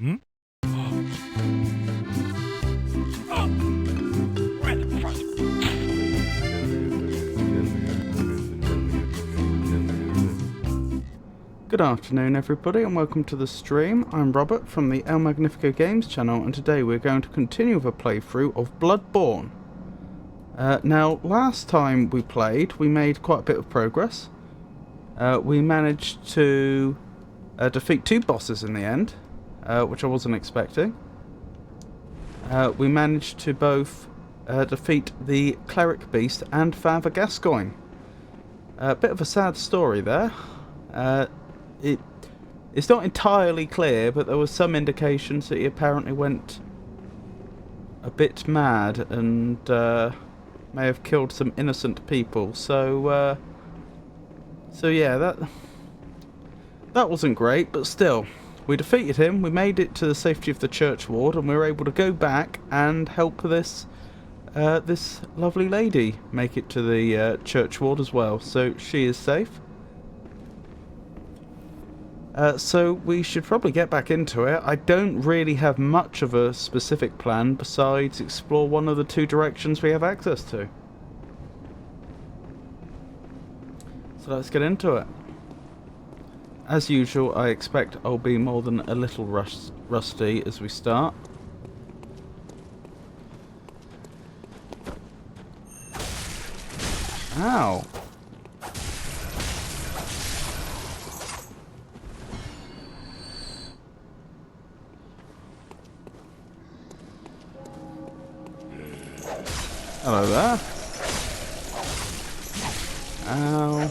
Hmm? Good afternoon everybody and welcome to the stream. I'm Robert from the El Magnifico Games channel, and today we're going to continue with a playthrough of Bloodborne. Now, last time we played, we made quite a bit of progress. We managed to defeat 2 bosses in the end, which I wasn't expecting. We managed to both defeat the Cleric Beast and Father Gascoigne. A bit of a sad story there. It's not entirely clear, but there was some indications that he apparently went a bit mad and may have killed some innocent people. So yeah, that wasn't great, but still, we defeated him. We made it to the safety of the church ward, and we were able to go back and help this lovely lady make it to the church ward as well. So she is safe. So we should probably get back into it. I don't really have much of a specific plan besides explore one of the 2 directions we have access to. So let's get into it. As usual, I expect I'll be more than a little rusty as we start. Ow! Hello there. Ow.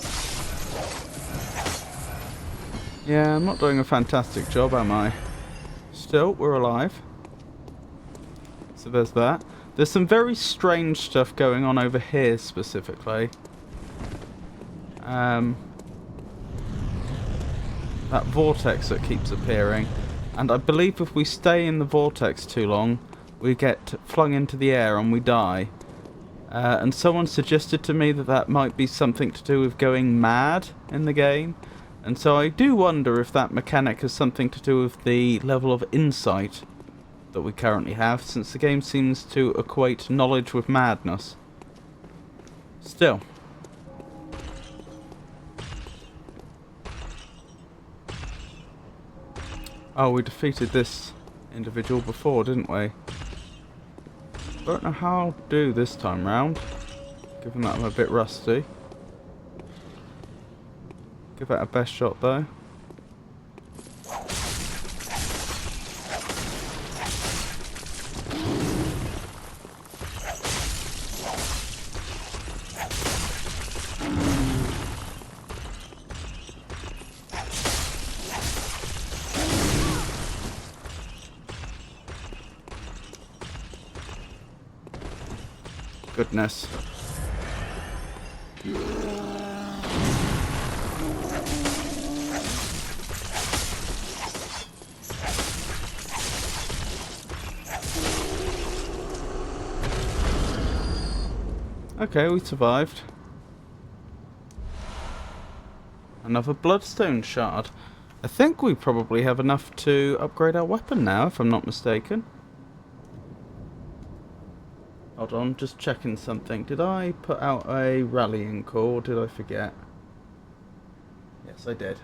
Yeah, I'm not doing a fantastic job, am I? Still, we're alive. So there's that. There's some very strange stuff going on over here specifically. That vortex that keeps appearing. And I believe if we stay in the vortex too long, we get flung into the air and we die. And someone suggested to me that that might be something to do with going mad in the game. And so I do wonder if that mechanic has something to do with the level of insight that we currently have, since the game seems to equate knowledge with madness. Still, Oh, we defeated this individual before, didn't we? Don't know how I'll do this time round, given that I'm a bit rusty. Give that a best shot though. Goodness. Okay, we survived. Another bloodstone shard. I think we probably have enough to upgrade our weapon now, if I'm not mistaken. Hold on, just checking something. Did I put out a rallying call, or did I forget? Yes, I did.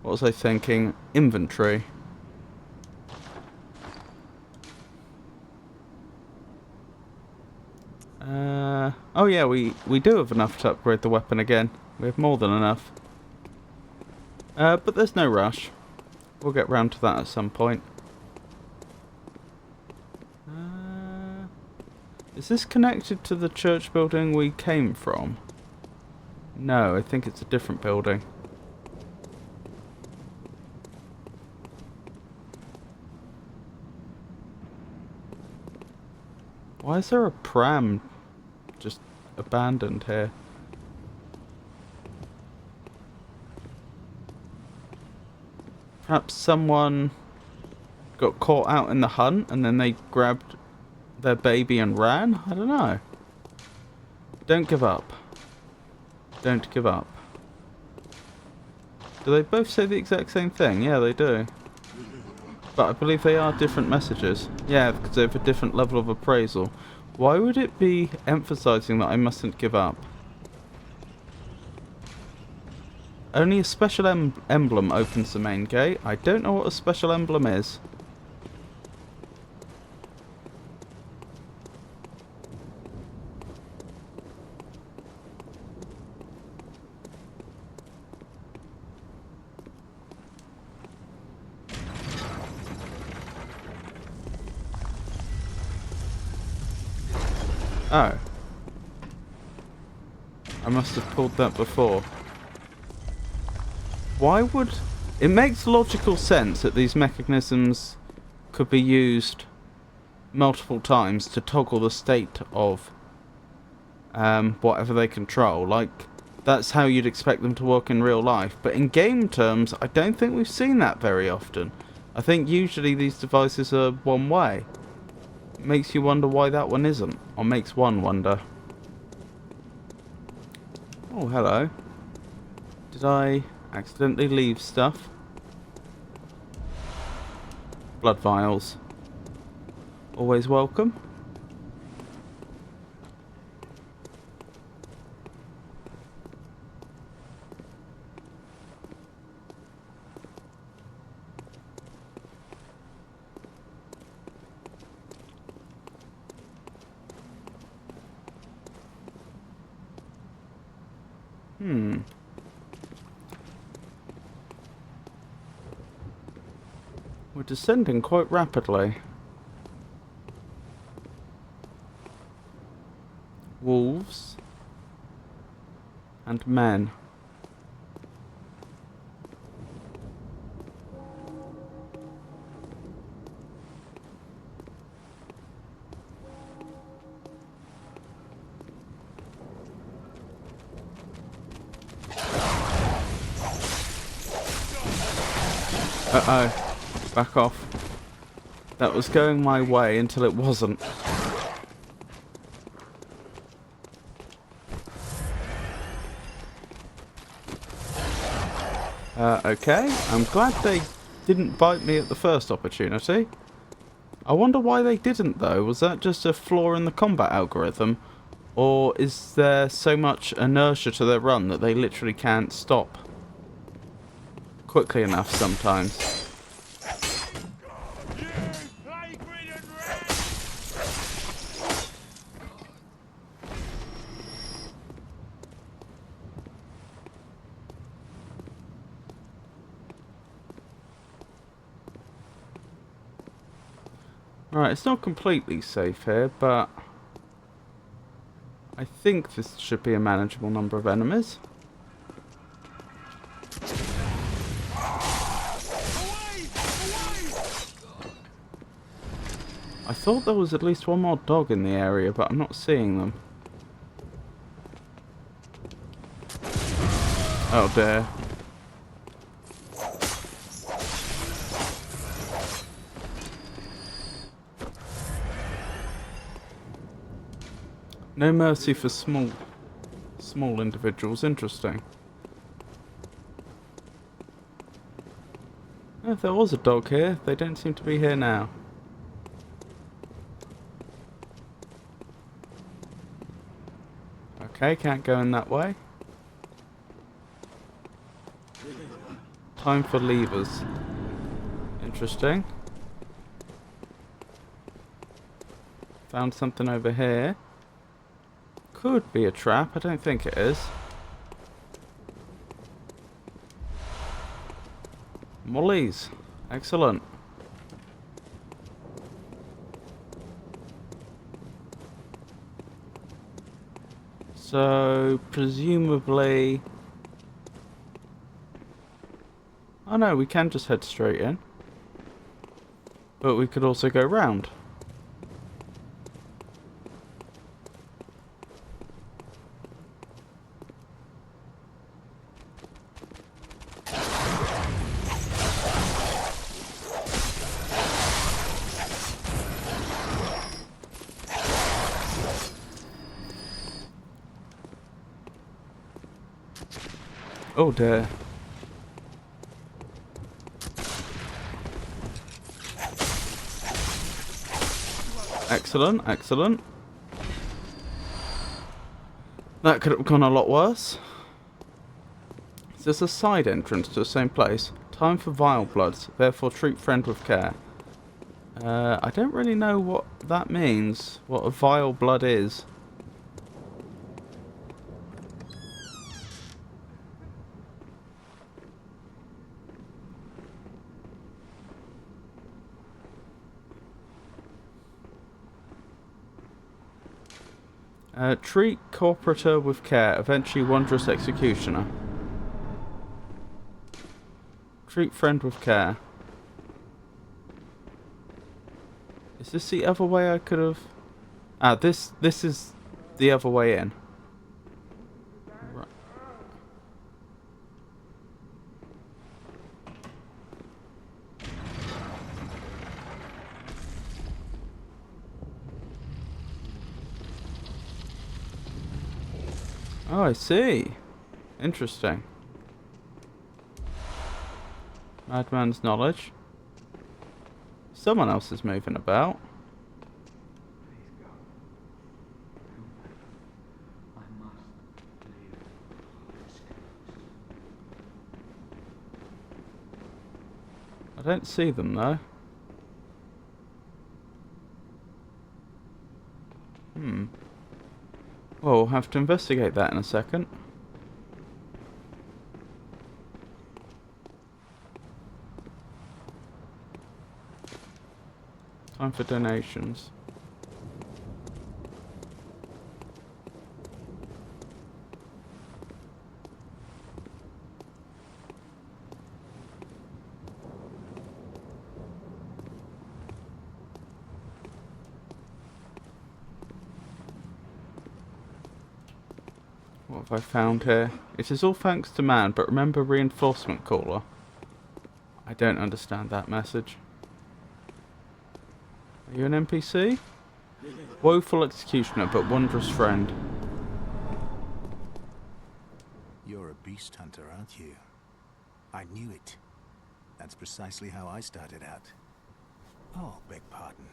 What was I thinking? Inventory. Oh yeah, we do have enough to upgrade the weapon again. We have more than enough. But there's no rush. We'll get round to that at some point. Is this connected to the church building we came from? No, I think it's a different building. Why is there a pram just abandoned here? Perhaps someone got caught out in the hunt and then they grabbed their baby and ran? I don't know. Don't give up. Don't give up. Do they both say the exact same thing? Yeah, they do. But I believe they are different messages. Yeah, because they have a different level of appraisal. Why would it be emphasizing that I mustn't give up? Only a special emblem opens the main gate. I don't know what a special emblem is. Oh. I must have pulled that before. Why would... It makes logical sense that these mechanisms could be used multiple times to toggle the state of whatever they control. Like, that's how you'd expect them to work in real life. But in game terms, I don't think we've seen that very often. I think usually these devices are one way. It makes you wonder why that one isn't. Or makes one wonder. Oh, hello. Did I accidentally leave stuff? Blood vials. Always welcome. We're descending quite rapidly. Wolves and men. Uh-oh. Back off. That was going my way until it wasn't. Okay. I'm glad they didn't bite me at the first opportunity. I wonder why they didn't though. Was that just a flaw in the combat algorithm? Or is there so much inertia to their run that they literally can't stop quickly enough sometimes? Right, it's not completely safe here, but I think this should be a manageable number of enemies. I thought there was at least one more dog in the area, but I'm not seeing them. Oh dear. No mercy for small individuals. Interesting. Oh, if there was a dog here, they don't seem to be here now. Okay, can't go in that way. Time for levers. Interesting. Found something over here. Could be a trap. I don't think it is. Mollies. Excellent. So, presumably... Oh no, we can just head straight in. But we could also go round. Oh dear. Excellent, excellent. That could have gone a lot worse. Is this a side entrance to the same place? Time for vile bloods, therefore treat friend with care. I don't really know what that means, what a vile blood is. Treat cooperator with care, eventually wondrous executioner. Treat friend with care. Is this the other way I could have... Ah, this is the other way in. Right. Oh, I see. Interesting. Madman's knowledge. Someone else is moving about. I don't see them though. Well, we'll have to investigate that in a second. Time for donations. What have I found here? It is all thanks to man, but remember reinforcement caller. I don't understand that message. Are you an NPC? Woeful executioner, but wondrous friend. You're a beast hunter, aren't you? I knew it. That's precisely how I started out. Oh, beg pardon.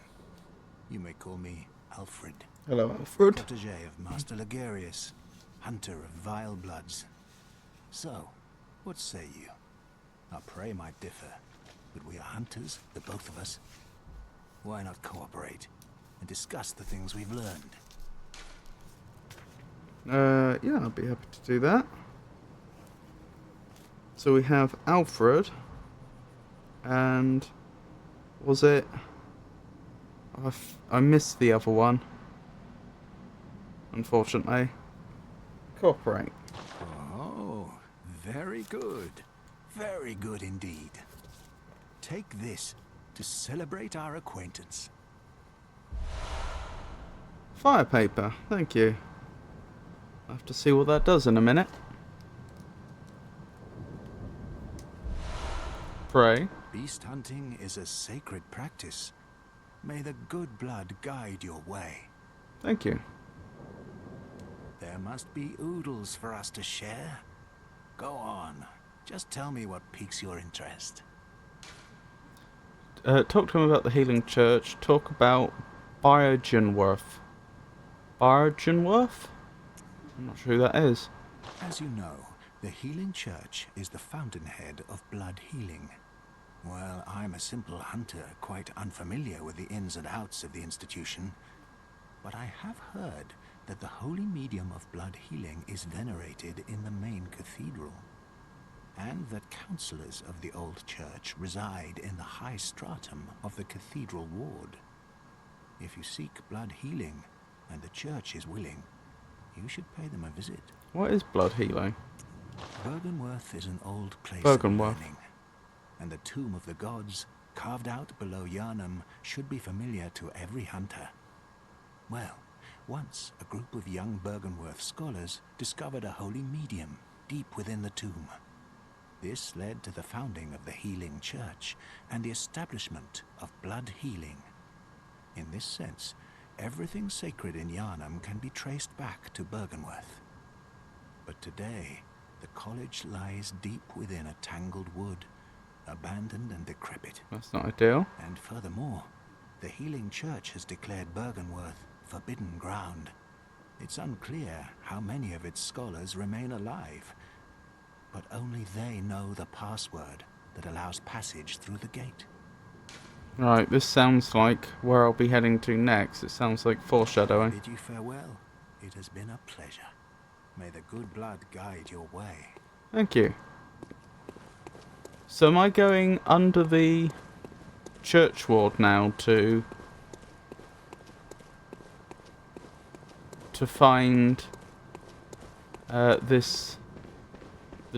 You may call me Alfred, Hello, Alfred. protege of Master Ligarius, hunter of vile bloods. So, what say you? Our prey might differ, but we are hunters, the both of us. Why not cooperate and discuss the things we've learned? Yeah, I'd be happy to do that. So we have Alfred, and was it? I missed the other one, unfortunately. Cooperate. Oh, very good. Very good indeed. Take this to celebrate our acquaintance. Fire paper, thank you. I'll have to see what that does in a minute. Pray. Beast hunting is a sacred practice. May the good blood guide your way. Thank you. There must be oodles for us to share. Go on. Just tell me what piques your interest. Talk to him about the Healing Church. Talk about Biogenworth. Biogenworth? I'm not sure who that is. As you know, the Healing Church is the fountainhead of blood healing. Well, I'm a simple hunter, quite unfamiliar with the ins and outs of the institution. But I have heard that the holy medium of blood healing is venerated in the main cathedral, and that counselors of the old church reside in the high stratum of the cathedral ward. If you seek blood healing, and the church is willing, you should pay them a visit. What is blood healing? Byrgenworth is an old place of Byrgenworth. learning, and the tomb of the gods, carved out below Yharnam, should be familiar to every hunter. Well, once a group of young Byrgenworth scholars discovered a holy medium deep within the tomb. This led to the founding of the Healing Church and the establishment of blood healing. In this sense, everything sacred in Yharnam can be traced back to Byrgenworth. But today, the college lies deep within a tangled wood, abandoned and decrepit. That's not ideal. And furthermore, the Healing Church has declared Byrgenworth forbidden ground. It's unclear how many of its scholars remain alive, but only they know the password that allows passage through the gate. Right, this sounds like where I'll be heading to next. It sounds like foreshadowing. Bid you farewell. It has been a pleasure. May the good blood guide your way. Thank you. So am I going under the church ward now to find the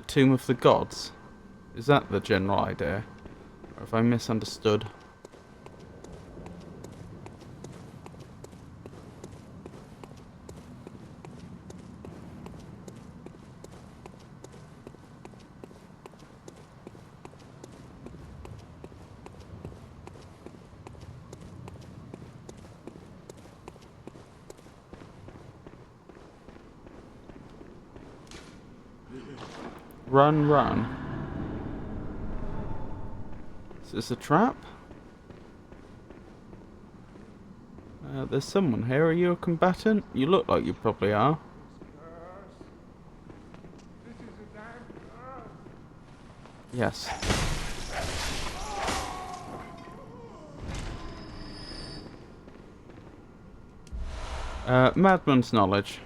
Tomb of the Gods? Is that the general idea? Or have I misunderstood? Run, run. Is this a trap? There's someone here. Are you a combatant? You look like you probably are. Yes. Madman's knowledge.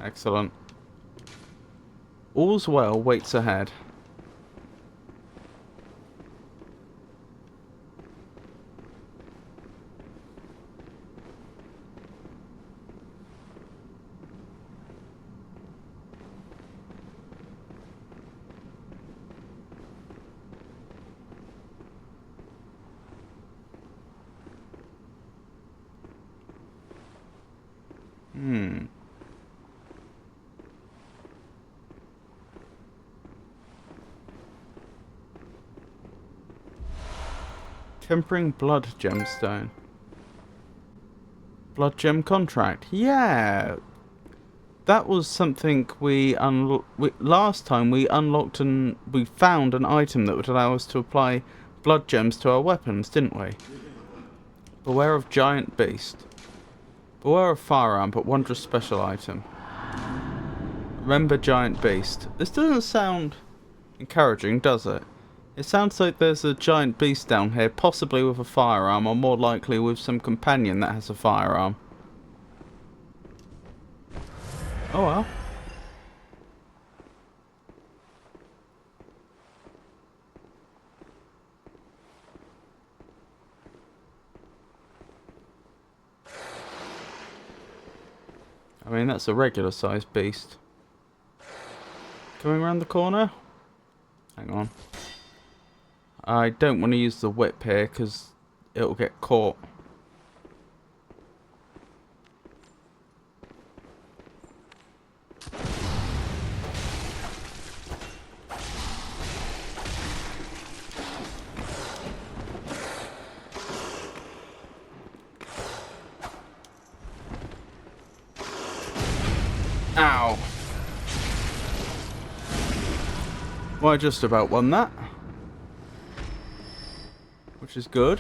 Excellent. All's well waits ahead. Tempering blood gemstone. Blood gem contract. Yeah. That was something last time we unlocked and we found an item that would allow us to apply blood gems to our weapons, didn't we? Beware of giant beast. Beware of firearm, but wondrous special item. Remember giant beast. This doesn't sound encouraging, does it? It sounds like there's a giant beast down here, possibly with a firearm, or more likely with some companion that has a firearm. Oh well. I mean, that's a regular sized beast. Coming around the corner? Hang on. I don't want to use the whip here because it'll get caught. Ow! Well, I just about won that. Which is good.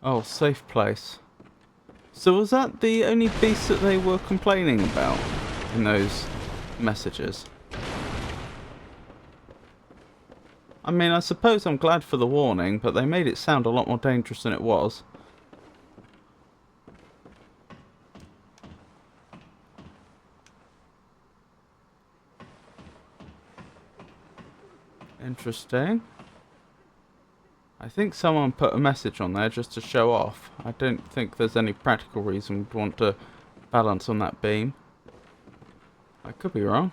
Oh, safe place. So was that the only beast that they were complaining about in those messages? I mean, I suppose I'm glad for the warning, but they made it sound a lot more dangerous than it was. Interesting. I think someone put a message on there just to show off. I don't think there's any practical reason we'd want to balance on that beam. I could be wrong.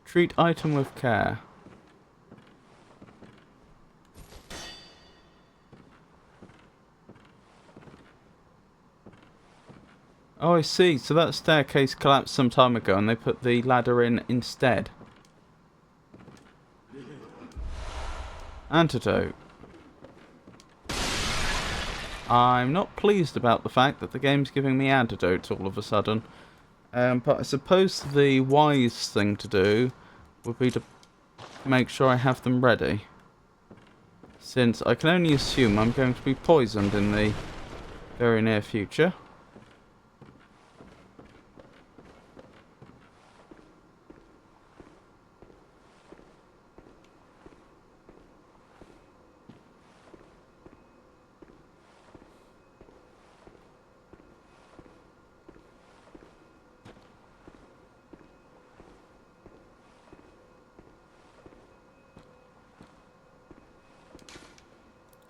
Treat item with care. Oh, I see. So that staircase collapsed some time ago and they put the ladder in instead. Antidote. I'm not pleased about the fact that the game's giving me antidotes all of a sudden. But I suppose the wise thing to do would be to make sure I have them ready. Since I can only assume I'm going to be poisoned in the very near future.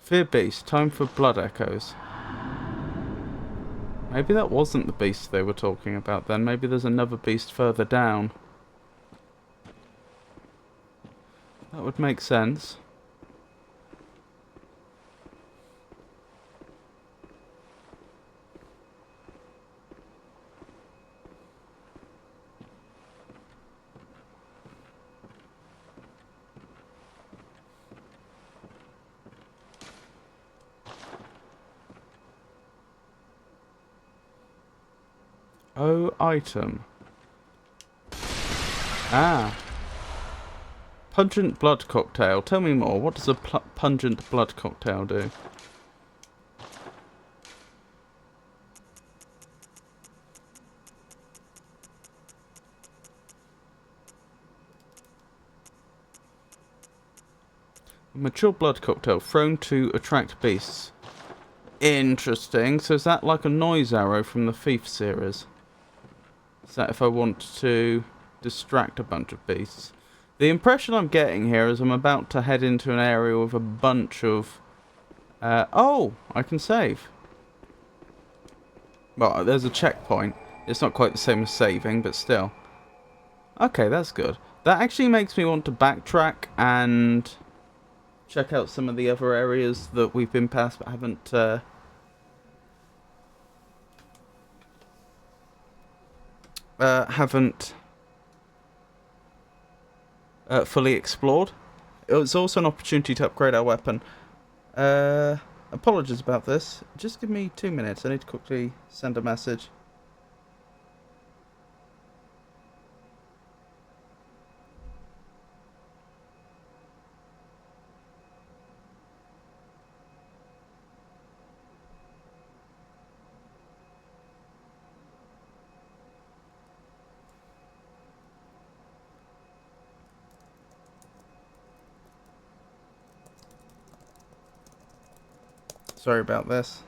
Fear beast, time for blood echoes. Maybe that wasn't the beast they were talking about then. Maybe there's another beast further down. That would make sense. Oh, item. Ah. Pungent blood cocktail. Tell me more. What does a pungent blood cocktail do? A mature blood cocktail thrown to attract beasts. Interesting. So is that like a noise arrow from the Thief series? Is that if I want to distract a bunch of beasts? The impression I'm getting here is I'm about to head into an area with a bunch of... oh! I can save. Well, there's a checkpoint. It's not quite the same as saving, but still. Okay, that's good. That actually makes me want to backtrack and check out some of the other areas that we've been past but haven't... haven't fully explored. It was also an opportunity to upgrade our weapon. Apologies about this. Just give me 2 minutes. I need to quickly send a message. Sorry about this.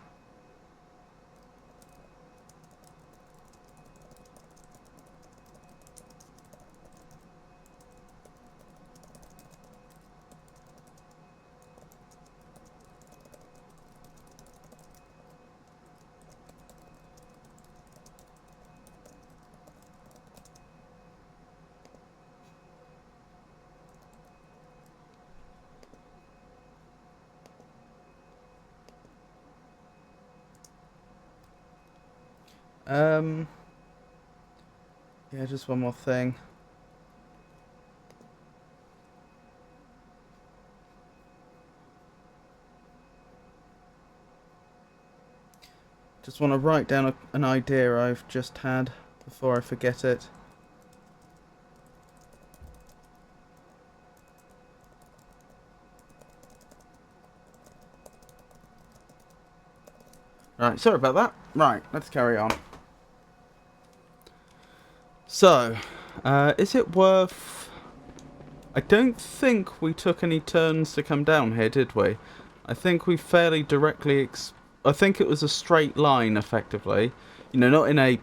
Yeah, just one more thing. Just want to write down an idea I've just had before I forget it. Right, sorry about that. Right, let's carry on. So, is it worth... I don't think we took any turns to come down here, did we? I think we fairly directly... I think it was a straight line, effectively. You know, not in a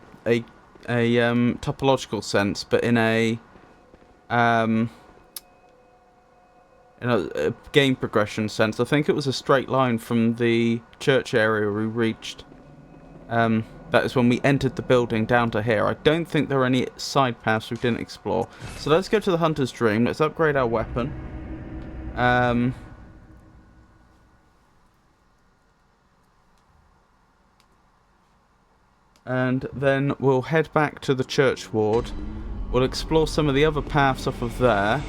topological sense, but in a game progression sense. I think it was a straight line from the church area we reached. That is when we entered the building down to here. I don't think there are any side paths we didn't explore. So let's go to the Hunter's Dream. Let's upgrade our weapon. And then we'll head back to the church ward. We'll explore some of the other paths off of there.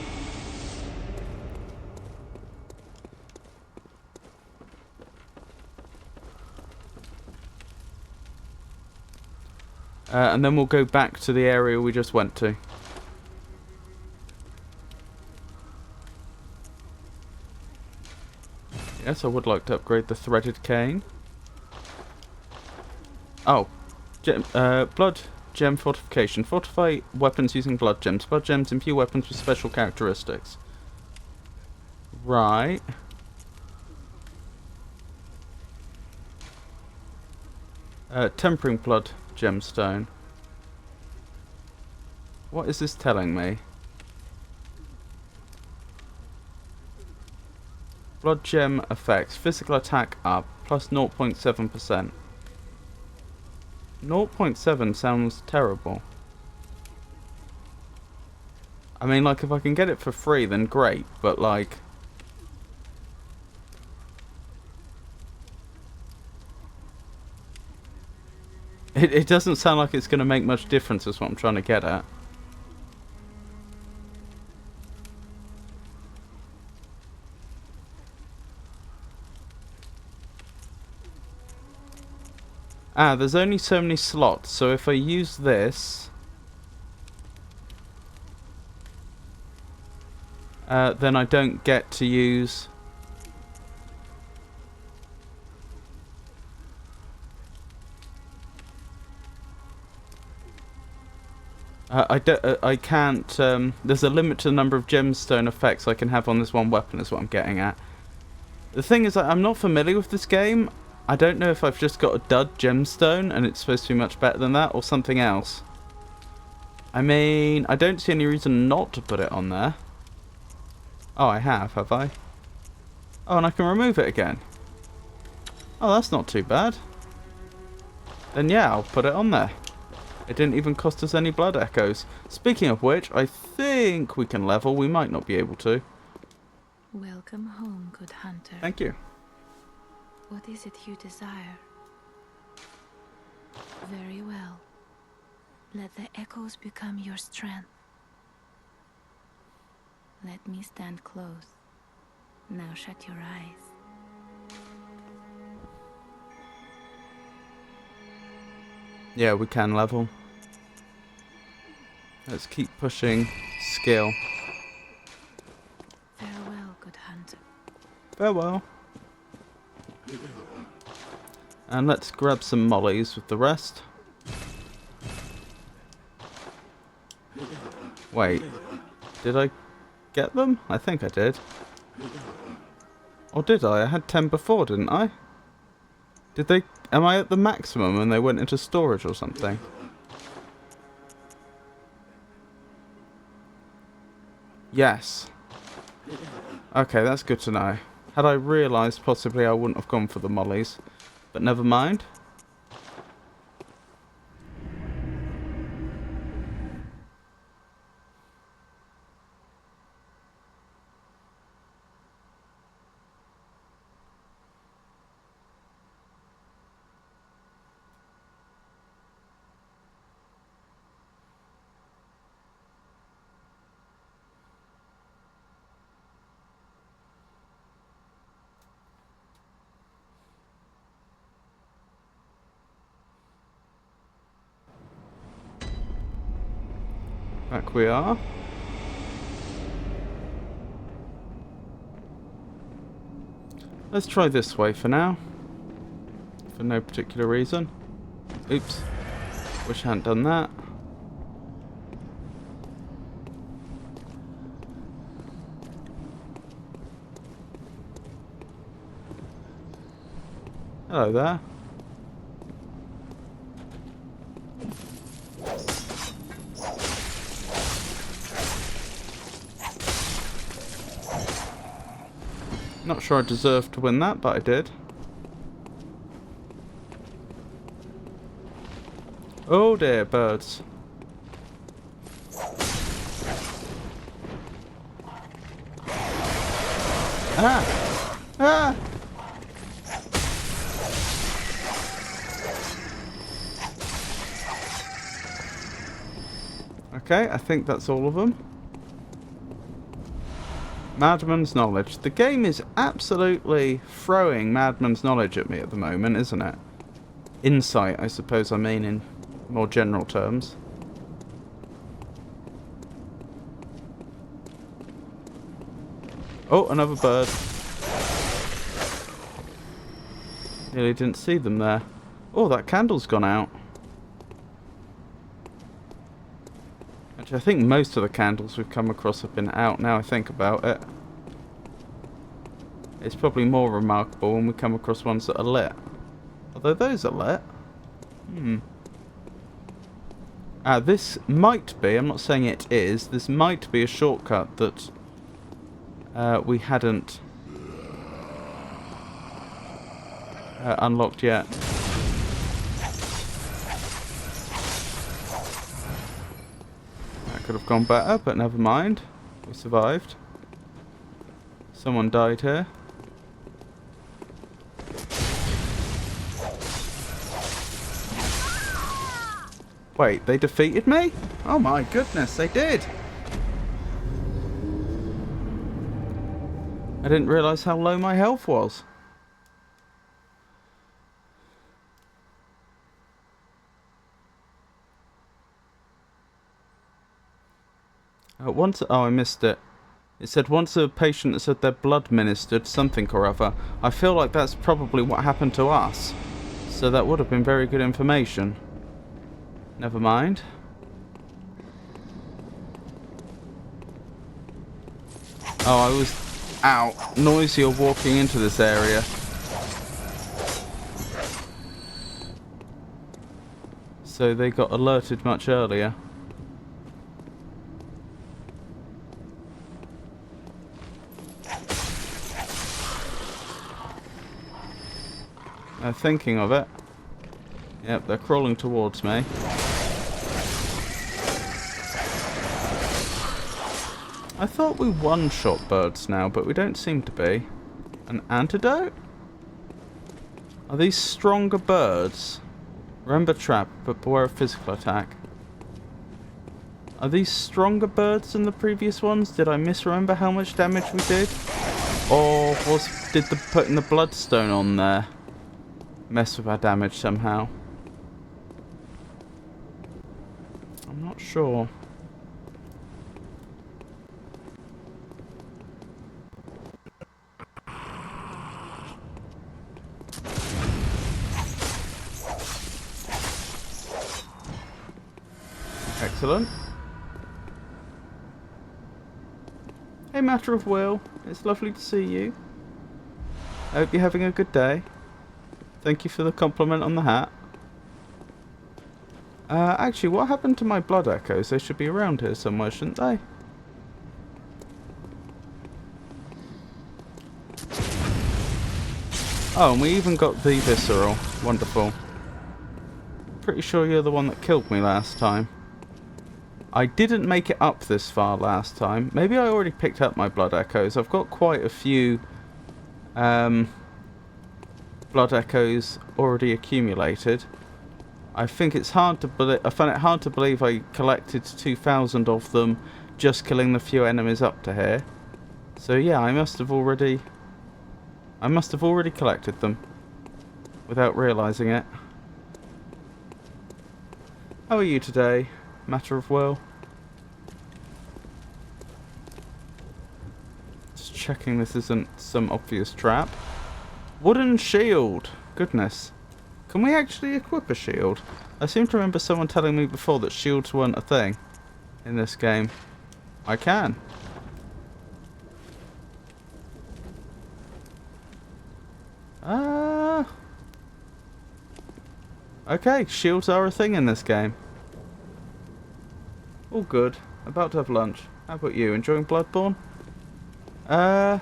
And then we'll go back to the area we just went to. Yes, I would like to upgrade the threaded cane. Oh. Blood gem fortification. Fortify weapons using blood gems. Blood gems imbue weapons with special characteristics. Right. Tempering blood gemstone. What is this telling me? Blood gem effects. Physical attack up. Plus 0.7%. 0.7 sounds terrible. I mean, like, if I can get it for free, then great. But, like... It doesn't sound like it's going to make much difference, is what I'm trying to get at. Ah, there's only so many slots, so if I use this... then I don't get to use... I can't, there's a limit to the number of gemstone effects I can have on this one weapon, is what I'm getting at. The thing is, I'm not familiar with this game. I don't know if I've just got a dud gemstone and it's supposed to be much better than that, or something else. I mean, I don't see any reason not to put it on there. Oh, I have I? Oh, and I can remove it again. Oh, that's not too bad. Then yeah, I'll put it on there. It didn't even cost us any blood echoes. Speaking of which, I think we can level. We might not be able to. Welcome home, good hunter. Thank you. What is it you desire? Very well. Let the echoes become your strength. Let me stand close. Now shut your eyes. Yeah, we can level. Let's keep pushing skill. Farewell, good hunter. Farewell. And let's grab some mollies with the rest. Wait, did I get them? I think I did. Or did I? I had 10 before, didn't I? Did they... Am I at the maximum and they went into storage or something? Yes. Okay, that's good to know. Had I realised, possibly I wouldn't have gone for the mollies. But never mind. Back we are. Let's try this way for now. For no particular reason. Oops. Wish I hadn't done that. Hello there. Not sure I deserved to win that, but I did. Oh dear, birds. Ah! Ah! Okay, I think that's all of them. Madman's Knowledge. The game is absolutely throwing Madman's Knowledge at me at the moment, isn't it? Insight, I suppose I mean in more general terms. Oh, another bird. Nearly didn't see them there. Oh, that candle's gone out. Actually, I think most of the candles we've come across have been out now I think about it. It's probably more remarkable when we come across ones that are lit. Although those are lit. This might be, I'm not saying it is, this might be a shortcut that we hadn't unlocked yet. That could have gone better, but never mind. We survived. Someone died here. Wait, they defeated me? Oh my goodness, they did! I didn't realise how low my health was. Oh, I missed it. It said once a patient has had their blood ministered, something or other. I feel like that's probably what happened to us. So that would have been very good information. Never mind. Oh, I was noisy of walking into this area. So they got alerted much earlier. Thinking of it. Yep, they're crawling towards me. I thought we one-shot birds now, but we don't seem to be. An antidote? Are these stronger birds? Remember trap, but beware of physical attack. Are these stronger birds than the previous ones? Did I misremember how much damage we did? Or did putting the bloodstone on there mess with our damage somehow? I'm not sure. Excellent. Hey, Matter of Will. It's lovely to see you. I hope you're having a good day. Thank you for the compliment on the hat. Actually, what happened to my blood echoes? They should be around here somewhere, shouldn't they? Oh, and we even got the visceral. Wonderful. Pretty sure you're the one that killed me last time. I didn't make it up this far last time. Maybe I already picked up my blood echoes. I've got quite a few blood echoes already accumulated. I think it's hard to believe. I find it hard to believe I collected 2,000 of them just killing the few enemies up to here. So yeah, I must have already collected them without realizing it. How are you today, Matter of Will? Just checking this isn't some obvious trap. Wooden shield. Goodness. Can we actually equip a shield? I seem to remember someone telling me before that shields weren't a thing in this game. I can. Okay, shields are a thing in this game. All good. About to have lunch. How about you? Enjoying Bloodborne? Yeah,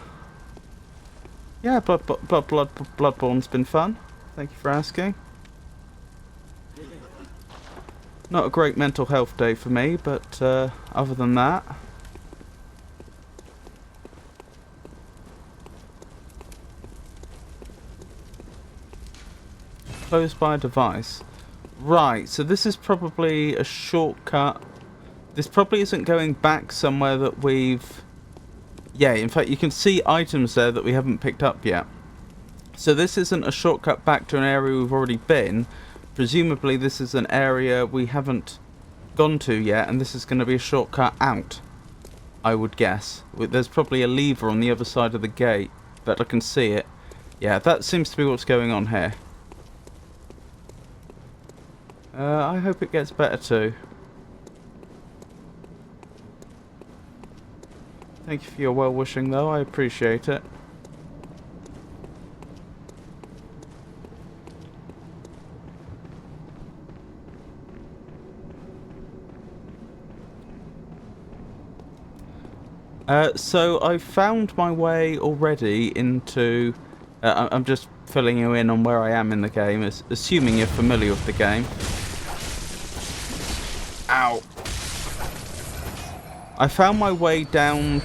Bloodborne's been fun. Thank you for asking. Not a great mental health day for me, but other than that. Closed by a device. Right, so this is probably a shortcut. This probably isn't going back somewhere that we've... Yeah, in fact, you can see items there that we haven't picked up yet. So this isn't a shortcut back to an area we've already been. Presumably this is an area we haven't gone to yet, and this is going to be a shortcut out, I would guess. There's probably a lever on the other side of the gate, but I can see it. Yeah, that seems to be what's going on here. I hope it gets better too. Thank you for your well-wishing though, I appreciate it. So I found my way already into... I'm just filling you in on where I am in the game, assuming you're familiar with the game. Ow! I found my way down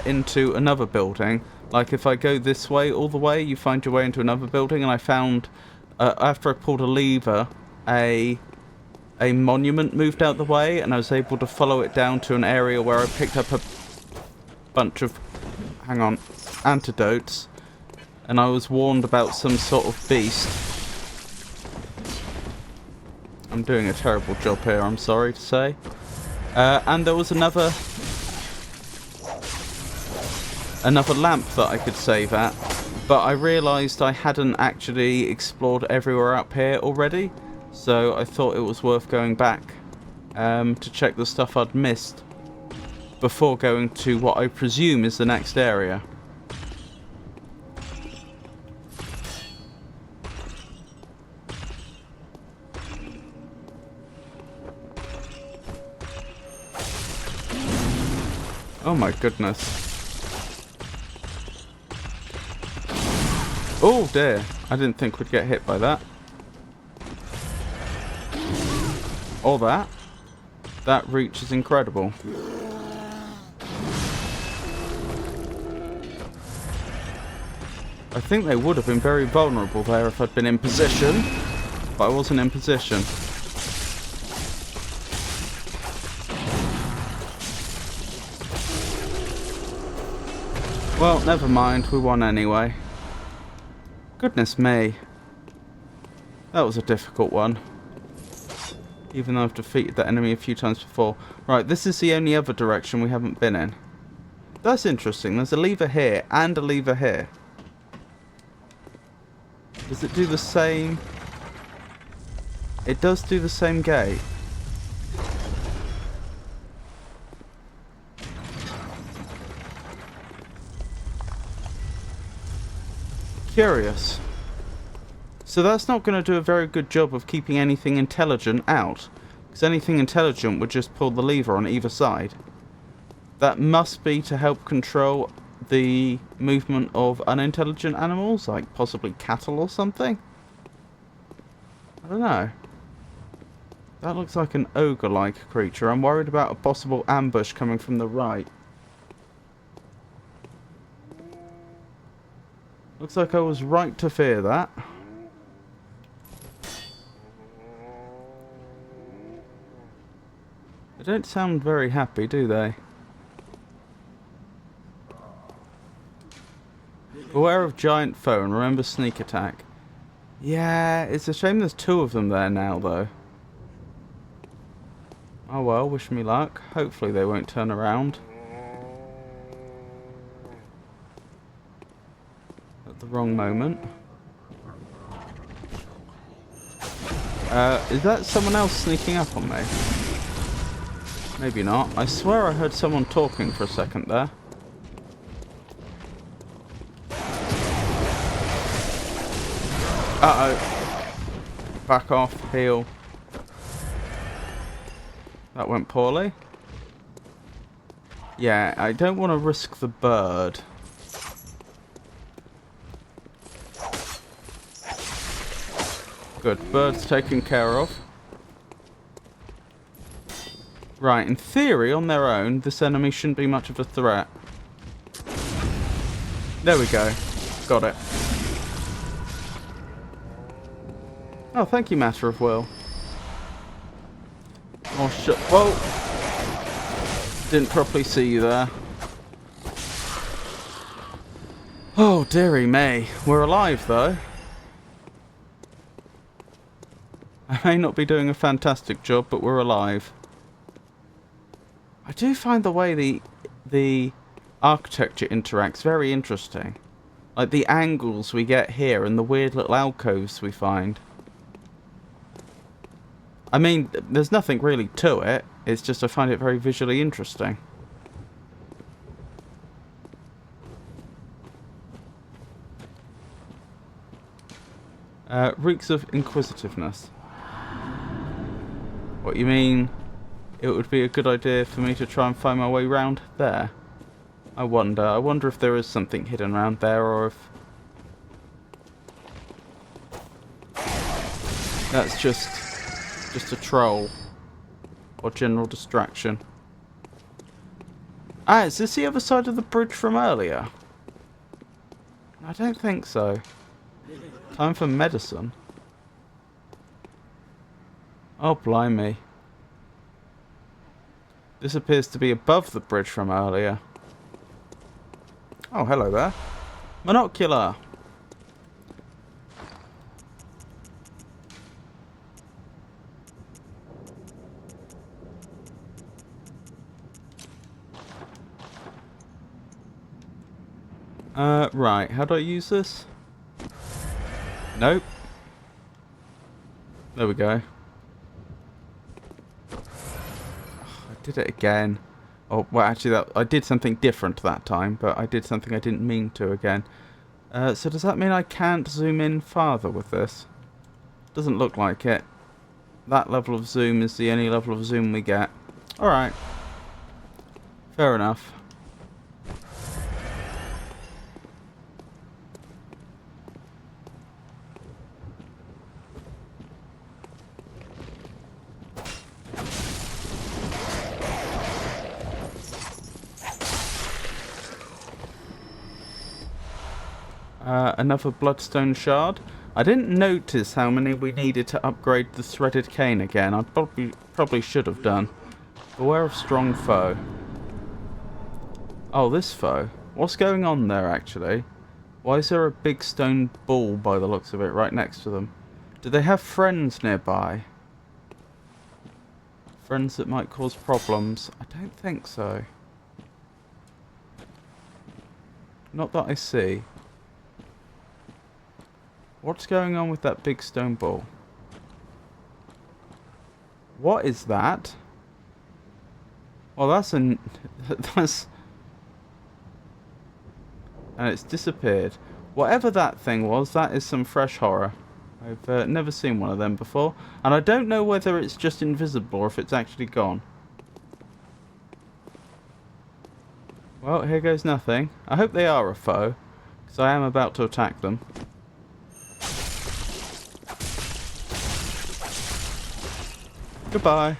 into another building. Like if I go this way all the way, you find your way into another building, and I found, after I pulled a lever, a monument moved out the way, and I was able to follow it down to an area where I picked up a bunch of, hang on, antidotes, and I was warned about some sort of beast. I'm doing a terrible job here, I'm sorry to say. And there was another lamp that I could save at, but I realised I hadn't actually explored everywhere up here already, so I thought it was worth going back to check the stuff I'd missed before going to what I presume is the next area. Oh my goodness. Oh dear, I didn't think we'd get hit by that. Or that. That reach is incredible. I think they would have been very vulnerable there if I'd been in position, but I wasn't in position. Well, never mind. We won anyway. Goodness me. That was a difficult one. Even though I've defeated that enemy a few times before. Right, this is the only other direction we haven't been in. That's interesting. There's a lever here and a lever here. Does it do the same? It does do the same gate. Curious. So that's not going to do a very good job of keeping anything intelligent out. Because anything intelligent would just pull the lever on either side. That must be to help control the movement of unintelligent animals, like possibly cattle or something. I don't know. That looks like an ogre-like creature. I'm worried about a possible ambush coming from the right. Looks like I was right to fear that. They don't sound very happy, do they? Beware of giant foe and remember sneak attack. Yeah, it's a shame there's two of them there now, though. Oh well, wish me luck. Hopefully they won't turn around. At the wrong moment. Is that someone else sneaking up on me? Maybe not. I swear I heard someone talking for a second there. Uh-oh. Back off, heal. That went poorly. Yeah, I don't want to risk the bird. Good, bird's taken care of. Right, in theory, on their own, this enemy shouldn't be much of a threat. There we go. Got it. Oh, thank you, Matter of Will. Oh, shit. Whoa! Didn't properly see you there. Oh, dearie me. We're alive, though. I may not be doing a fantastic job, but we're alive. I do find the way the architecture interacts very interesting. Like the angles we get here and the weird little alcoves we find. I mean, there's nothing really to it. It's just I find it very visually interesting. Reeks of inquisitiveness. What, you mean it would be a good idea for me to try and find my way round there? I wonder if there is something hidden around there, or if that's just a troll or general distraction. Ah, is this the other side of the bridge from earlier? I don't think so. Time for medicine. Oh, blimey. This appears to be above the bridge from earlier. Oh, hello there. Monocular. Right. How do I use this? Nope. There we go. I did it again. Oh, well, actually, I did something different that time, but I did something I didn't mean to again. So does that mean I can't zoom in farther with this? Doesn't look like it. That level of zoom is the only level of zoom we get. Alright. Fair enough. Another bloodstone shard. I didn't notice how many we needed to upgrade the threaded cane again. I probably should have done. Beware of strong foe. Oh, this foe. What's going on there, actually? Why is there a big stone ball, by the looks of it, right next to them? Do they have friends nearby? Friends that might cause problems? I don't think so. Not that I see. What's going on with that big stone ball? What is that? Well, that's that's... And it's disappeared. Whatever that thing was, that is some fresh horror. I've never seen one of them before. And I don't know whether it's just invisible or if it's actually gone. Well, here goes nothing. I hope they are a foe, because I am about to attack them. Goodbye.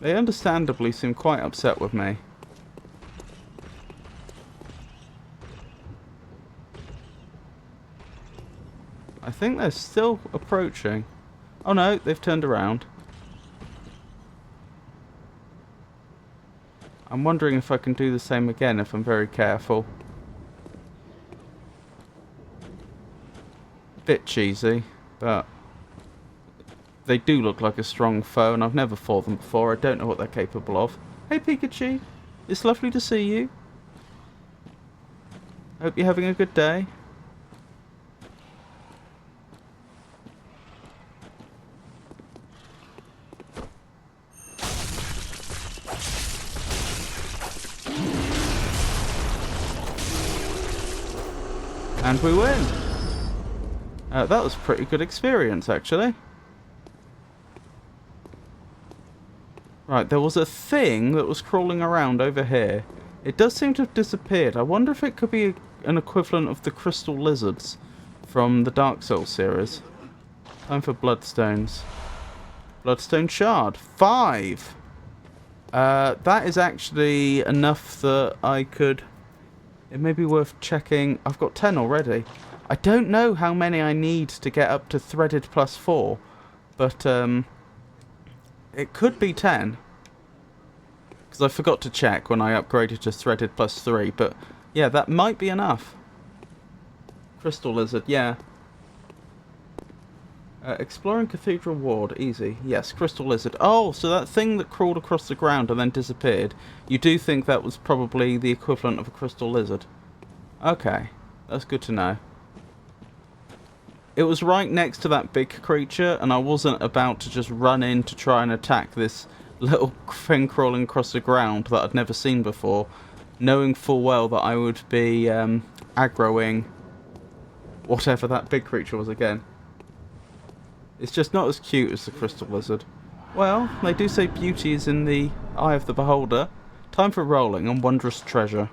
They understandably seem quite upset with me. I think they're still approaching. Oh no, they've turned around. I'm wondering if I can do the same again if I'm very careful. Bit cheesy, but they do look like a strong foe, and I've never fought them before. I don't know what they're capable of. Hey Pikachu, it's lovely to see you. Hope you're having a good day. And we win. That was a pretty good experience, actually. Right, there was a thing that was crawling around over here. It does seem to have disappeared. I wonder if it could be an equivalent of the crystal lizards from the Dark Souls series. Time for bloodstones. Bloodstone shard. 5! That is actually enough that I could... It may be worth checking. I've got 10 already. I don't know how many I need to get up to threaded plus 4. But, it could be 10. Because I forgot to check when I upgraded to threaded plus 3. But, yeah, that might be enough. Crystal lizard, yeah. Exploring Cathedral Ward, easy. Yes, crystal lizard. Oh, so that thing that crawled across the ground and then disappeared, you do think that was probably the equivalent of a crystal lizard. Okay, that's good to know. It was right next to that big creature, and I wasn't about to just run in to try and attack this little thing crawling across the ground that I'd never seen before, knowing full well that I would be aggroing whatever that big creature was again. It's just not as cute as the crystal lizard. Well, they do say beauty is in the eye of the beholder. Time for rolling on wondrous treasure.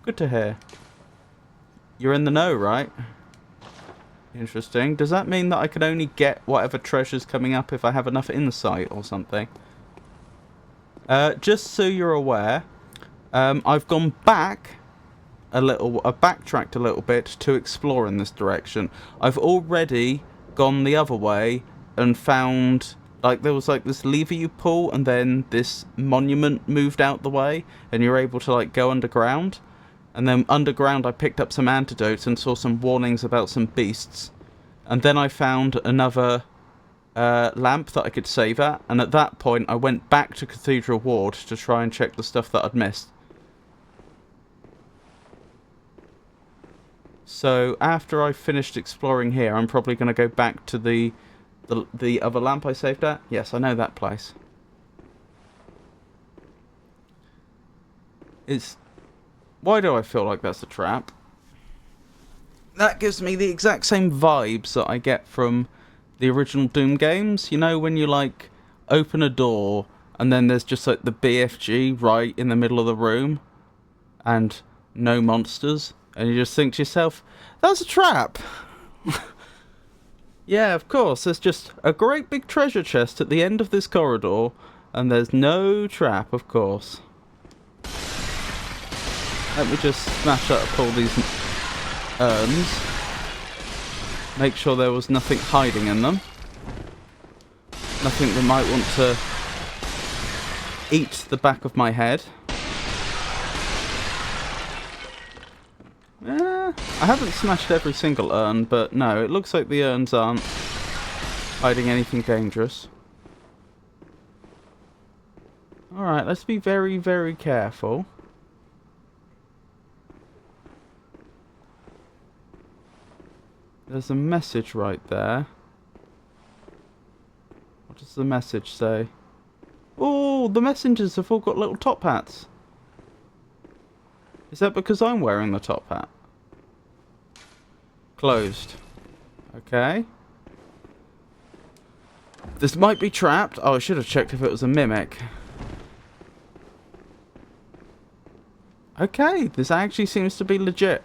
Good to hear. You're in the know, right? Interesting. Does that mean that I can only get whatever treasure's coming up if I have enough insight or something? Just so you're aware, I've gone back a little, I've backtracked a little bit to explore in this direction. I've already gone the other way and found, like, there was like this lever you pull and then this monument moved out the way and you're able to like go underground, and then underground I picked up some antidotes and saw some warnings about some beasts, and then I found another lamp that I could save at, and at that point I went back to Cathedral Ward to try and check the stuff that I'd missed. So after I've finished exploring here, I'm probably going to go back to the other lamp I saved at. Yes, I know that place. Why do I feel like that's a trap? That gives me the exact same vibes that I get from the original Doom games. You know, when you like open a door and then there's just like the BFG right in the middle of the room and no monsters. And you just think to yourself, that's a trap. Yeah, of course. There's just a great big treasure chest at the end of this corridor. And there's no trap, of course. Let me just smash up all these urns. make sure there was nothing hiding in them. Nothing that might want to eat the back of my head. I haven't smashed every single urn, but no, it looks like the urns aren't hiding anything dangerous. Alright, let's be very, very careful. There's a message right there. What does the message say? Oh, the messengers have all got little top hats. Is that because I'm wearing the top hat? Closed. Okay. This might be trapped. Oh, I should have checked if it was a mimic. Okay, this actually seems to be legit.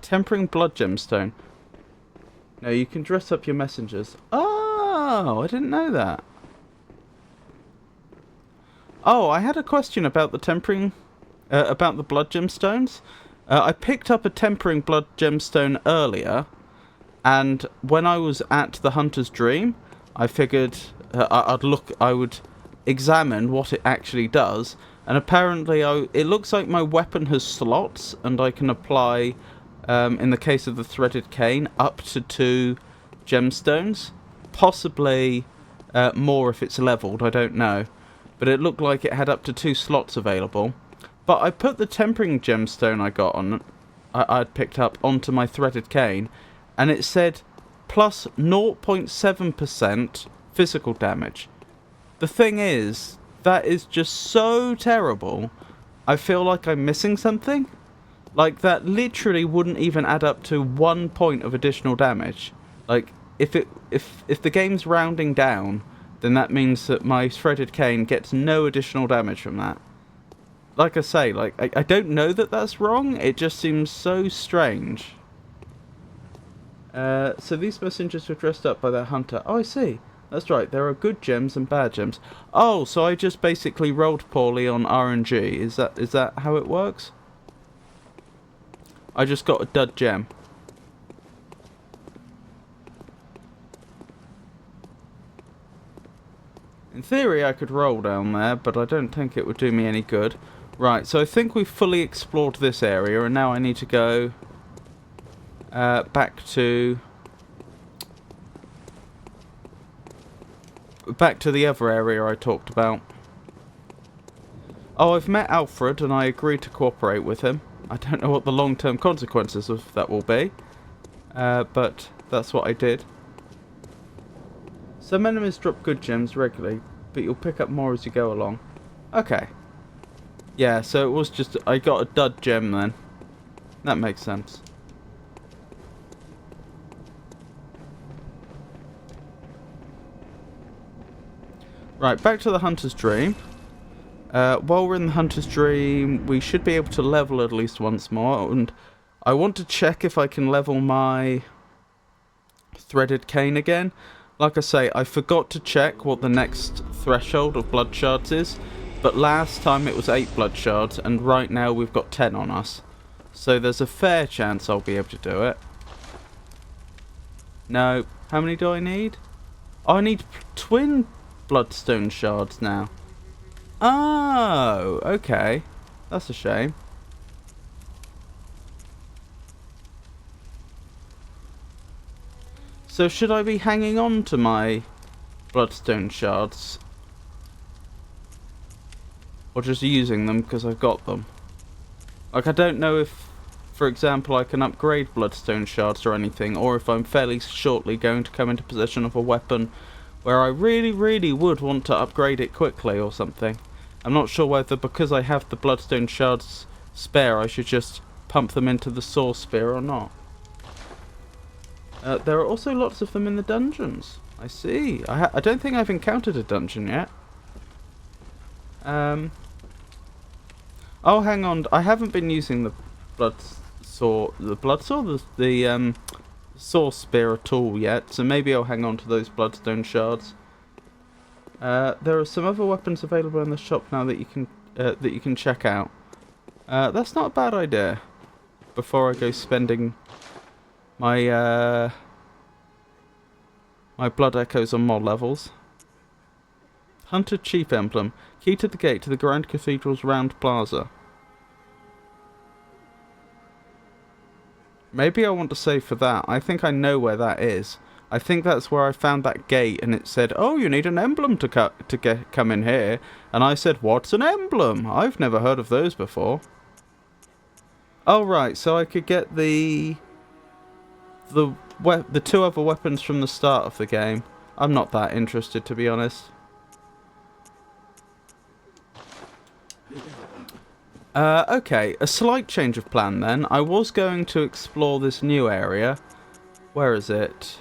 Tempering blood gemstone. No, you can dress up your messengers. Oh, I didn't know that. Oh, I had a question about the tempering, about the blood gemstones. I picked up a tempering blood gemstone earlier, and when I was at the Hunter's Dream, I figured I would examine what it actually does, and apparently it looks like my weapon has slots, and I can apply, in the case of the threaded cane, up to 2 gemstones, possibly more if it's leveled, I don't know, but it looked like it had up to 2 slots available. But I put the tempering gemstone I'd picked up onto my threaded cane, and it said plus 0.7% physical damage. The thing is, that is just so terrible. I feel like I'm missing something. Like, that literally wouldn't even add up to 1 point of additional damage. Like, if the game's rounding down, then that means that my threaded cane gets no additional damage from that. Like I say, like, I don't know that that's wrong, it just seems so strange. So these messengers were dressed up by their hunter. Oh, I see. That's right, there are good gems and bad gems. Oh, so I just basically rolled poorly on RNG. Is that how it works? I just got a dud gem. In theory, I could roll down there, but I don't think it would do me any good. Right, so I think we've fully explored this area, and now I need to go back to the other area I talked about. Oh, I've met Alfred, and I agreed to cooperate with him. I don't know what the long-term consequences of that will be, but that's what I did. Some enemies drop good gems regularly, but you'll pick up more as you go along. Okay. Yeah, so it was just, I got a dud gem then. That makes sense. Right, back to the Hunter's Dream. While we're in the Hunter's Dream, we should be able to level at least once more, and I want to check if I can level my threaded cane again. Like I say, I forgot to check what the next threshold of blood shards is, but last time it was 8 blood shards, and right now we've got 10 on us. So there's a fair chance I'll be able to do it. No, how many do I need? Oh, I need twin bloodstone shards now. Oh, okay. That's a shame. So should I be hanging on to my bloodstone shards? Or just using them because I've got them? Like, I don't know if, for example, I can upgrade bloodstone shards or anything, or if I'm fairly shortly going to come into possession of a weapon where I really, really would want to upgrade it quickly or something. I'm not sure whether, because I have the bloodstone shards spare, I should just pump them into the saw spear or not. There are also lots of them in the dungeons. I see. I don't think I've encountered a dungeon yet. Oh, hang on. I haven't been using the saw spear at all yet, so maybe I'll hang on to those bloodstone shards. There are some other weapons available in the shop now that you can check out. That's not a bad idea. Before I go spending My my blood echoes on more levels. Hunter Chief Emblem. Key to the gate to the Grand Cathedral's round plaza. Maybe I want to save for that. I think I know where that is. I think that's where I found that gate and it said, oh, you need an emblem to come in here. And I said, what's an emblem? I've never heard of those before. Oh, right. So I could get the two other weapons from the start of the game. I'm not that interested, to be honest. Okay, a slight change of plan then. I was going to explore this new area. Where is it?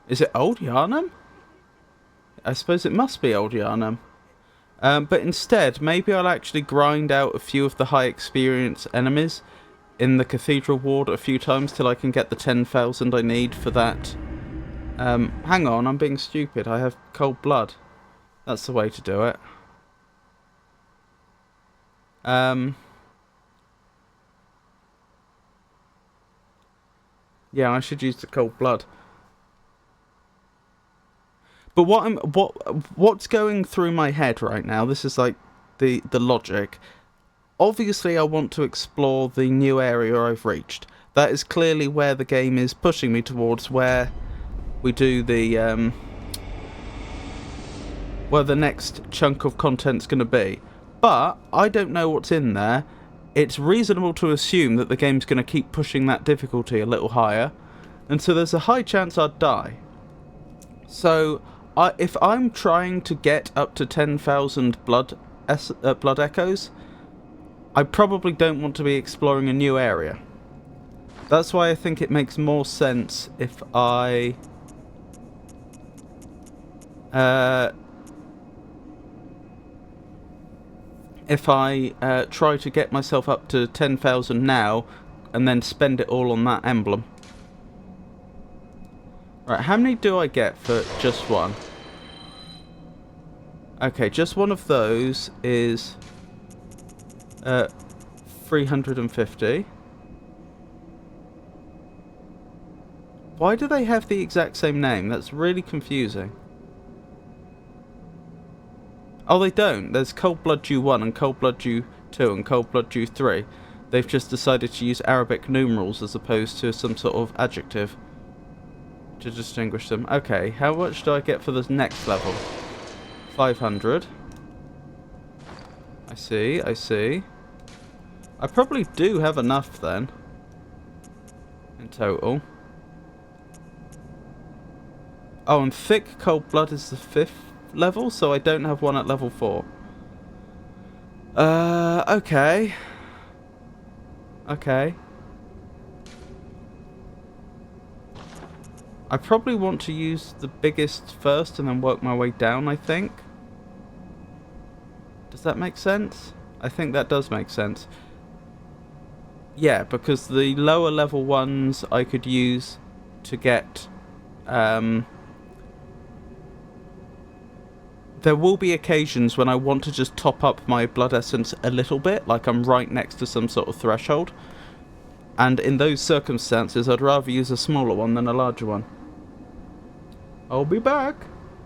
Is it Old Yarnum? I suppose it must be Old Yarnum. But instead, maybe I'll actually grind out a few of the high experience enemies in the Cathedral Ward a few times till I can get the 10,000 I need for that. Hang on, I'm being stupid. I have cold blood. That's the way to do it. Yeah, I should use the cold blood. But what's going through my head right now? This is like the logic. Obviously, I want to explore the new area I've reached. That is clearly where the game is pushing me towards, where we do the where the next chunk of content's going to be. But I don't know what's in there. It's reasonable to assume that the game's going to keep pushing that difficulty a little higher, and so there's a high chance I'd die. So if I'm trying to get up to 10,000 blood echoes, I probably don't want to be exploring a new area. That's why I think it makes more sense if I try to get myself up to 10,000 now and then spend it all on that emblem. Right, how many do I get for just one? Okay, just one of those is 350. Why do they have the exact same name? That's really confusing. Oh, they don't. There's Cold Blood Dew 1 and Cold Blood Dew 2 and Cold Blood Dew 3. They've just decided to use Arabic numerals as opposed to some sort of adjective to distinguish them. Okay, how much do I get for this next level? 500. I see, I see. I probably do have enough then, in total. Oh, and Thick Cold Blood is the 5th level, so I don't have one at level 4. Okay. Okay. I probably want to use the biggest first and then work my way down, I think. Does that make sense? I think that does make sense. Yeah, because the lower level ones I could use to get... there will be occasions when I want to just top up my blood essence a little bit, like I'm right next to some sort of threshold. And in those circumstances, I'd rather use a smaller one than a larger one. I'll be back.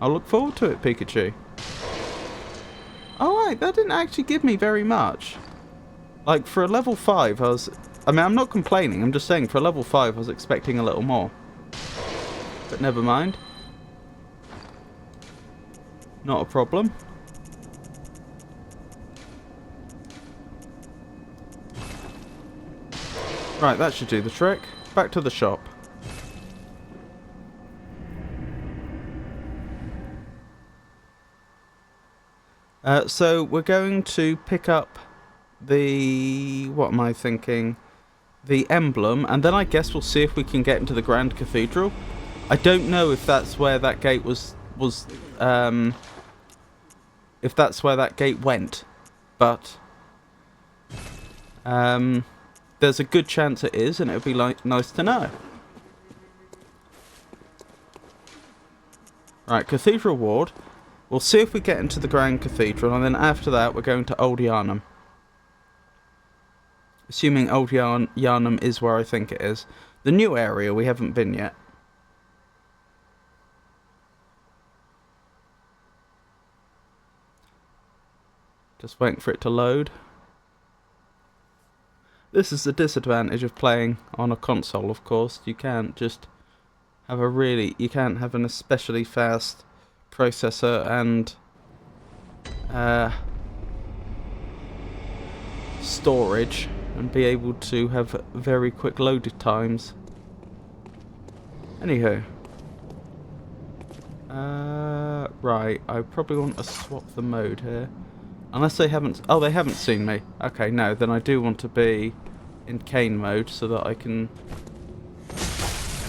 I'll look forward to it, Pikachu. Alright, that didn't actually give me very much. Like, for a level 5, I mean, I'm not complaining, I'm just saying, for a level 5, I was expecting a little more. But never mind. Not a problem. Right, that should do the trick. Back to the shop. So we're going to pick up the... what am I thinking? The emblem, and then I guess we'll see if we can get into the Grand Cathedral. I don't know if that's where that gate was if that's where that gate went, but there's a good chance it is, and it would be nice to know. Right, Cathedral Ward. We'll see if we get into the Grand Cathedral, and then after that we're going to Old Yarnum. Assuming Old Yarnum is where I think it is. The new area we haven't been yet. Just waiting for it to load. This is the disadvantage of playing on a console, of course. You can't just have you can't have an especially fast processor and storage and be able to have very quick loaded times. Anywho. Right, I probably want to swap the mode here. Unless they haven't... Oh, they haven't seen me. Okay, no, then I do want to be in Kane mode so that I can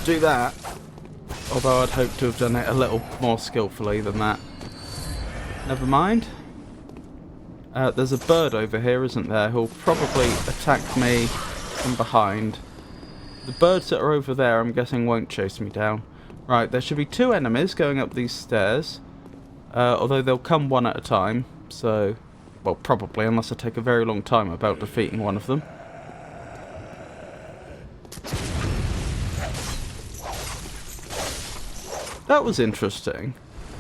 do that. Although I'd hope to have done it a little more skillfully than that. Never mind. There's a bird over here, isn't there, who'll probably attack me from behind. The birds that are over there, I'm guessing, won't chase me down. Right, there should be 2 enemies going up these stairs. Although they'll come one at a time, so... Well, probably, unless I take a very long time about defeating one of them. That was interesting.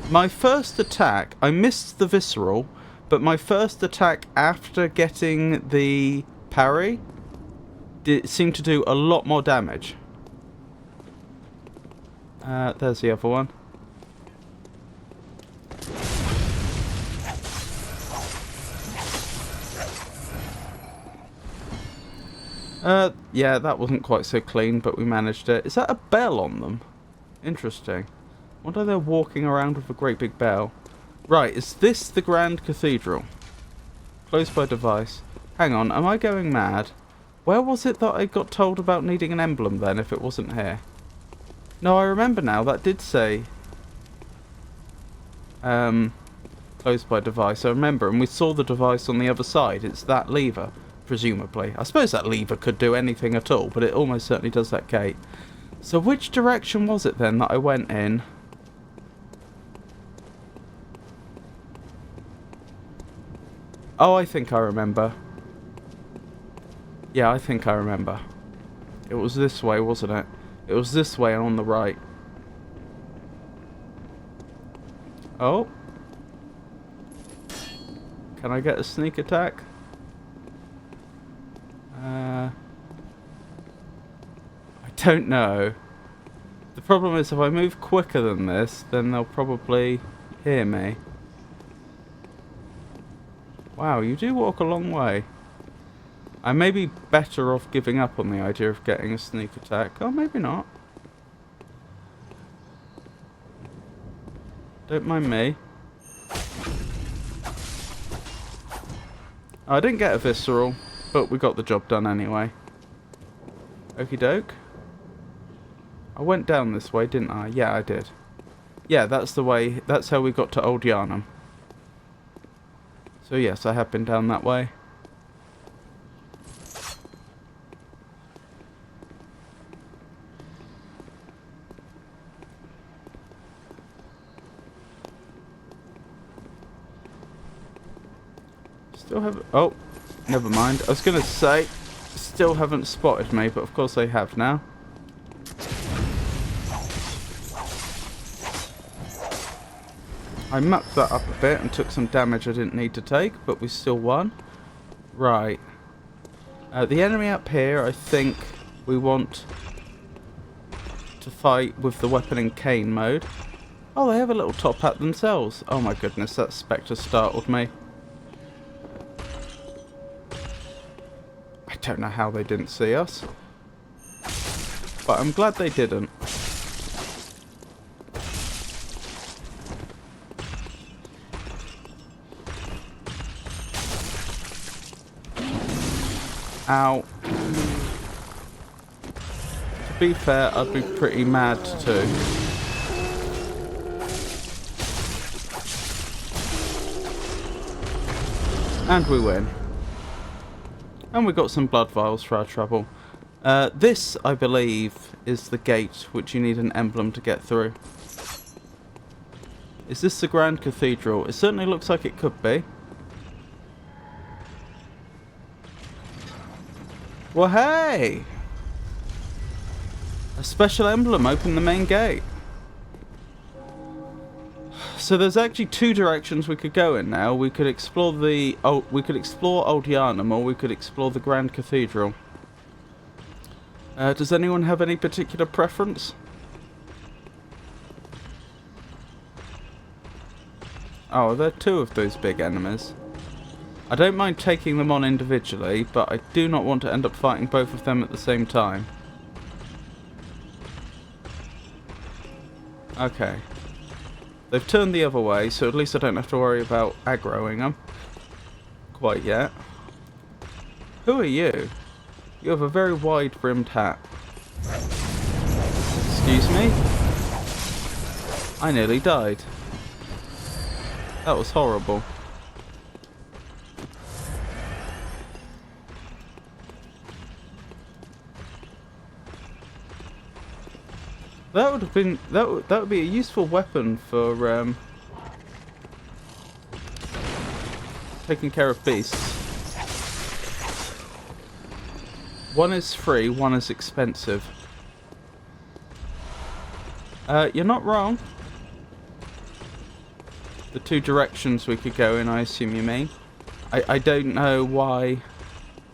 My first attack, I missed the visceral, but my first attack after getting the parry seemed to do a lot more damage. There's the other one. Yeah, that wasn't quite so clean, but we managed it. Is that a bell on them? Interesting. Wonder they're walking around with a great big bell. Right, is this the Grand Cathedral? Closed by device. Hang on, am I going mad? Where was it that I got told about needing an emblem then, if it wasn't here? No, I remember now, that did say... closed by device, I remember, and we saw the device on the other side. It's that lever, presumably. I suppose that lever could do anything at all, but it almost certainly does that gate. So which direction was it then that I went in? Oh, I think I remember. Yeah, I think I remember. It was this way, wasn't it? It was this way and on the right. Oh. Can I get a sneak attack? I don't know. The problem is if I move quicker than this, then they'll probably hear me. Wow, you do walk a long way. I may be better off giving up on the idea of getting a sneak attack. Oh, maybe not. Don't mind me. I didn't get a visceral, but we got the job done anyway. Okie doke. I went down this way, didn't I? Yeah, I did. Yeah, that's the way. That's how we got to Old Yarnum. So yes, I have been down that way. Still haven't... Oh, never mind. I was going to say, still haven't spotted me, but of course they have now. I mucked that up a bit and took some damage I didn't need to take, but we still won. Right. The enemy up here, I think we want to fight with the weapon in Kane mode. Oh, they have a little top hat themselves. Oh my goodness, that Spectre startled me. I don't know how they didn't see us, but I'm glad they didn't. Ow. To be fair, I'd be pretty mad too. And we win. And we got some blood vials for our trouble. This, I believe, is the gate which you need an emblem to get through. Is this the Grand Cathedral? It certainly looks like it could be. Well, hey! A special emblem opened the main gate. So there's actually two directions we could go in now. We could explore Old Yharnam, or we could explore the Grand Cathedral. Does anyone have any particular preference? Oh, there are two of those big enemies. I don't mind taking them on individually, but I do not want to end up fighting both of them at the same time. Okay. They've turned the other way, so at least I don't have to worry about aggroing them. Quite yet. Who are you? You have a very wide-brimmed hat. Excuse me? I nearly died. That was horrible. That would have been that would be a useful weapon for taking care of beasts. One is free, one is expensive. You're not wrong. The two directions we could go in, I assume you mean. I don't know why.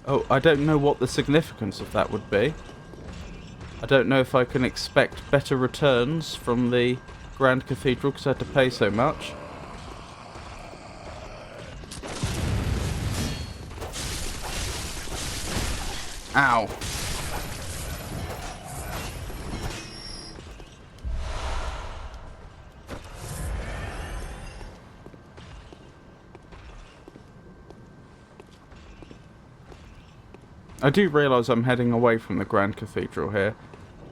Oh, I don't know what the significance of that would be. I don't know if I can expect better returns from the Grand Cathedral because I had to pay so much. Ow. I do realise I'm heading away from the Grand Cathedral here,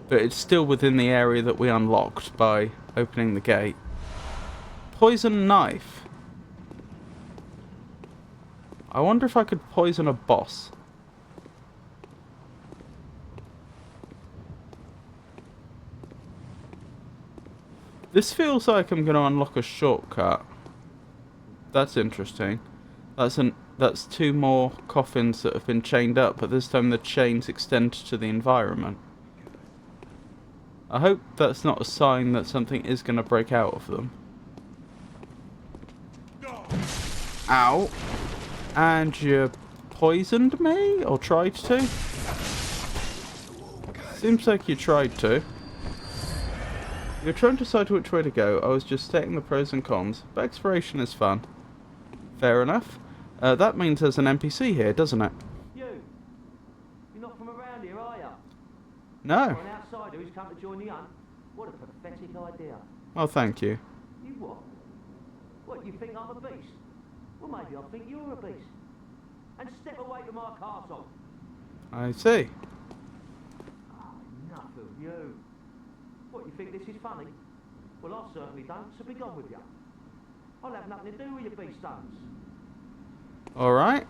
but it's still within the area that we unlocked by opening the gate. Poison knife. I wonder if I could poison a boss. This feels like I'm going to unlock a shortcut. That's interesting. That's two more coffins that have been chained up, but this time the chains extend to the environment. I hope that's not a sign that something is going to break out of them. Ow. And you poisoned me? Or tried to? Seems like you tried to. You're trying to decide which way to go. I was just stating the pros and cons, but exploration is fun. Fair enough. That means there's an NPC here, doesn't it? You're not from around here, are you? No. You're an outsider who's come to join the hunt. What a pathetic idea. Well, thank you. You what? What, you think I'm a beast? Well, maybe I think you're a beast. And step away from my castle. I see. Oh, enough of you. What, you think this is funny? Well, I certainly don't, so be gone with you. I'll have nothing to do with your beast stones. Alright.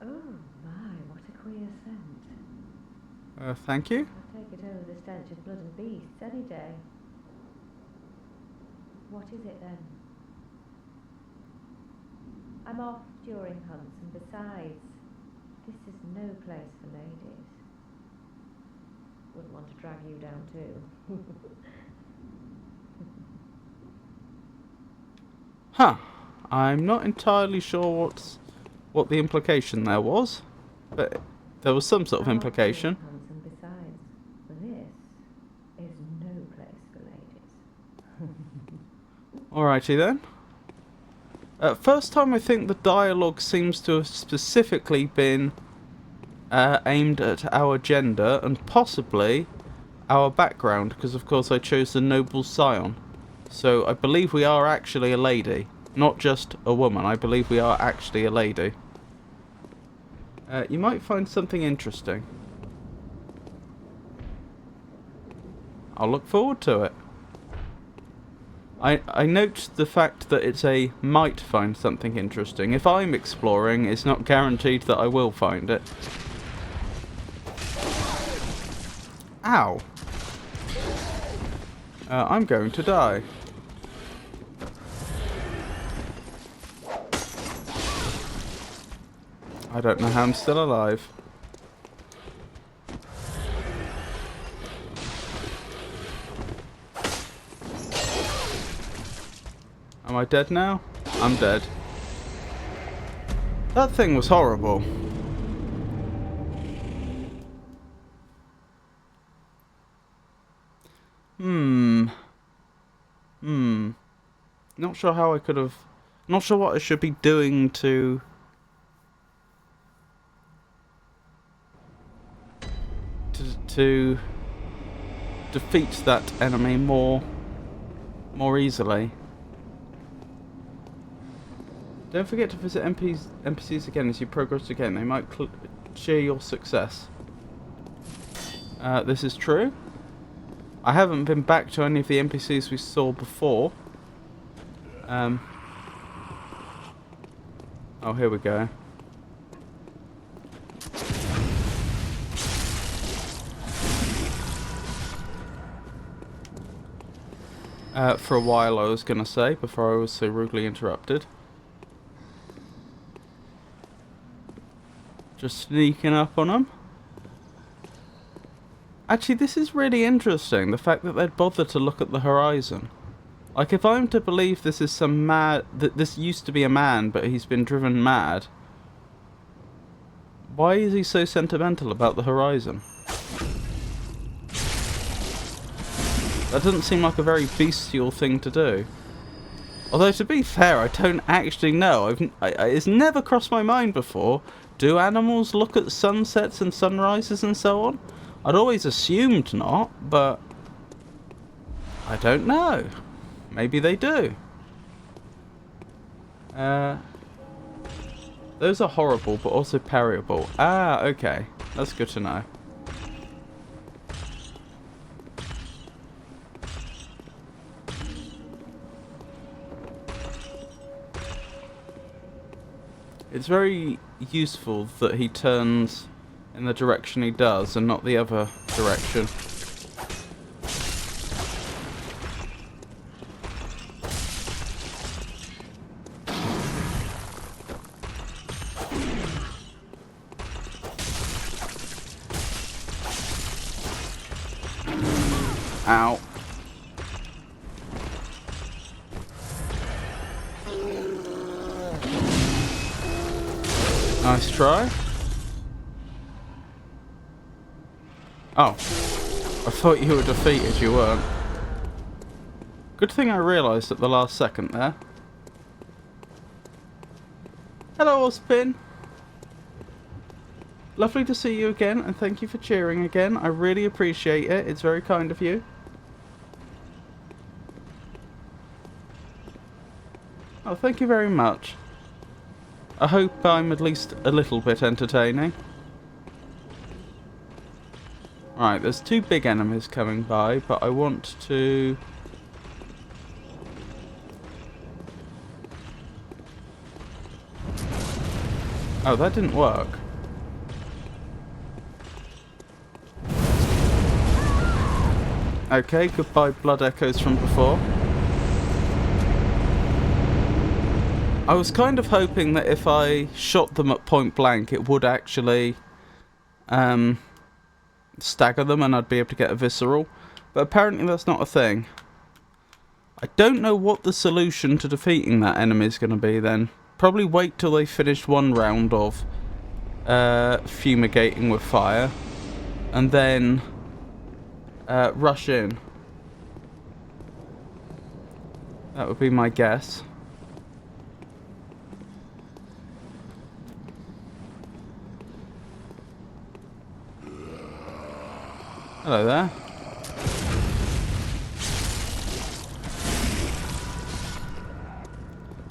Oh my, what a queer scent. Thank you. I'll take it over the stench of blood and beasts any day. What is it then? I'm off during hunts, and besides, this is no place for ladies. Wouldn't want to drag you down too. Huh. I'm not entirely sure what the implication there was, but there was some sort of implication. And besides, this is no place for ladies. Alrighty then. First time I think the dialogue seems to have specifically been aimed at our gender and possibly our background, because of course I chose the noble scion. So I believe we are actually a lady, not just a woman. I believe we are actually a lady. You might find something interesting. I'll look forward to it. I note the fact that it's a might find something interesting. If I'm exploring, it's not guaranteed that I will find it. Ow. I'm going to die. I don't know how I'm still alive. Am I dead now? I'm dead. That thing was horrible. Not sure how I could have... Not sure what I should be doing to defeat that enemy more easily. Don't forget to visit NPCs again as you progress again. They might cheer your success. This is true. I haven't been back to any of the NPCs we saw before. Oh, here we go. For a while, I was going to say, before I was so rudely interrupted. Just sneaking up on them. Actually, this is really interesting, the fact that they'd bother to look at the horizon. Like, if I'm to believe this is some mad... that this used to be a man, but he's been driven mad, why is he so sentimental about the horizon? That doesn't seem like a very bestial thing to do. Although, to be fair, I don't actually know. It's never crossed my mind before. Do animals look at sunsets and sunrises and so on? I'd always assumed not, but I don't know. Maybe they do. Those are horrible, but also parryable. Ah, okay. That's good to know. It's very useful that he turns in the direction he does and not the other direction. Ow. Nice try. Oh. I thought you were defeated, you weren't. Good thing I realised at the last second there. Hello, Ospin. Lovely to see you again, and thank you for cheering again. I really appreciate it. It's very kind of you. Oh, thank you very much. I hope I'm at least a little bit entertaining. Right, there's two big enemies coming by, but I want to... Oh, that didn't work. Okay, goodbye blood echoes from before. I was kind of hoping that if I shot them at point blank, it would actually stagger them and I'd be able to get a visceral. But apparently that's not a thing. I don't know what the solution to defeating that enemy is going to be then. Probably wait till they finish one round of fumigating with fire. And then rush in. That would be my guess. Hello there.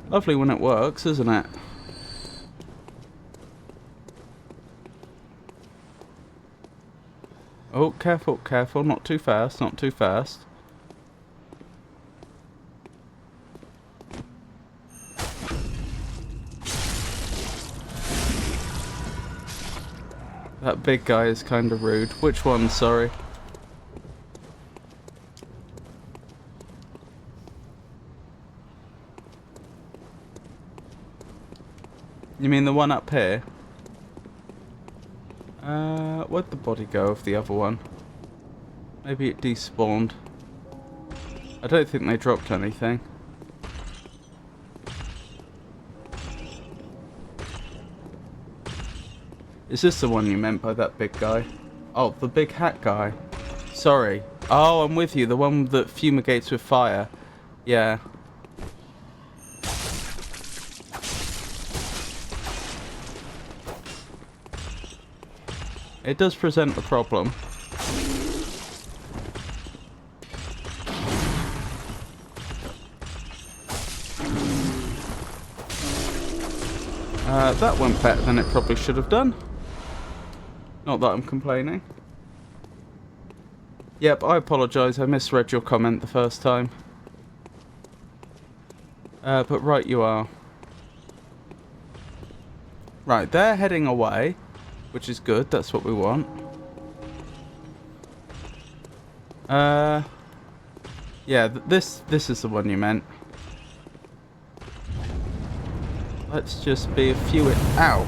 Lovely when it works, isn't it? Oh, careful, careful. Not too fast, not too fast. That big guy is kind of rude. Which one, sorry? You mean the one up here? Where'd the body go of the other one? Maybe it despawned. I don't think they dropped anything. Is this the one you meant by that big guy? Oh, the big hat guy. Sorry. Oh, I'm with you. The one that fumigates with fire. Yeah. It does present a problem. That went better than it probably should have done. Not that I'm complaining. Yep, I apologise. I misread your comment the first time. But right you are. Right, they're heading away, which is good. That's what we want. Yeah, this is the one you meant. Let's just be a few out.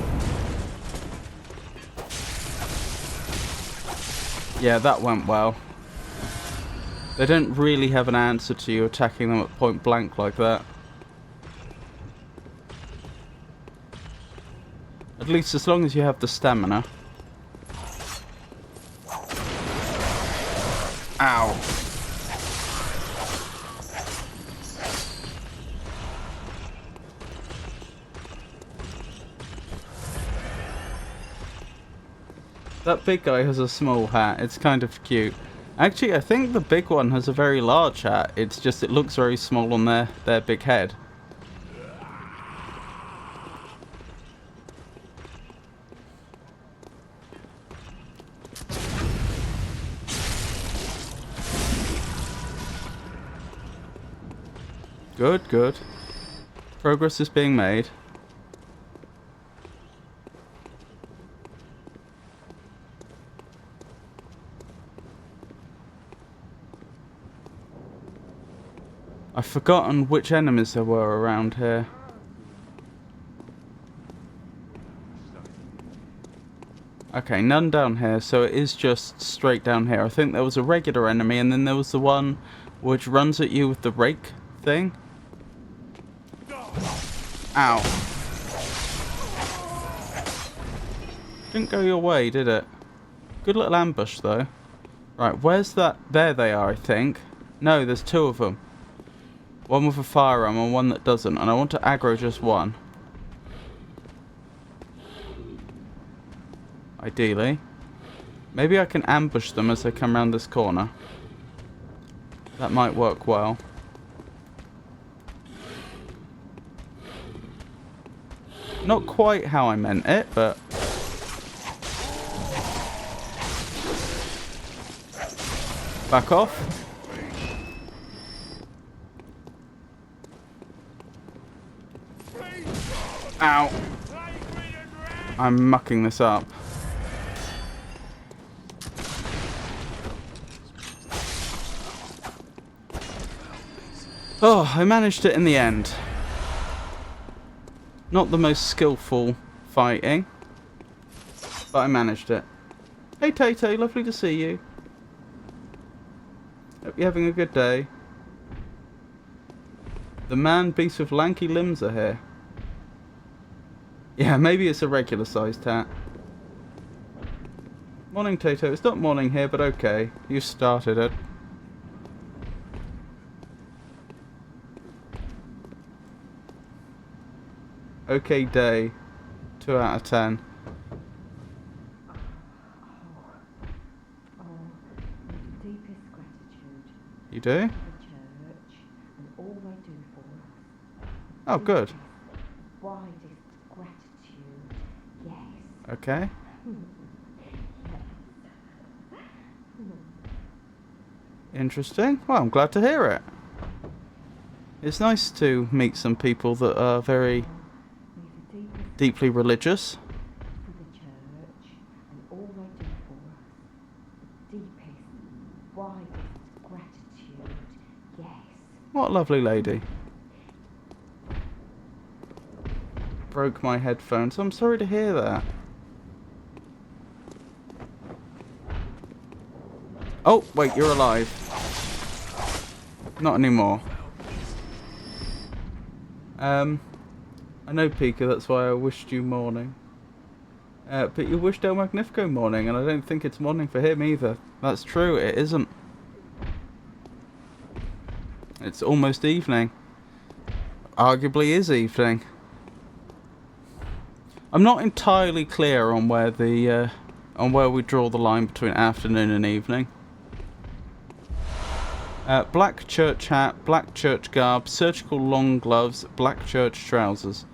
Yeah, that went well. They don't really have an answer to you attacking them at point blank like that. At least as long as you have the stamina. Ow. That big guy has a small hat. It's kind of cute. Actually, I think the big one has a very large hat. It's just it looks very small on their big head. Good, good. Progress is being made. I've forgotten which enemies there were around here. Okay, none down here, so it is just straight down here. I think there was a regular enemy, and then there was the one which runs at you with the rake thing. Ow. Didn't go your way, did it? Good little ambush, though. Right, where's that? There they are, I think. No, there's two of them. One with a firearm and one that doesn't, and I want to aggro just one. Ideally. Maybe I can ambush them as they come around this corner. That might work well. Not quite how I meant it, but... Back off. Ow. I'm mucking this up. Oh, I managed it in the end. Not the most skillful fighting, but I managed it. Hey Tay-Tay, lovely to see you. Hope you're having a good day. The man beast with lanky limbs are here. Yeah, maybe it's a regular sized hat. Morning, Tato. It's not morning here, but okay. You started it. Okay day. 2 out of 10. With the deepest gratitude You do? for the church and all they do for us. Oh, good. Widest gratitude, yes. Okay. Interesting. Well, I'm glad to hear it. It's nice to meet some people that are very With the deepest deeply religious. for the church and all they do for us. The deepest, widest gratitude, yes. What a lovely lady. Broke my headphones. I'm sorry to hear that. Oh, wait, you're alive. Not anymore. I know, Pika, that's why I wished you morning. But you wished El Magnifico morning, and I don't think it's morning for him either. That's true, it isn't. It's almost evening. Arguably is evening. I'm not entirely clear on where the on where we draw the line between afternoon and evening. Black church hat, black church garb, surgical long gloves, black church trousers.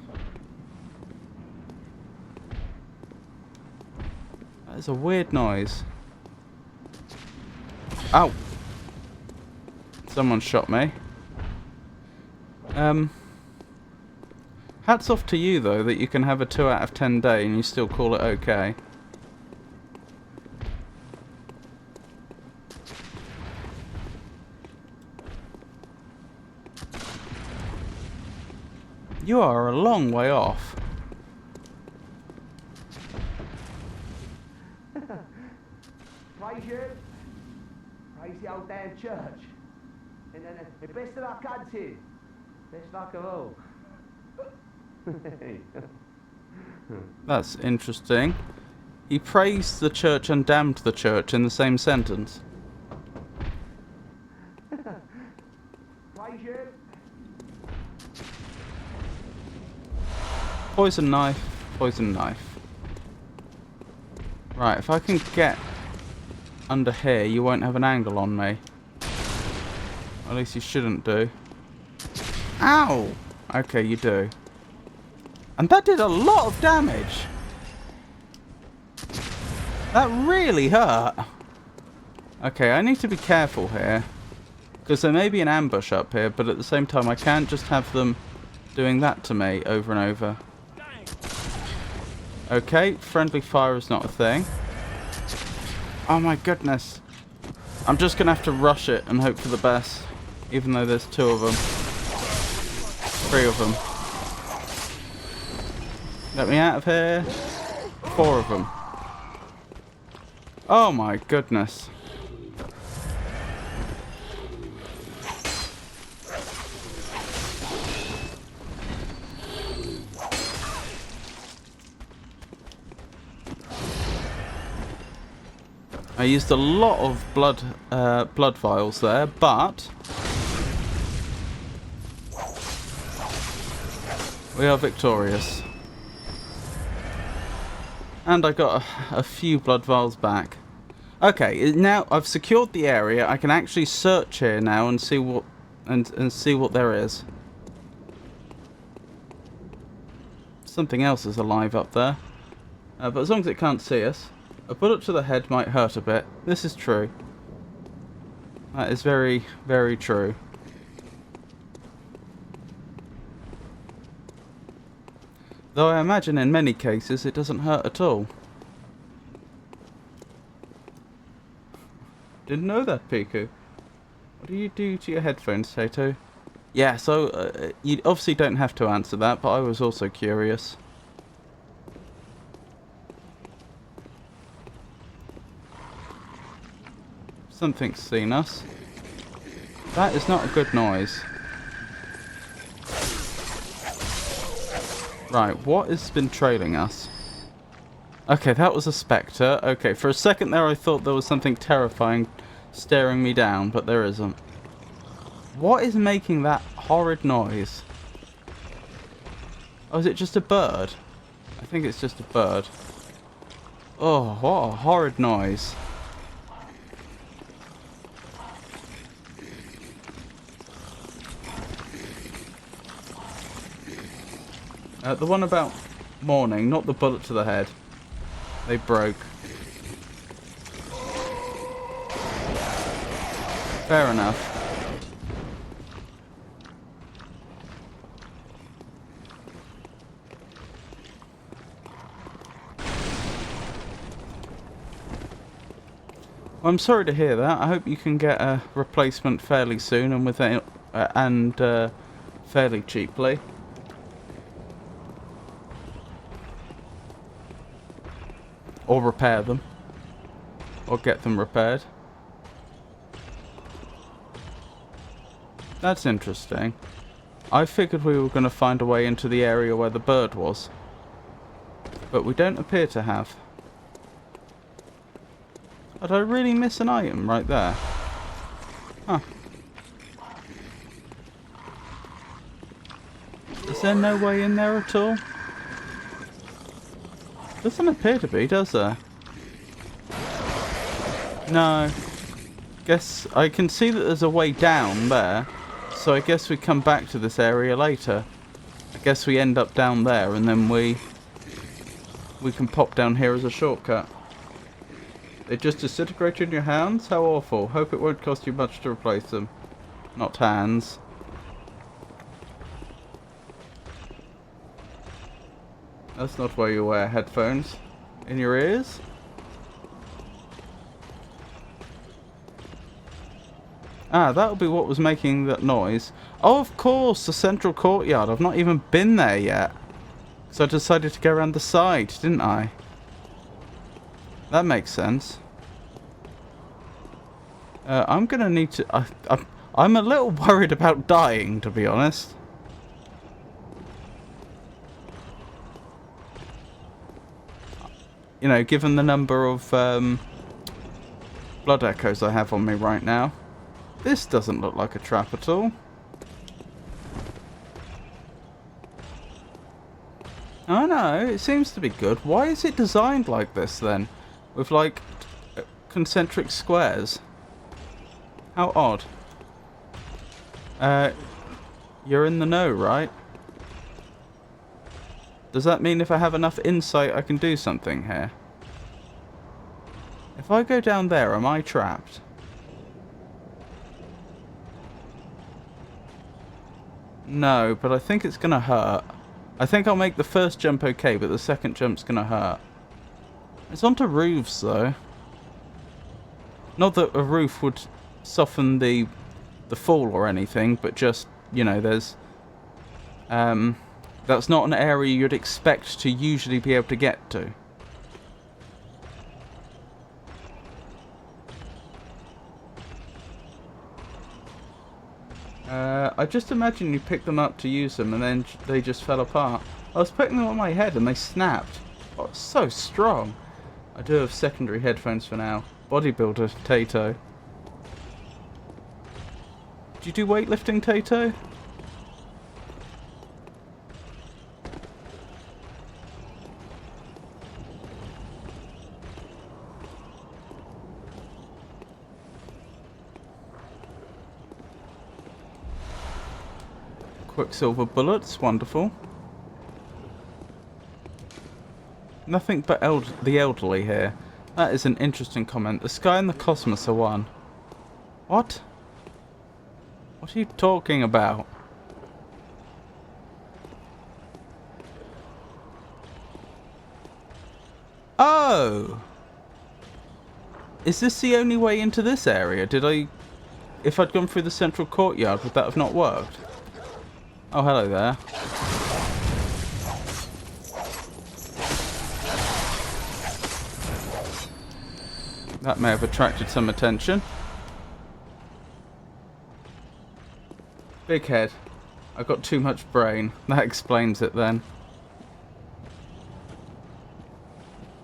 That is a weird noise. Ow! Someone shot me. Hats off to you, though, that you can have a 2 out of 10 day and you still call it okay. You are a long way off. Praise you. Praise the old damn church. And then the best of our country. Best luck of all. That's interesting. He praised the church and damned the church in the same sentence. Praise you. Poison knife, poison knife. Right, if I can get under here, you won't have an angle on me. At least you shouldn't do. Ow! Okay, you do. And that did a lot of damage. That really hurt. Okay, I need to be careful here. Because there may be an ambush up here, but at the same time I can't just have them doing that to me over and over. Okay, friendly fire is not a thing. Oh my goodness. I'm just going to have to rush it and hope for the best. Even though there's 2 of them. 3 of them. Let me out of here. 4 of them. Oh my goodness. I used a lot of blood vials there, but we are victorious. And I got a few blood vials back. Okay, now I've secured the area. I can actually search here now and see what and see what there is. Something else is alive up there, but as long as it can't see us. A bullet to the head might hurt a bit. This is true. That is very, very true. Though I imagine in many cases it doesn't hurt at all. Didn't know that, Piku. What do you do to your headphones, Tato? Yeah, so you obviously don't have to answer that, but I was also curious. Something's seen us. That is not a good noise. Right, what has been trailing us? Okay, that was a spectre. Okay, for a second there I thought there was something terrifying staring me down, but there isn't. What is making that horrid noise? Oh, is it just a bird? I think it's just a bird. Oh, what a horrid noise. The one about morning, not the bullet to the head. They broke. Fair enough. Well, I'm sorry to hear that. I hope you can get a replacement fairly soon and fairly cheaply. Or repair them. Or get them repaired. That's interesting. I figured we were going to find a way into the area where the bird was. But we don't appear to have. Did I really miss an item right there? Huh. Is there no way in there at all? Doesn't appear to be, does there? No. Guess I can see that there's a way down there. So I guess we come back to this area later. I guess we end up down there and then we can pop down here as a shortcut. They just disintegrated in your hands? How awful. Hope it won't cost you much to replace them. Not hands. That's not where you wear headphones. In your ears? Ah, that'll be what was making that noise. Oh, of course, the central courtyard. I've not even been there yet. So I decided to go around the side, didn't I? That makes sense. I'm gonna need to... I'm a little worried about dying, to be honest. You know, given the number of blood echoes I have on me right now. This doesn't look like a trap at all. I know, it seems to be good. Why is it designed like this then? With like concentric squares. How odd. You're in the know, right? Does that mean if I have enough insight I can do something here? If I go down there, am I trapped? No, but I think it's gonna hurt. I think I'll make the first jump okay, but the second jump's gonna hurt. It's onto roofs, though. Not that a roof would soften the fall or anything, but just, you know, there's... that's not an area you'd expect to usually be able to get to. I just imagine you picked them up to use them and then they just fell apart. I was putting them on my head and they snapped. Oh, it's so strong. I do have secondary headphones for now. Bodybuilder, Tato. Do you do weightlifting, Tato? Quicksilver bullets, wonderful. Nothing but the elderly here. That is an interesting comment. The sky and the cosmos are one. What? What are you talking about? Oh! Is this the only way into this area? If I'd gone through the central courtyard, would that have not worked? Oh, hello there. That may have attracted some attention. Big head. I've got too much brain. That explains it then.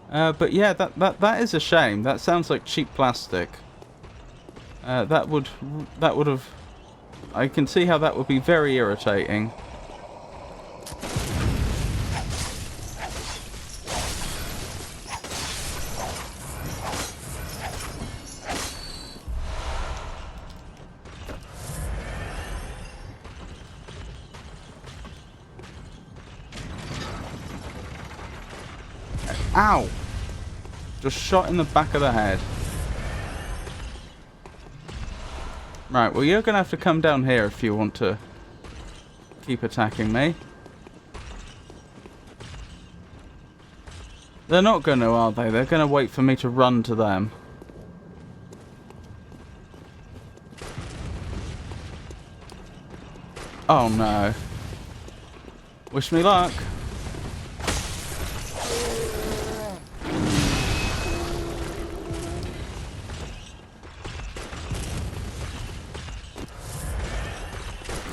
But yeah, that is a shame. That sounds like cheap plastic. That would have... I can see how that would be very irritating. Ow! Just shot in the back of the head. Right, well you're going to have to come down here if you want to keep attacking me. They're not going to, are they? They're going to wait for me to run to them. Oh no. Wish me luck.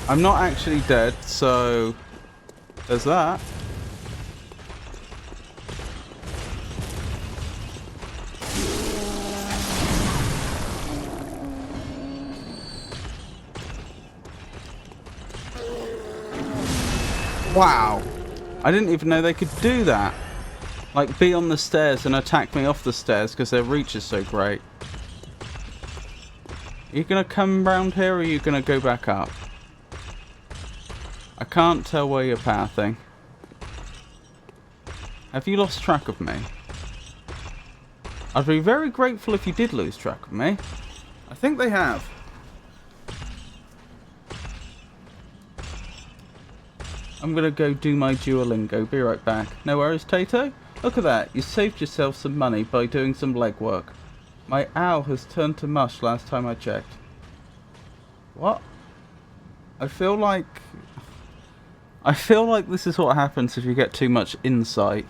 I'm not actually dead, so there's that. Wow. I didn't even know they could do that. Like, be on the stairs and attack me off the stairs because their reach is so great. Are you going to come round here or are you going to go back up? I can't tell where you're pathing. Have you lost track of me? I'd be very grateful if you did lose track of me. I think they have. I'm going to go do my Duolingo. Be right back. No worries, Tato. Look at that. You saved yourself some money by doing some legwork. My owl has turned to mush last time I checked. What? I feel like this is what happens if you get too much insight.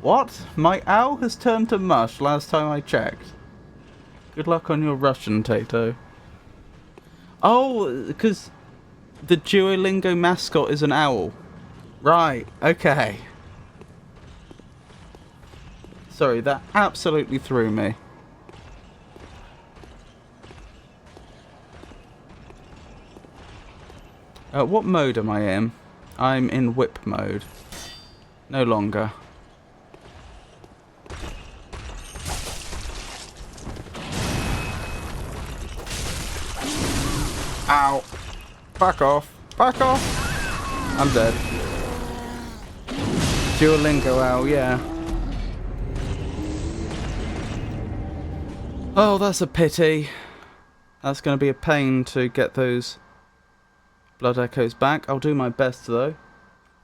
What? My owl has turned to mush last time I checked. Good luck on your Russian, Tato. Oh, because the Duolingo mascot is an owl. Right, okay. Sorry, that absolutely threw me. What mode am I in? I'm in whip mode. No longer. Ow. Back off. Back off. I'm dead. Duolingo owl, yeah. Oh, that's a pity. That's going to be a pain to get those blood echoes back. I'll do my best though.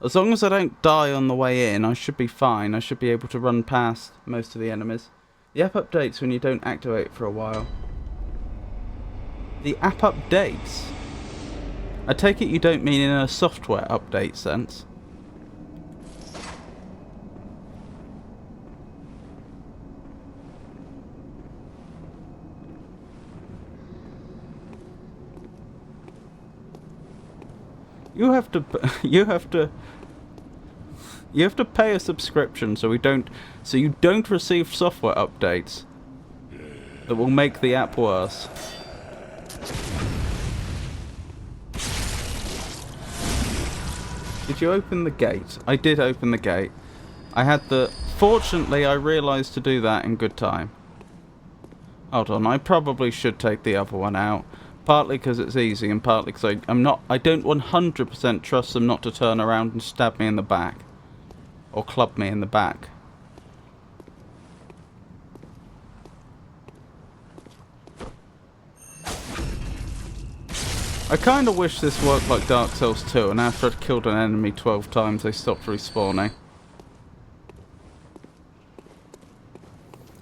As long as I don't die on the way in, I should be fine. I should be able to run past most of the enemies. The app updates when you don't activate for a while. The app updates? I take it you don't mean in a software update sense. You have to pay a subscription so you don't receive software updates that will make the app worse. Did you open the gate? I did open the gate. Fortunately I realised to do that in good time. Hold on, I probably should take the other one out. Partly because it's easy, and partly because I don't 100% trust them not to turn around and stab me in the back. Or club me in the back. I kind of wish this worked like Dark Souls 2, and after I'd killed an enemy 12 times, they stopped respawning.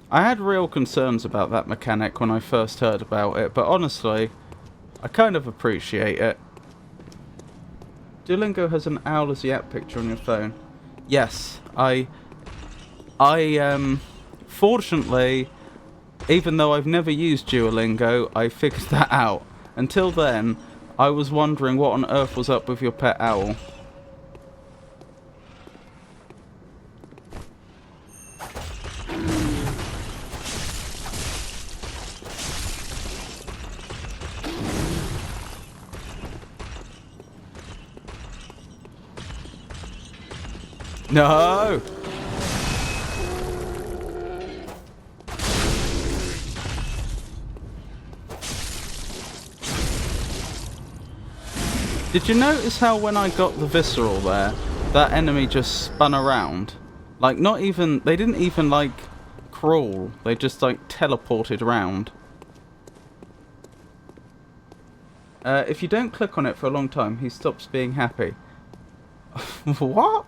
I had real concerns about that mechanic when I first heard about it, but honestly, I kind of appreciate it. Duolingo has an owl as the app picture on your phone. Yes, I fortunately, even though I've never used Duolingo, I figured that out. Until then, I was wondering what on earth was up with your pet owl. No! Did you notice how when I got the visceral there, that enemy just spun around? Like, they didn't even, like, crawl. They just, like, teleported around. If you don't click on it for a long time, he stops being happy. What?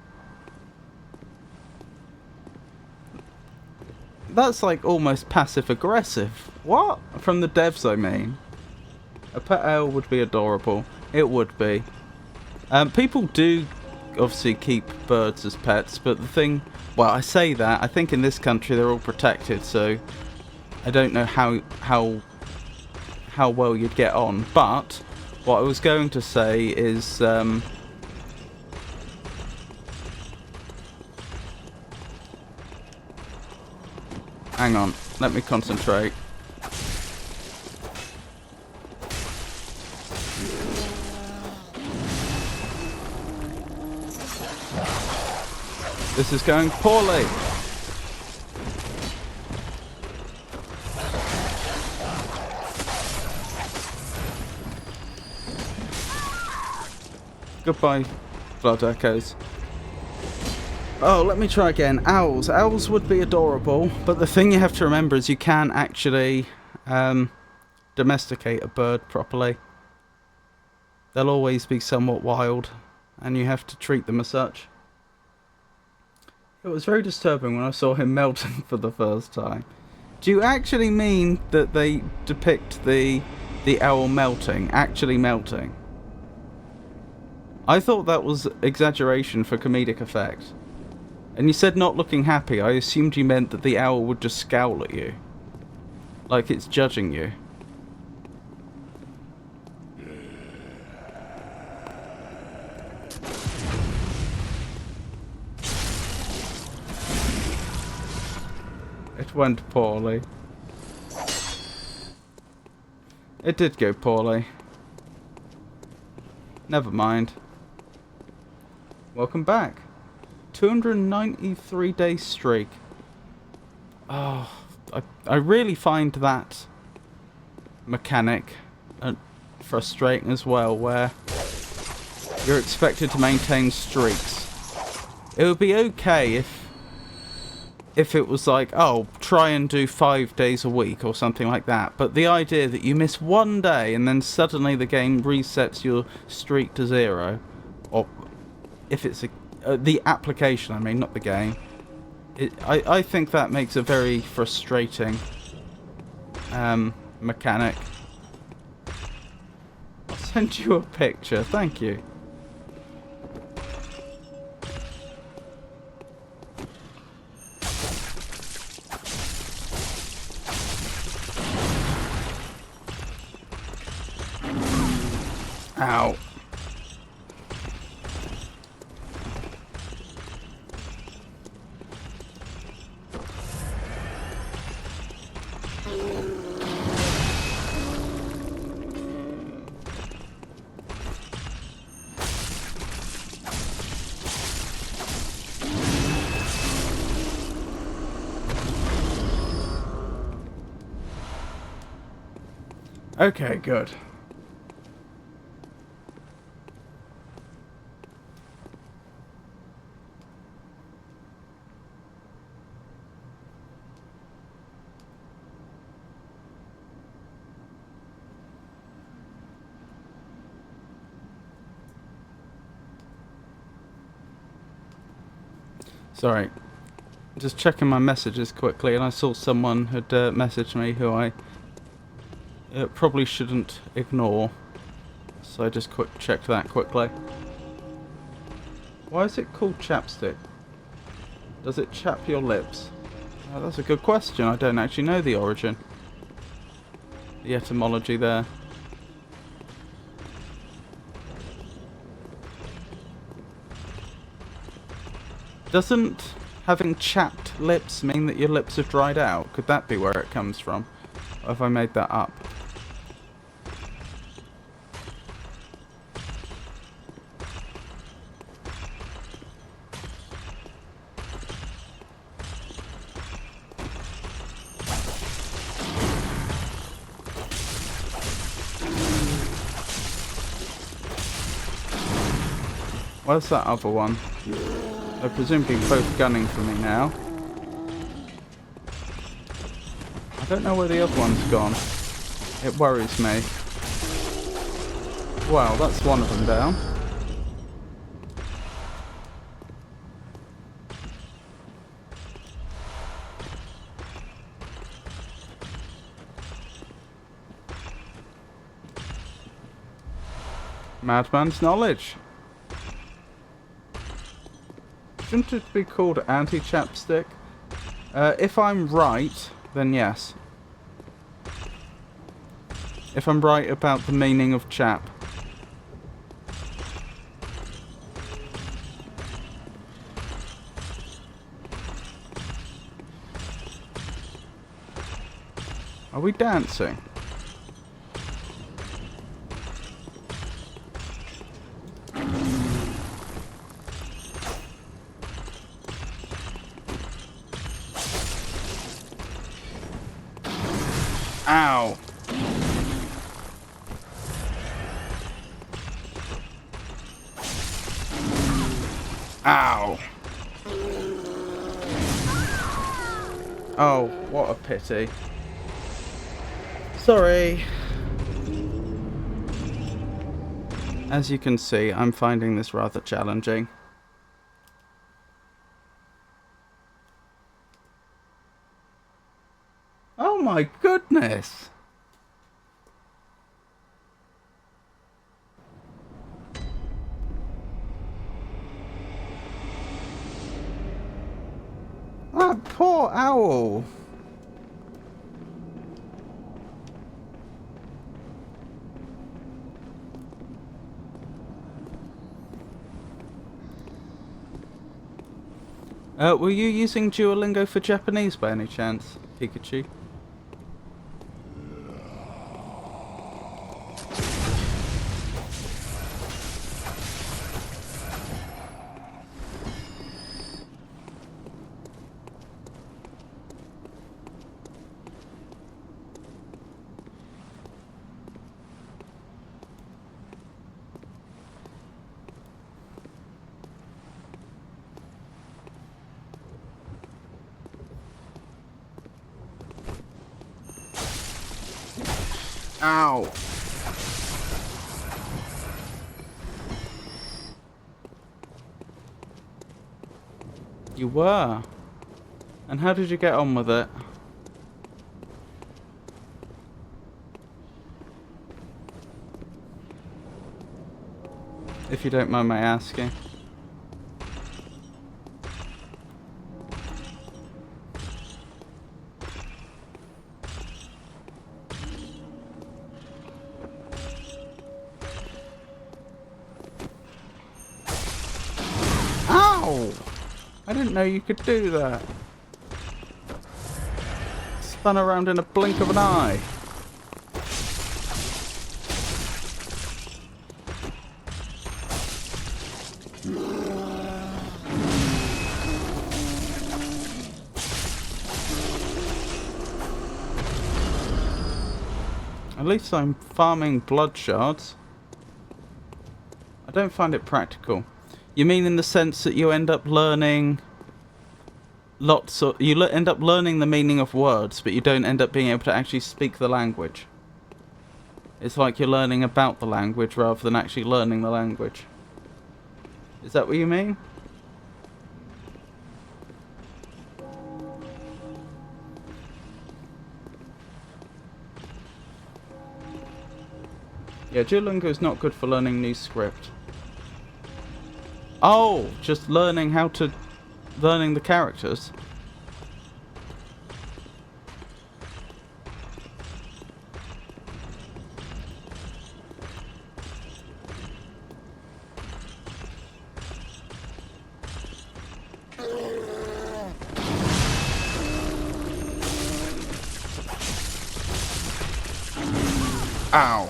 That's like almost passive-aggressive. What? From the devs, I mean. A pet owl would be adorable. It would be. People do obviously keep birds as pets, but the thing... Well, I say that. I think in this country they're all protected, so... I don't know how well you'd get on. But What I was going to say is, hang on, let me concentrate. This is going poorly. Goodbye, blood echoes. Oh, let me try again. Owls. Owls would be adorable, but the thing you have to remember is you can actually domesticate a bird properly. They'll always be somewhat wild, and you have to treat them as such. It was very disturbing when I saw him melting for the first time. Do you actually mean that they depict the owl melting, actually melting? I thought that was exaggeration for comedic effect. And you said not looking happy. I assumed you meant that the owl would just scowl at you. Like it's judging you. It went poorly. It did go poorly. Never mind. Welcome back. 293-day streak. Oh, I really find that mechanic frustrating as well, where you're expected to maintain streaks. It would be okay if it was like, oh, try and do 5 days a week or something like that. But the idea that you miss one day and then suddenly the game resets your streak to 0, or if it's the application, I mean, not the game. I think that makes a very frustrating mechanic. I'll send you a picture, thank you. Ow. Okay, good. Sorry, just checking my messages quickly, and I saw someone had messaged me who I probably shouldn't ignore, so I just checked that quickly. Why is it called chapstick? Does it chap your lips? Oh, that's a good question. I don't actually know the origin, the etymology there. Doesn't having chapped lips mean that your lips have dried out? Could that be where it comes from? Or have I made that up? Where's that other one? They're presumably both gunning for me now. I don't know where the other one's gone. It worries me. Well, that's one of them down. Madman's knowledge. Shouldn't it be called anti-chapstick? If I'm right, then yes. If I'm right about the meaning of chap. Are we dancing? Ow. Ow. Oh, what a pity. Sorry. As you can see, I'm finding this rather challenging. Oh my goodness! That poor owl! Were you using Duolingo for Japanese by any chance, Pikachu? Ow! You were? And how did you get on with it? If you don't mind my asking. Ow! I didn't know you could do that. Spun around in a blink of an eye. At least I'm farming blood shards. I don't find it practical. You mean in the sense that you end up learning lots of... end up learning the meaning of words, but you don't end up being able to actually speak the language. It's like you're learning about the language rather than actually learning the language. Is that what you mean? Yeah, Duolingo is not good for learning new script. Oh, just learning how to... learning the characters. Ow.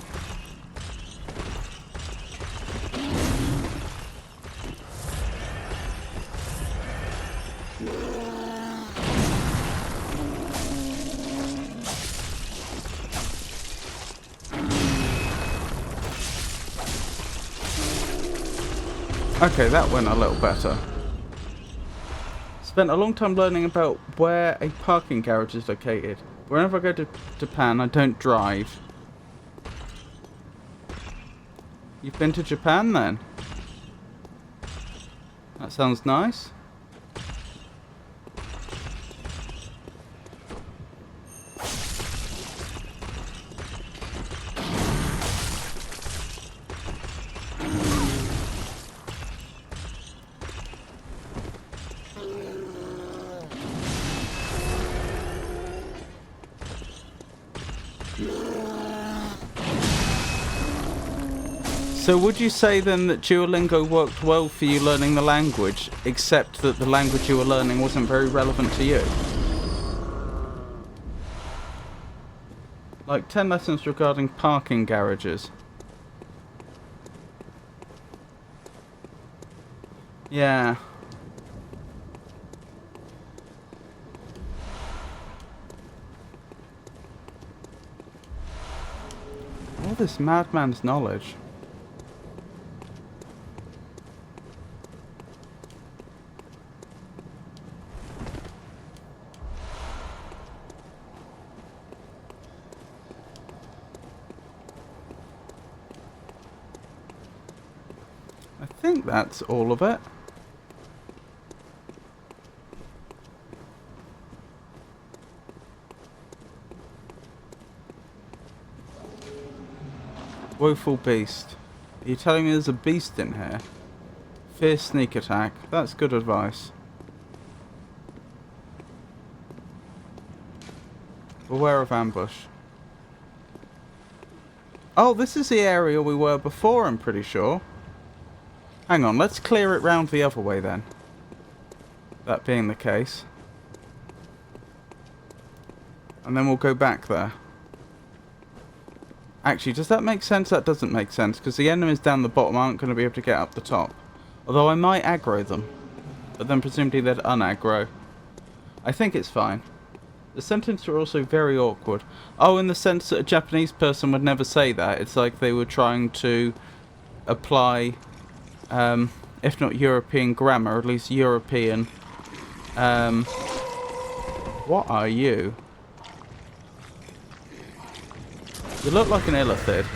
Okay, that went a little better. Spent a long time learning about where a parking garage is located. Whenever I go to Japan, I don't drive. You've been to Japan then? That sounds nice. So would you say then that Duolingo worked well for you learning the language, except that the language you were learning wasn't very relevant to you? Like 10 lessons regarding parking garages. Yeah. All this madman's knowledge. I think that's all of it. Woeful beast. Are you telling me there's a beast in here? Fierce sneak attack. That's good advice. Beware of ambush. Oh, this is the area we were before, I'm pretty sure. Hang on, let's clear it round the other way then. That being the case. And then we'll go back there. Actually, does that make sense? That doesn't make sense, because the enemies down the bottom aren't going to be able to get up the top. Although I might aggro them. But then presumably they'd unaggro. I think it's fine. The sentences are also very awkward. Oh, in the sense that a Japanese person would never say that. It's like they were trying to apply, if not European grammar, at least European. What are you? You look like an illithid.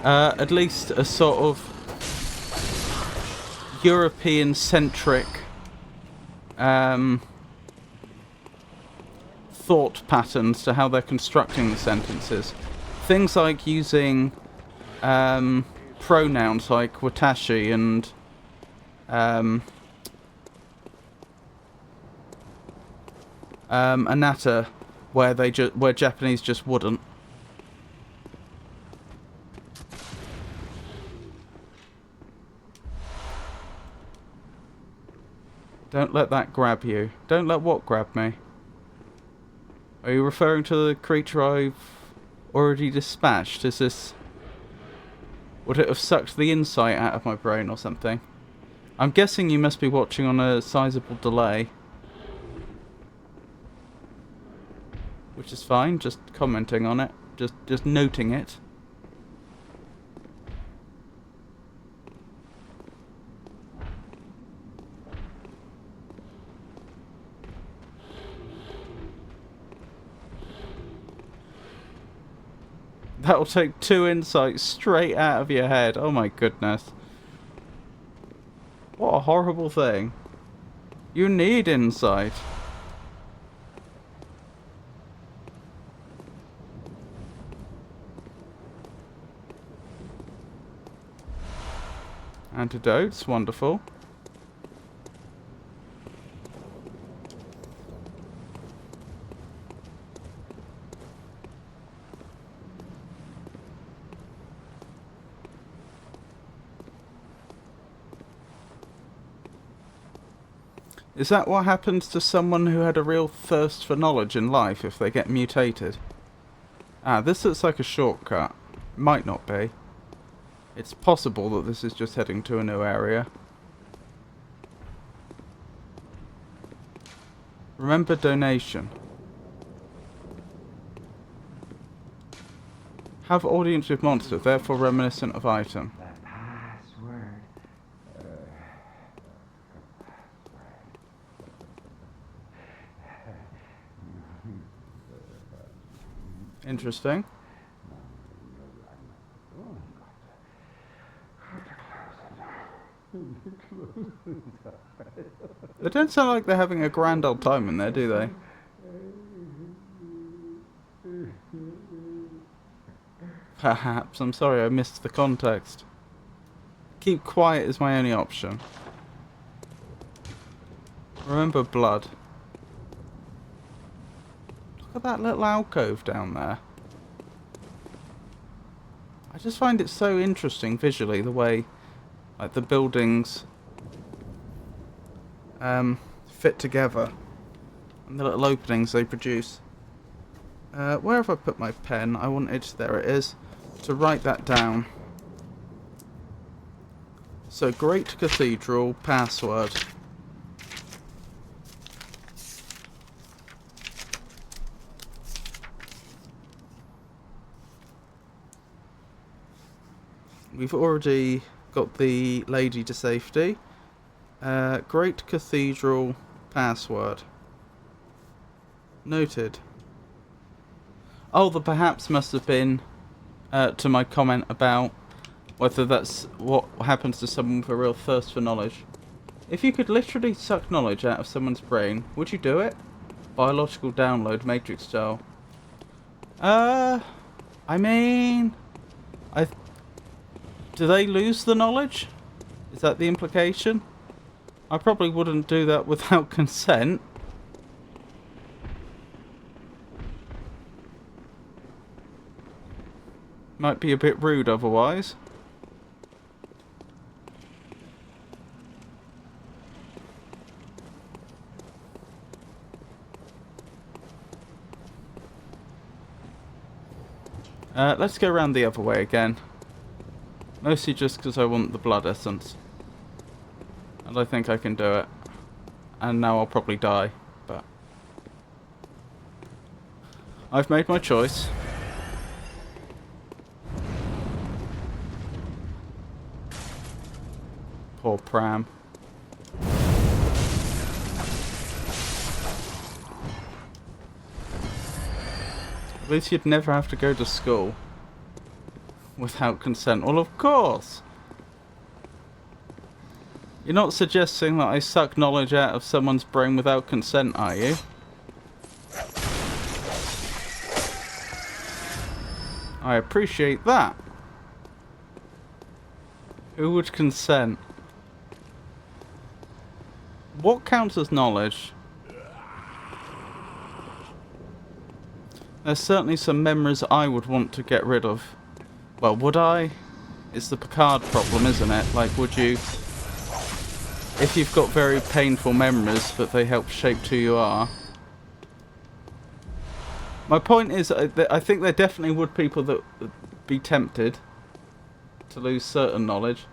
At least a sort of European-centric thought patterns to how they're constructing the sentences. Things like using pronouns like watashi and anata, where Japanese just wouldn't. Don't let that grab you. Don't let what grab me? Are you referring to the creature I've already dispatched? Is this... would it have sucked the insight out of my brain or something? I'm guessing you must be watching on a sizable delay. Which is fine, just commenting on it. Just noting it. That'll take 2 insights straight out of your head. Oh my goodness. What a horrible thing. You need insight. Antidotes, wonderful. Is that what happens to someone who had a real thirst for knowledge in life if they get mutated? Ah, this looks like a shortcut. Might not be. It's possible that this is just heading to a new area. Remember donation. Have audience with monster, therefore reminiscent of item. The password. Interesting. They don't sound like they're having a grand old time in there, do they? Perhaps. I'm sorry, I missed the context. Keep quiet is my only option. Remember blood. Look at that little alcove down there. I just find it so interesting visually, the way like the buildings fit together and the little openings they produce. Where have I put my pen? I wanted, there it is, to write that down. So, Great Cathedral password. We've already got the lady to safety. Great Cathedral password. Noted. Oh, the perhaps must have been to my comment about whether that's what happens to someone with a real thirst for knowledge. If you could literally suck knowledge out of someone's brain, would you do it? Biological download, Matrix style. I mean, do they lose the knowledge? Is that the implication? I probably wouldn't do that without consent. Might be a bit rude otherwise. Let's go around the other way again. Mostly just because I want the blood essence. And I think I can do it. And now I'll probably die, but I've made my choice. Poor Pram. At least you'd never have to go to school without consent. Well, of course. You're not suggesting that I suck knowledge out of someone's brain without consent, are you? I appreciate that. Who would consent? What counts as knowledge? There's certainly some memories I would want to get rid of. Well, would I? It's the Picard problem, isn't it? Like, would you... If you've got very painful memories, but they help shape who you are. My point is, I think there definitely would people that would be tempted to lose certain knowledge.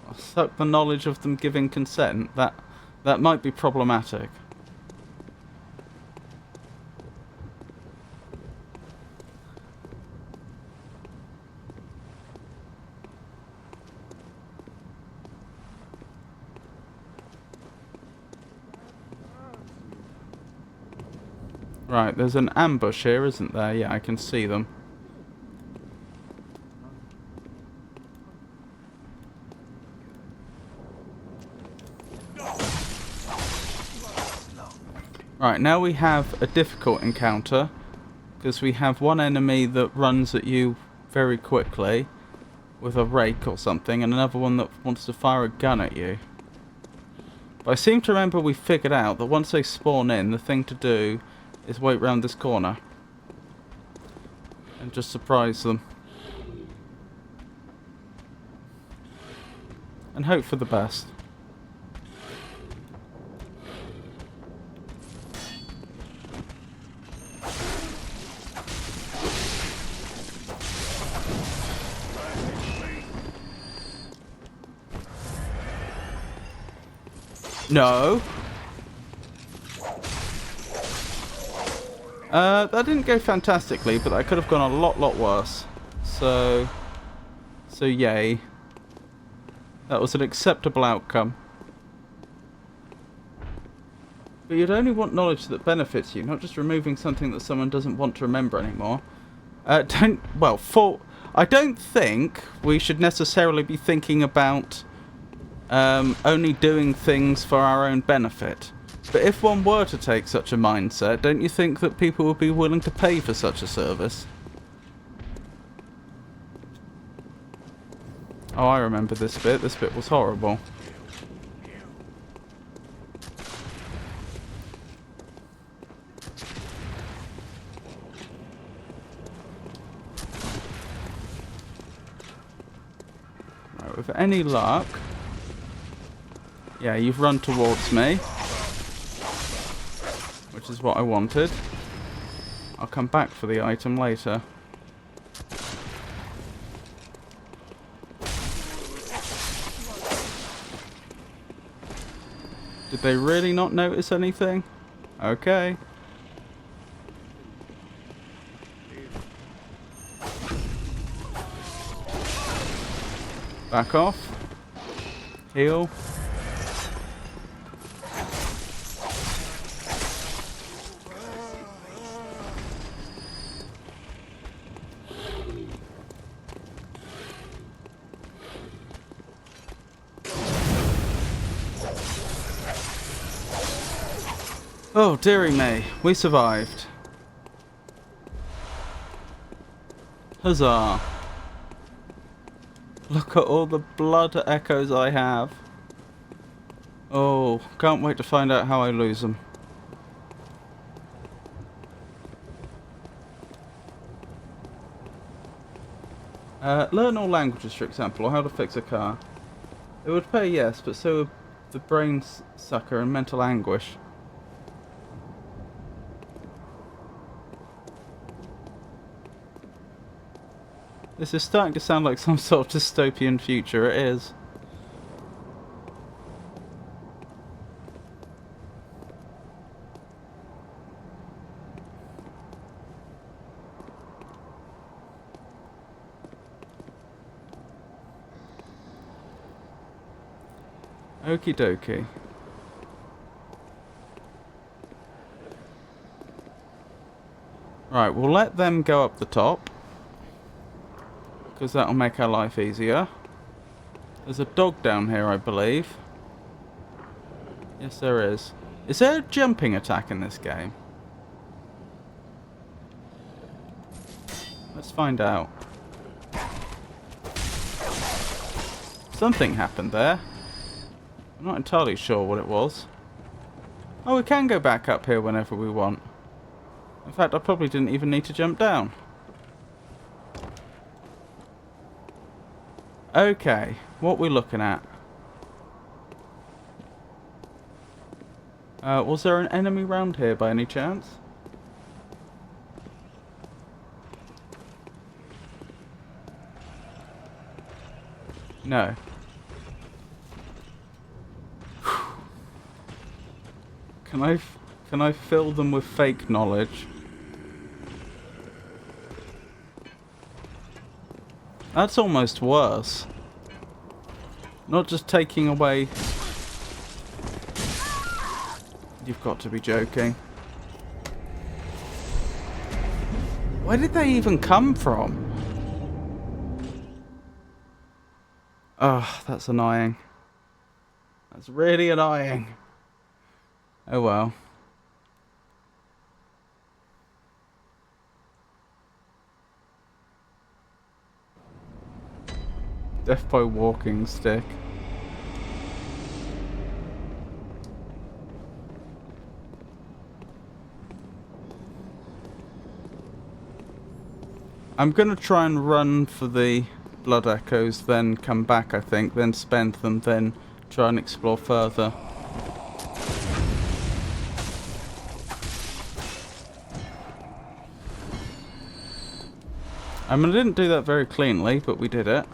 I'll suck the knowledge of them giving consent. That might be problematic. Right, there's an ambush here, isn't there? Yeah, I can see them. Right, now we have a difficult encounter, because we have one enemy that runs at you very quickly with a rake or something, and another one that wants to fire a gun at you. But I seem to remember we figured out that once they spawn in, the thing to do is wait round this corner and just surprise them and hope for the best. No. That didn't go fantastically, but that could have gone a lot worse. So yay. That was an acceptable outcome. But you'd only want knowledge that benefits you, not just removing something that someone doesn't want to remember anymore. I don't think we should necessarily be thinking about only doing things for our own benefit. But if one were to take such a mindset, don't you think that people would be willing to pay for such a service? Oh, I remember this bit. This bit was horrible. With any luck... Yeah, you've run towards me. Which is what I wanted. I'll come back for the item later. Did they really not notice anything? Okay. Back off. Heal. Oh, dearie me, we survived. Huzzah. Look at all the blood echoes I have. Oh, can't wait to find out how I lose them. Learn all languages, for example, or how to fix a car. It would pay, yes, but so would the brain sucker and mental anguish. This is starting to sound like some sort of dystopian future. It is. Okie dokie. Right, we'll let them go up the top, because that'll make our life easier. There's a dog down here, I believe. Yes, there is. Is there a jumping attack in this game? Let's find out. Something happened there. I'm not entirely sure what it was. Oh, we can go back up here whenever we want. In fact, I probably didn't even need to jump down. Okay, what we looking at? Was there an enemy round here by any chance? No. Can I fill them with fake knowledge? That's almost worse. Not just taking away... You've got to be joking. Where did they even come from? Oh, that's annoying. That's really annoying. Oh well. Death by walking stick. I'm gonna try and run for the blood echoes, then come back, I think, then spend them, then try and explore further. I mean, I didn't do that very cleanly, but we did it.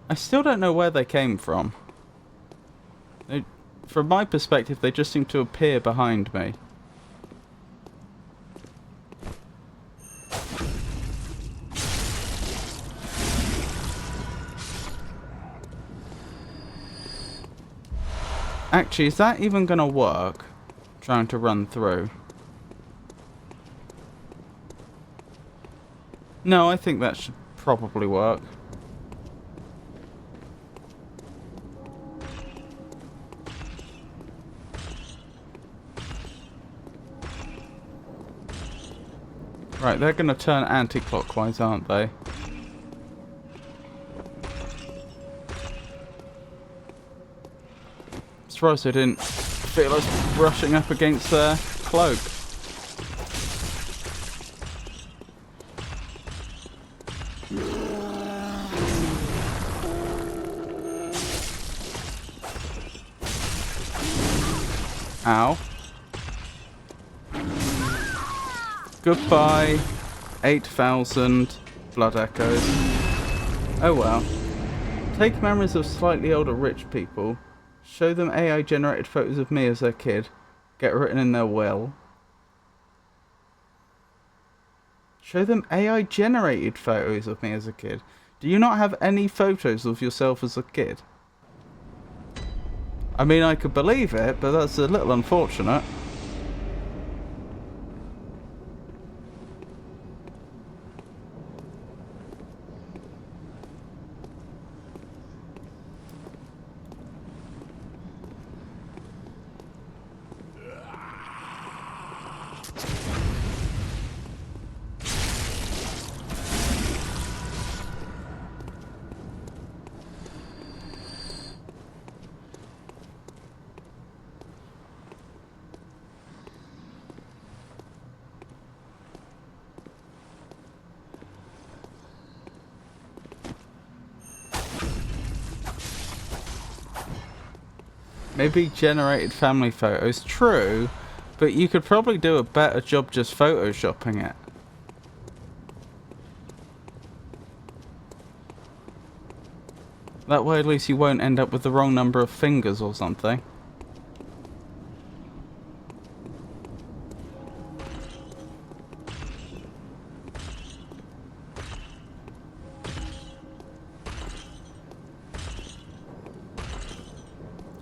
I still don't know where they came from. From my perspective, they just seem to appear behind me. Actually, is that even going to work? Trying to run through. No, I think that should probably work. Right, they're going to turn anti-clockwise, aren't they? Surprised I didn't feel us brushing up against their cloak. Ow. Goodbye, 8,000 blood echoes. Oh well. Take memories of slightly older rich people. Show them AI generated photos of me as their kid. Get written in their will. Show them AI generated photos of me as a kid. Do you not have any photos of yourself as a kid? I mean, I could believe it, but that's a little unfortunate. Maybe generated family photos. True, but you could probably do a better job just photoshopping it. That way at least you won't end up with the wrong number of fingers or something.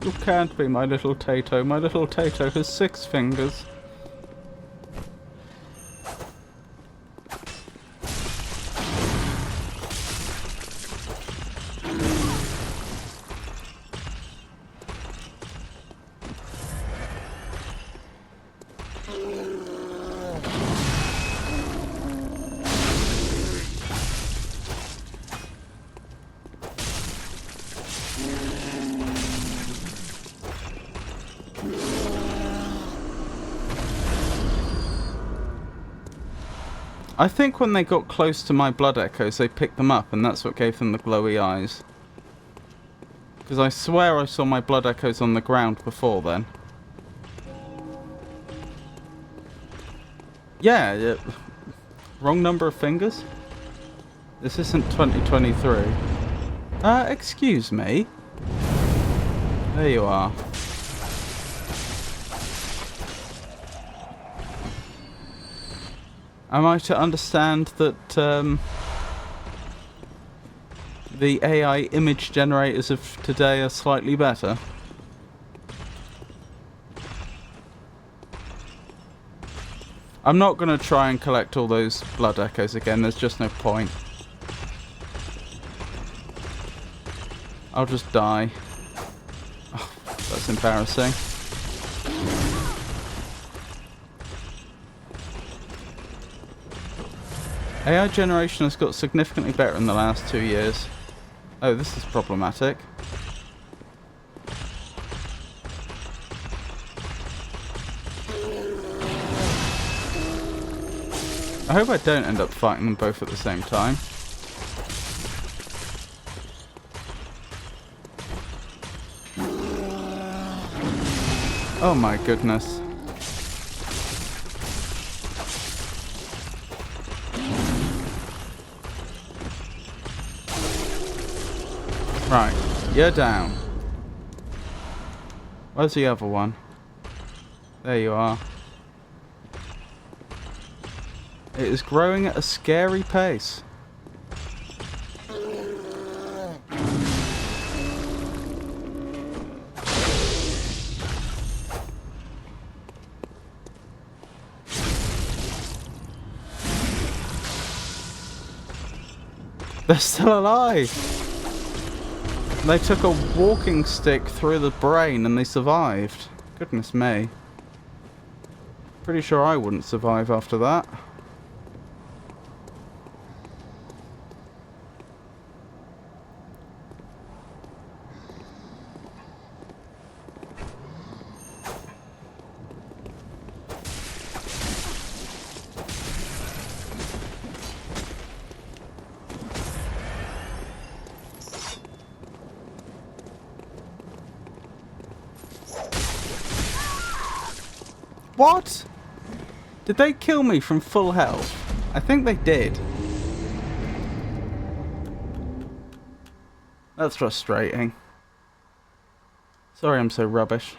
You can't be my little Tato. My little Tato has 6 fingers. I think when they got close to my blood echoes, they picked them up, and that's what gave them the glowy eyes. Because I swear I saw my blood echoes on the ground before then. Yeah, wrong number of fingers? This isn't 2023. Excuse me. There you are. Am I to understand that the AI image generators of today are slightly better? I'm not going to try and collect all those blood echoes again, there's just no point. I'll just die. Oh, that's embarrassing. AI generation has got significantly better in the last 2 years. Oh, this is problematic. I hope I don't end up fighting them both at the same time. Oh my goodness. Right, you're down. Where's the other one? There you are. It is growing at a scary pace. They're still alive! They took a walking stick through the brain and they survived. Goodness me. Pretty sure I wouldn't survive after that. What? Did they kill me from full health? I think they did. That's frustrating. Sorry I'm so rubbish.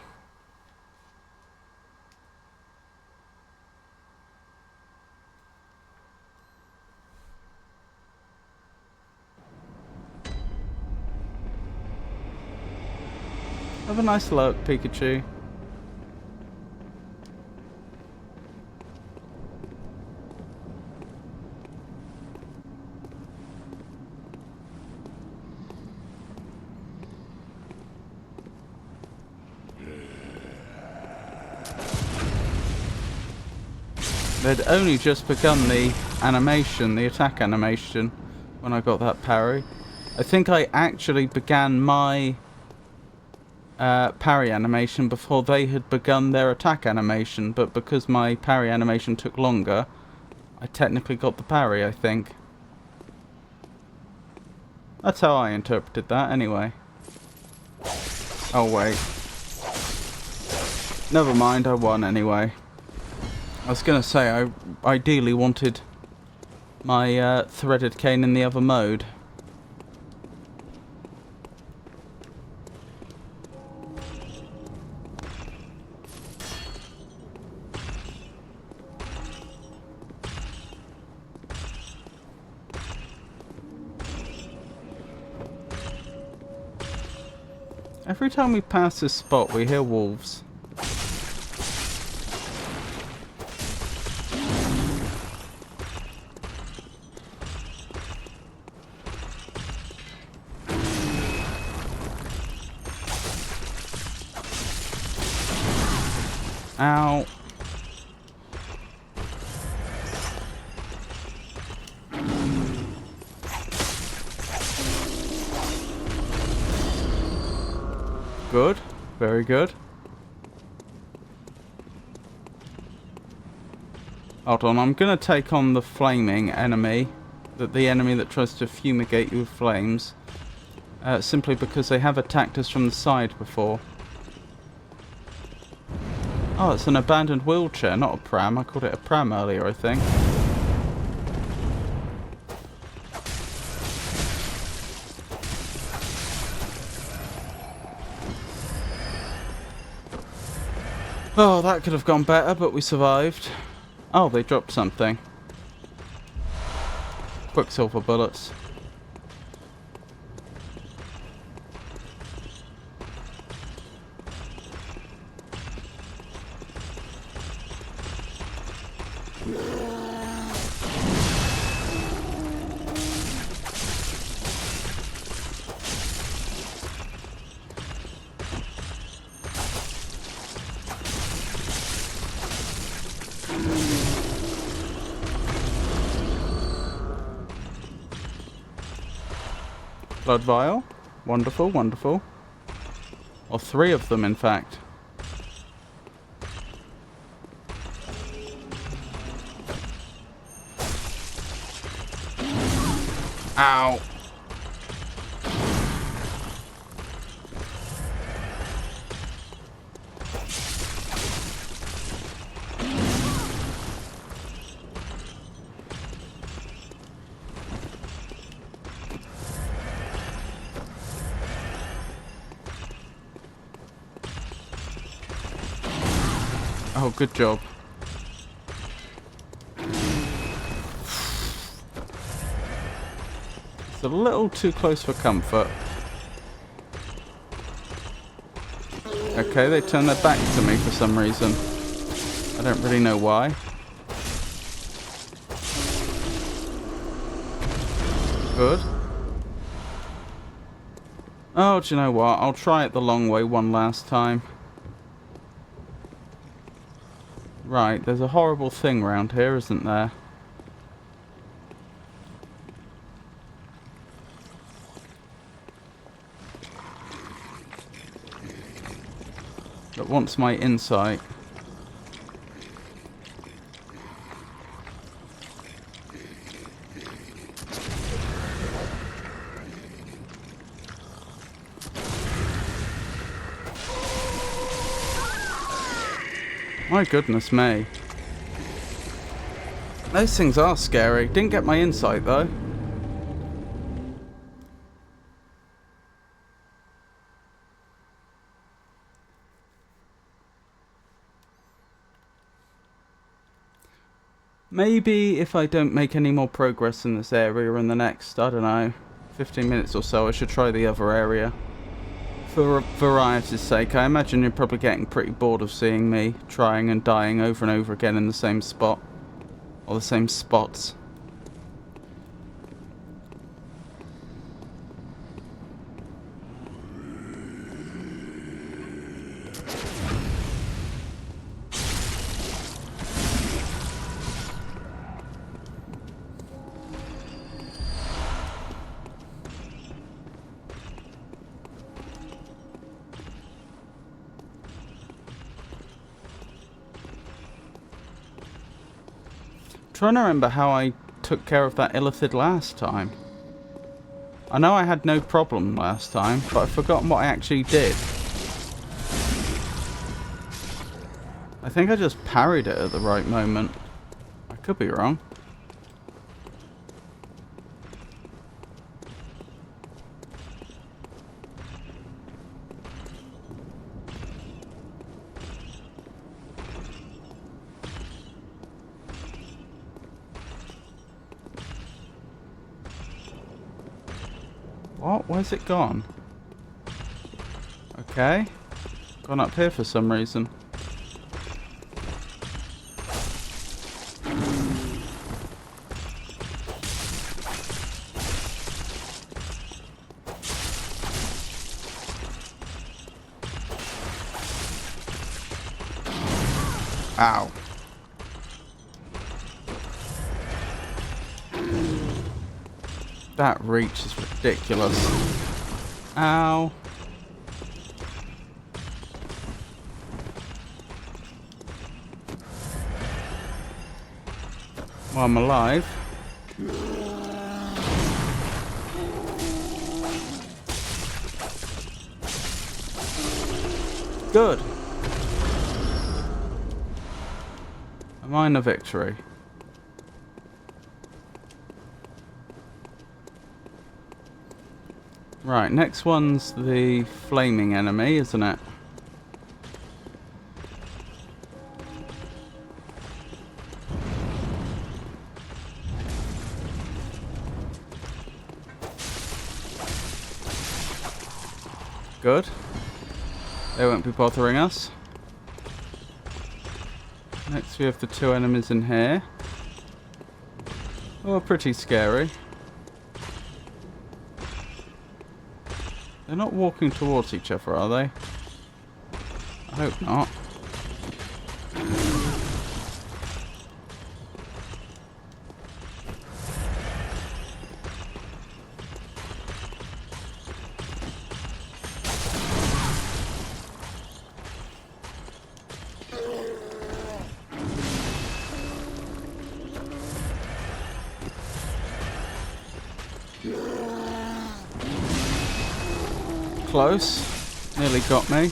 Have a nice look, Pikachu. They'd only just begun the animation, the attack animation, when I got that parry. I think I actually began my parry animation before they had begun their attack animation, but because my parry animation took longer, I technically got the parry, I think. That's how I interpreted that, anyway. Oh, wait. Never mind, I won anyway. I was going to say, I ideally wanted my threaded cane in the other mode. Every time we pass this spot, we hear wolves. Ow. Good. Very good. Hold on, I'm gonna take on the flaming enemy. The enemy that tries to fumigate you with flames. Simply because they have attacked us from the side before. Oh, it's an abandoned wheelchair, not a pram. I called it a pram earlier, I think. Oh, that could have gone better, but we survived. Oh, they dropped something. Quicksilver bullets. Blood vial. Wonderful, wonderful. Or 3 of them, in fact. Ow. Oh, good job. It's a little too close for comfort. Okay, they turn their back to me for some reason. I don't really know why. Good. Oh, do you know what? I'll try it the long way one last time. Right, there's a horrible thing around here, isn't there? That wants my insight. My goodness me. Those things are scary. Didn't get my insight though. Maybe if I don't make any more progress in this area in the next, I don't know, 15 minutes or so, I should try the other area. For variety's sake, I imagine you're probably getting pretty bored of seeing me trying and dying over and over again in the same spot. Or the same spots. Trying to remember how I took care of that illithid last time. I know I had no problem last time, but I've forgotten what I actually did. I think I just parried it at the right moment. I could be wrong. What? Where's it gone? Okay. Gone up here for some reason. Ow. That reach is ridiculous. Ow. Well, I'm alive. Good. A minor victory. Right, next one's the flaming enemy, isn't it? Good. They won't be bothering us. Next we have the two enemies in here. Oh, pretty scary. They're not walking towards each other, are they? I hope not. Close. Nearly got me.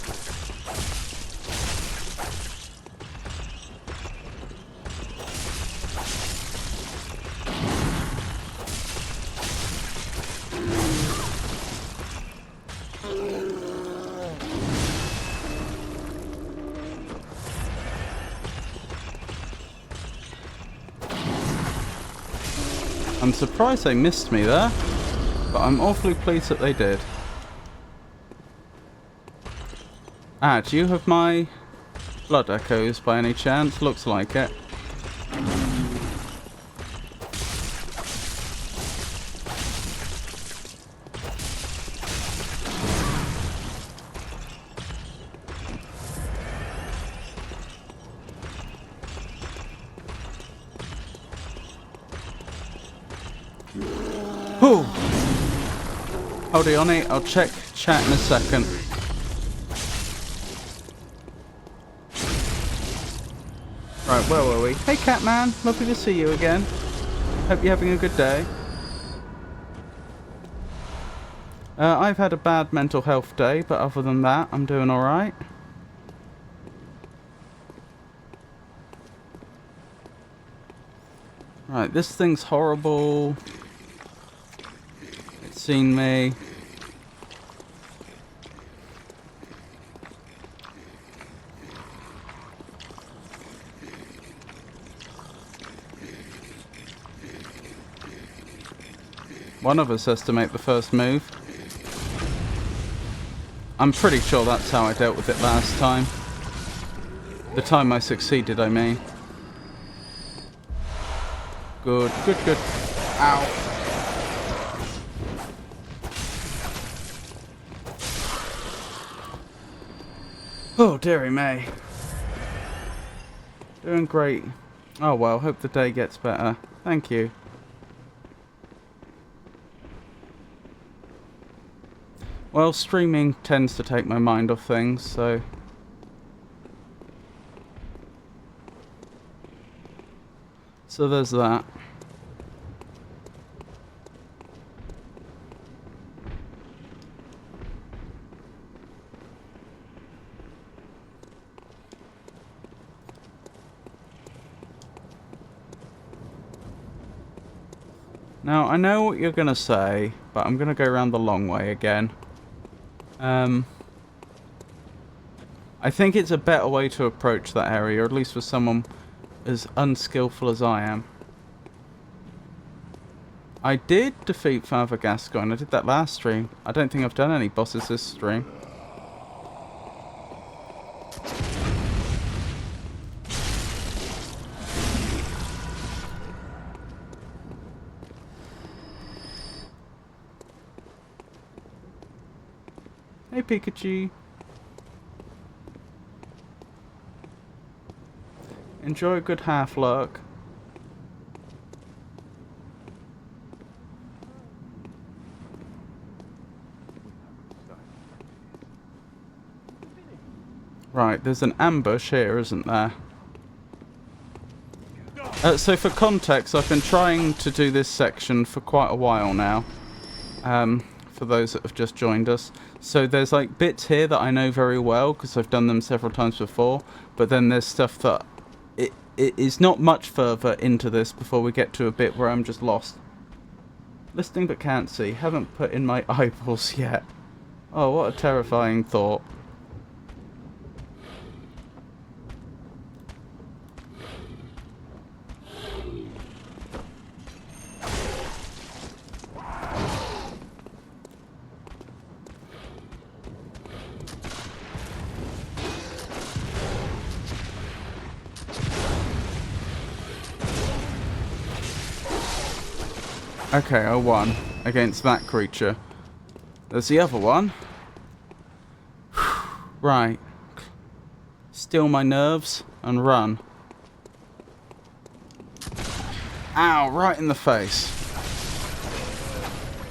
I'm surprised they missed me there, but I'm awfully pleased that they did. Ah, do you have my blood echoes by any chance? Looks like it. Whew. Hold on, I'll check chat in a second. Right, where were we? Hey Catman, lovely to see you again. Hope you're having a good day. I've had a bad mental health day, but other than that, I'm doing alright. Right, this thing's horrible. It's seen me. One of us has to make the first move. I'm pretty sure that's how I dealt with it last time. The time I succeeded, I mean. Good, good, good. Ow. Oh, dearie me. Doing great. Oh well, hope the day gets better. Thank you. Well, streaming tends to take my mind off things, so... So there's that. Now, I know what you're going to say, but I'm going to go around the long way again. I think it's a better way to approach that area, or at least for someone as unskillful as I am. I did defeat Father Gascoigne. I did that last stream. I don't think I've done any bosses this stream. Hey, Pikachu. Enjoy a good half-lurk. Right, there's an ambush here, isn't there? So for context, I've been trying to do this section for quite a while now. For those that have just joined us. So there's like bits here that I know very well because I've done them several times before. But then there's stuff that it is not much further into this before we get to a bit where I'm just lost. Listening but can't see. Haven't put in my eyeballs yet. Oh, what a terrifying thought. Okay, I won against that creature. There's the other one. Right. Still my nerves and run. Ow, right in the face.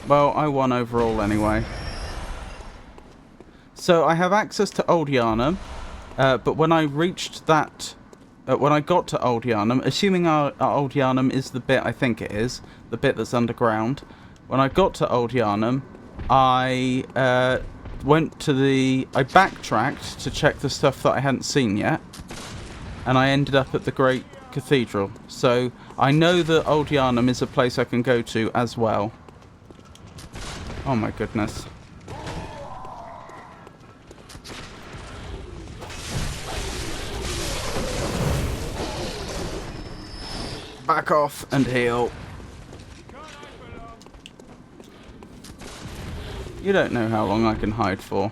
Well, I won overall anyway. So I have access to Old Yharnam, but when I reached that... when I got to Old Yharnam, assuming our Old Yharnam is the bit I think it is, the bit that's underground, when I got to Old Yharnam, I I backtracked to check the stuff that I hadn't seen yet, and I ended up at the Great Cathedral. So I know that Old Yharnam is a place I can go to as well. Oh my goodness. Back off and heal. You don't know how long I can hide for.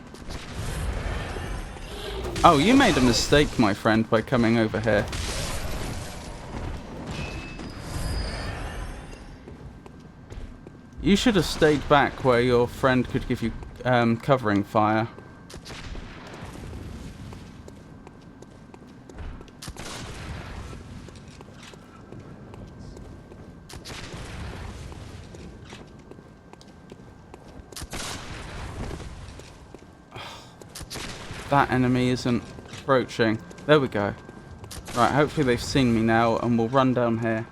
Oh, you made a mistake, my friend, by coming over here. You should have stayed back where your friend could give you covering fire. That enemy isn't approaching. There we go. Right, hopefully they've seen me now and we'll run down here.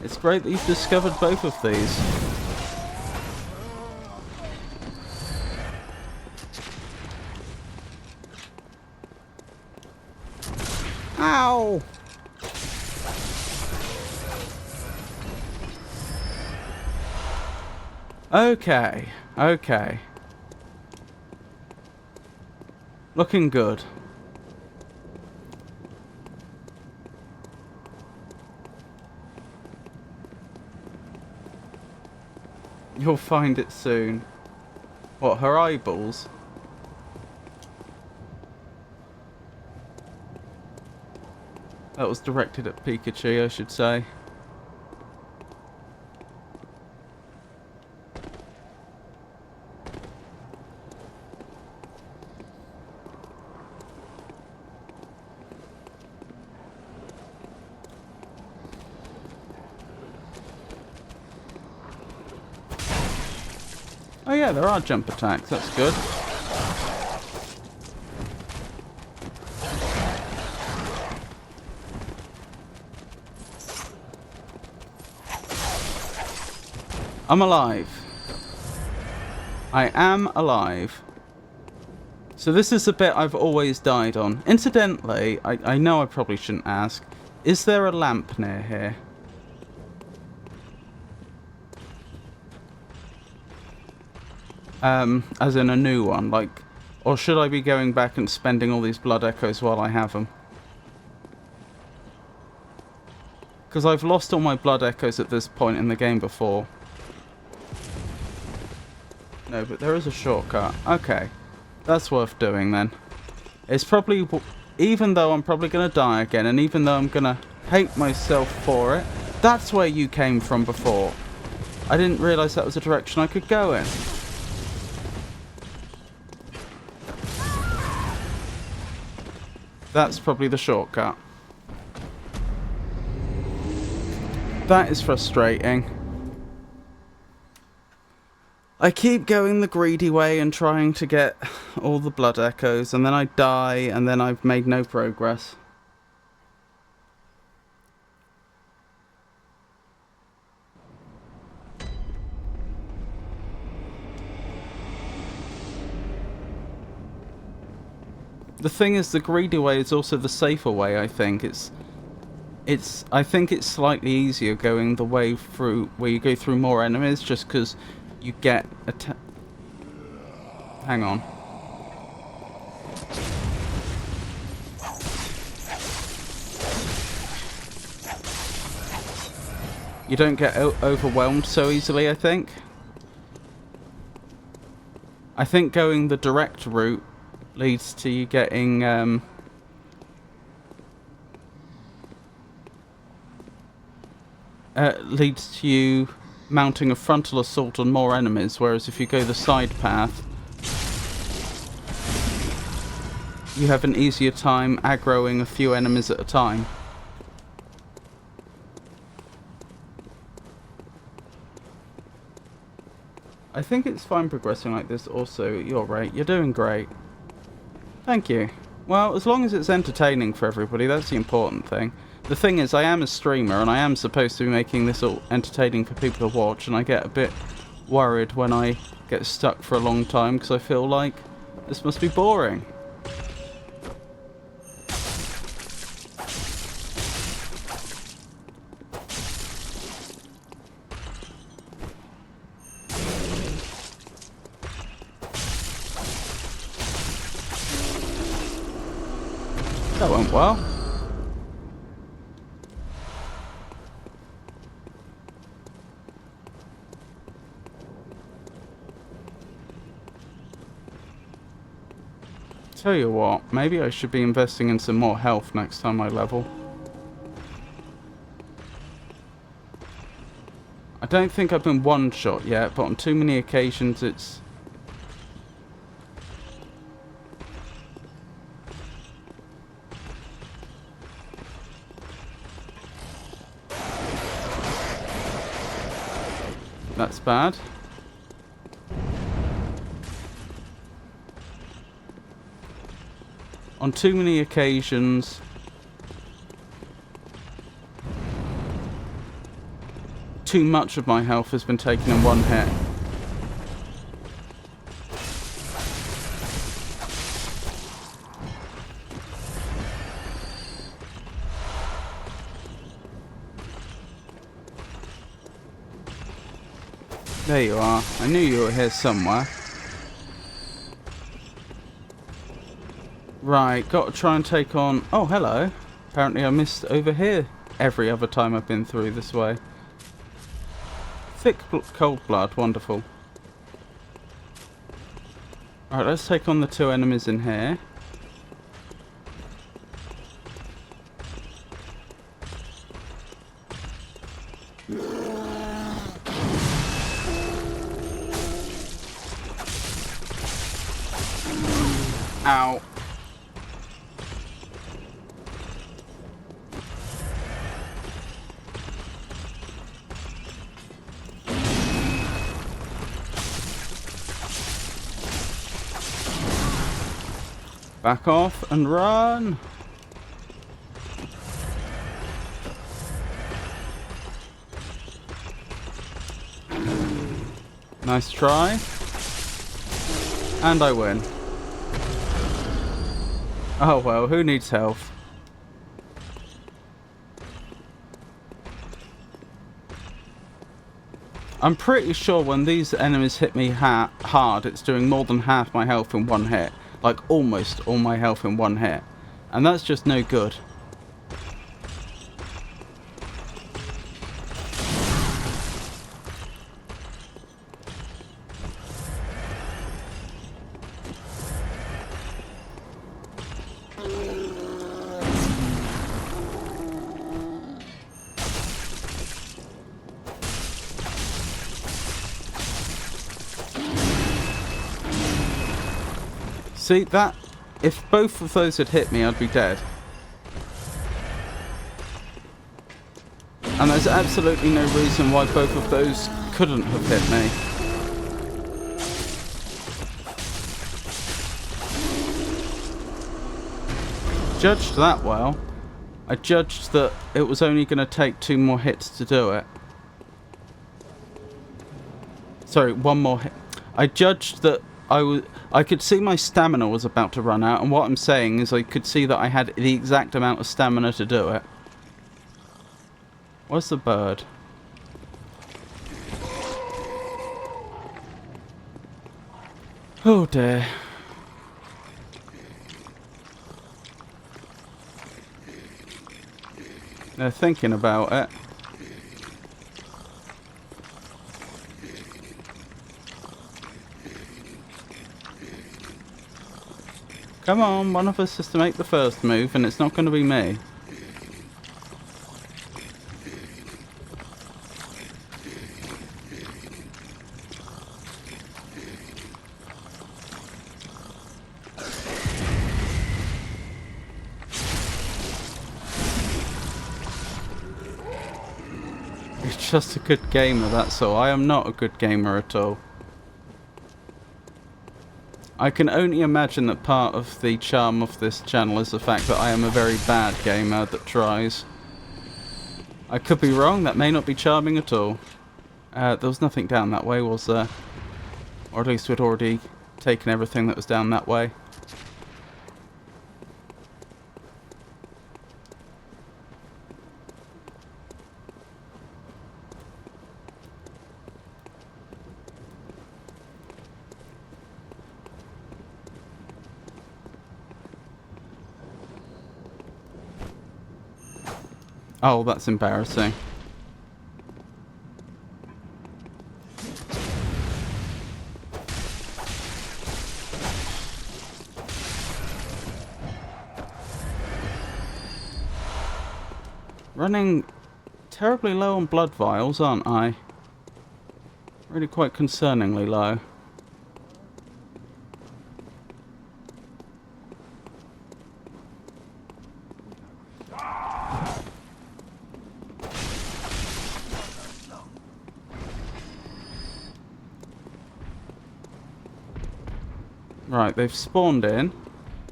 It's great that you've discovered both of these. Ow! Okay, okay. Looking good. You'll find it soon. What, her eyeballs? That was directed at Pikachu, I should say. Oh yeah, there are jump attacks, that's good. I'm alive. I am alive. So this is the bit I've always died on. Incidentally, I know I probably shouldn't ask, is there a lamp near here? As in a new one, like, or should I be going back and spending all these blood echoes while I have them? Because I've lost all my blood echoes at this point in the game before. No, but there is a shortcut. Okay. That's worth doing then. It's probably, even though I'm probably going to die again, and even though I'm going to hate myself for it, that's where you came from before. I didn't realise that was a direction I could go in. That's probably the shortcut. That is frustrating. I keep going the greedy way and trying to get all the blood echoes, and then I die, and then I've made no progress. The thing is, the greedy way is also the safer way, I think. I think it's slightly easier going the way through where you go through more enemies, just because you get hang on. You don't get overwhelmed so easily, I think. I think going the direct route leads to you getting leads to you mounting a frontal assault on more enemies, whereas if you go the side path, you have an easier time aggroing a few enemies at a time. I think it's fine progressing like this also. You're right, you're doing great. Thank you. Well, as long as it's entertaining for everybody, that's the important thing. The thing is, I am a streamer, and I am supposed to be making this all entertaining for people to watch, and I get a bit worried when I get stuck for a long time, because I feel like this must be boring. That went well. Tell you what, maybe I should be investing in some more health next time I level. I don't think I've been one-shot yet, but on too many occasions it's... That's bad. On too many occasions, too much of my health has been taken in one hit. There you are. I knew you were here somewhere. Right, got to try and take on... Oh, hello. Apparently I missed over here every other time I've been through this way. Thick cold blood, wonderful. Alright, let's take on the two enemies in here. Ow. Back off and run. Nice try. And I win. Oh well, who needs health? I'm pretty sure when these enemies hit me hard, it's doing more than half my health in one hit. Like almost all my health in one hit. And that's just no good. See, that... If both of those had hit me, I'd be dead. And there's absolutely no reason why both of those couldn't have hit me. Judged that well. I judged that it was only going to take 2 more hits to do it. Sorry, 1 more hit. I judged that I could see my stamina was about to run out, and what I'm saying is I could see that I had the exact amount of stamina to do it. Where's the bird? Oh dear. They're thinking about it. Come on, one of us has to make the first move, and it's not going to be me. You're just a good gamer, that's all. I am not a good gamer at all. I can only imagine that part of the charm of this channel is the fact that I am a very bad gamer that tries. I could be wrong, that may not be charming at all. There was nothing down that way, was there? Or at least we'd already taken everything that was down that way. Oh, that's embarrassing. Running terribly low on blood vials, aren't I? Really quite concerningly low. Right, they've spawned in.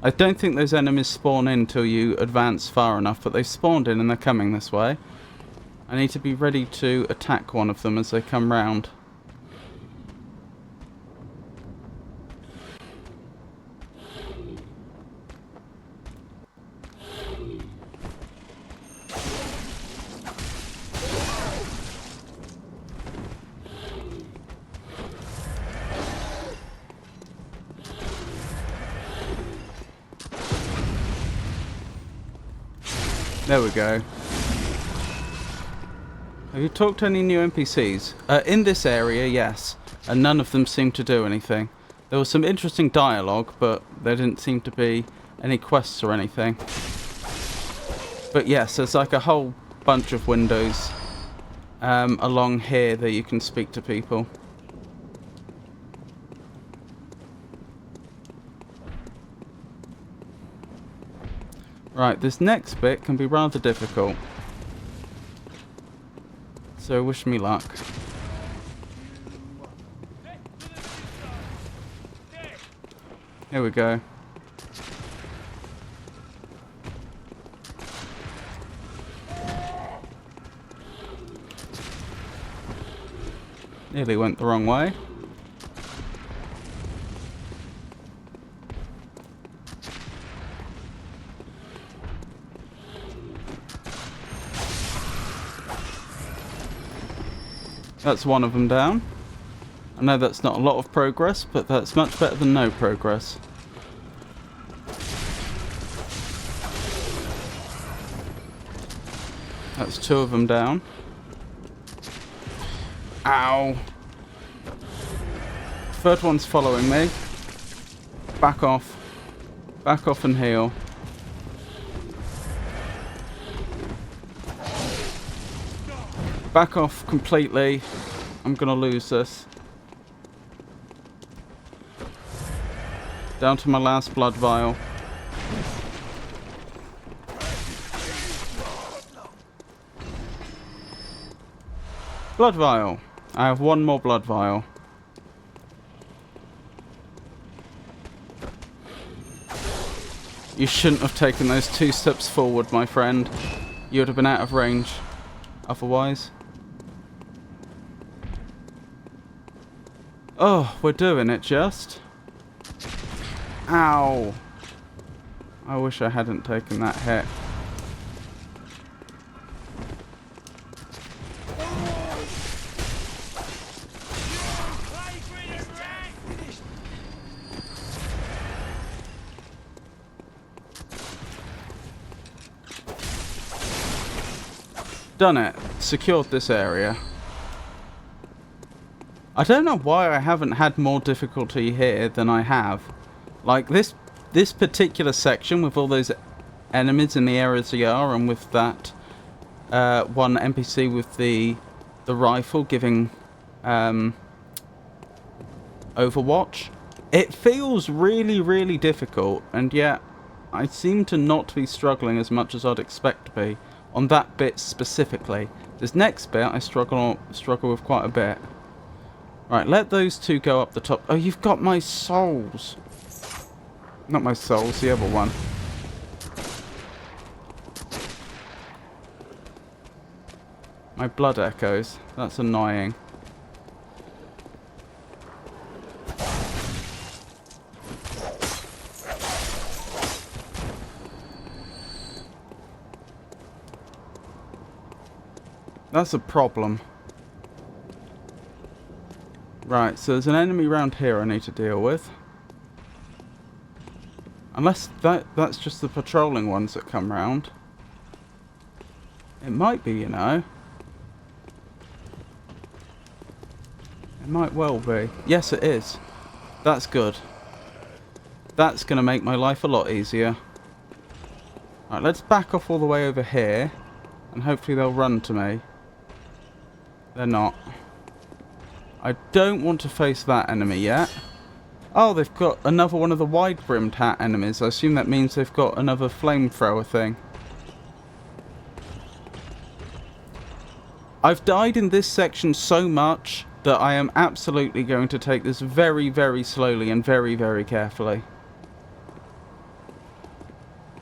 I don't think those enemies spawn in till you advance far enough, but they've spawned in and they're coming this way. I need to be ready to attack one of them as they come round. There we go. Have you talked to any new NPCs? In this area, yes. And none of them seem to do anything. There was some interesting dialogue, but there didn't seem to be any quests or anything. But yes, there's like a whole bunch of windows along here that you can speak to people. Right, this next bit can be rather difficult. So wish me luck. Here we go. Nearly went the wrong way. That's one of them down. I know that's not a lot of progress, but that's much better than no progress. That's two of them down. Ow. Third one's following me. Back off. Back off and heal. Back off completely. I'm gonna lose this. Down to my last blood vial. Blood vial. I have one more blood vial. You shouldn't have taken those 2 steps forward, my friend. You would have been out of range otherwise. Oh, we're doing it just. Ow. I wish I hadn't taken that hit. Done it. Secured this area. I don't know why I haven't had more difficulty here than I have. Like this particular section with all those enemies in the areas they are, and with that one NPC with the rifle giving Overwatch. It feels really, really difficult, and yet I seem to not be struggling as much as I'd expect to be on that bit specifically. This next bit I struggle with quite a bit. Right, let those two go up the top. Oh, you've got my souls. Not my souls, the other one. My blood echoes. That's annoying. That's a problem. Right, so there's an enemy around here I need to deal with. Unless that's just the patrolling ones that come round. It might be, you know. It might well be. Yes, it is. That's good. That's going to make my life a lot easier. Right, let's back off all the way over here. And hopefully they'll run to me. They're not. I don't want to face that enemy yet. Oh, they've got another one of the wide-brimmed hat enemies. I assume that means they've got another flamethrower thing. I've died in this section so much that I am absolutely going to take this very, very slowly and very, very carefully.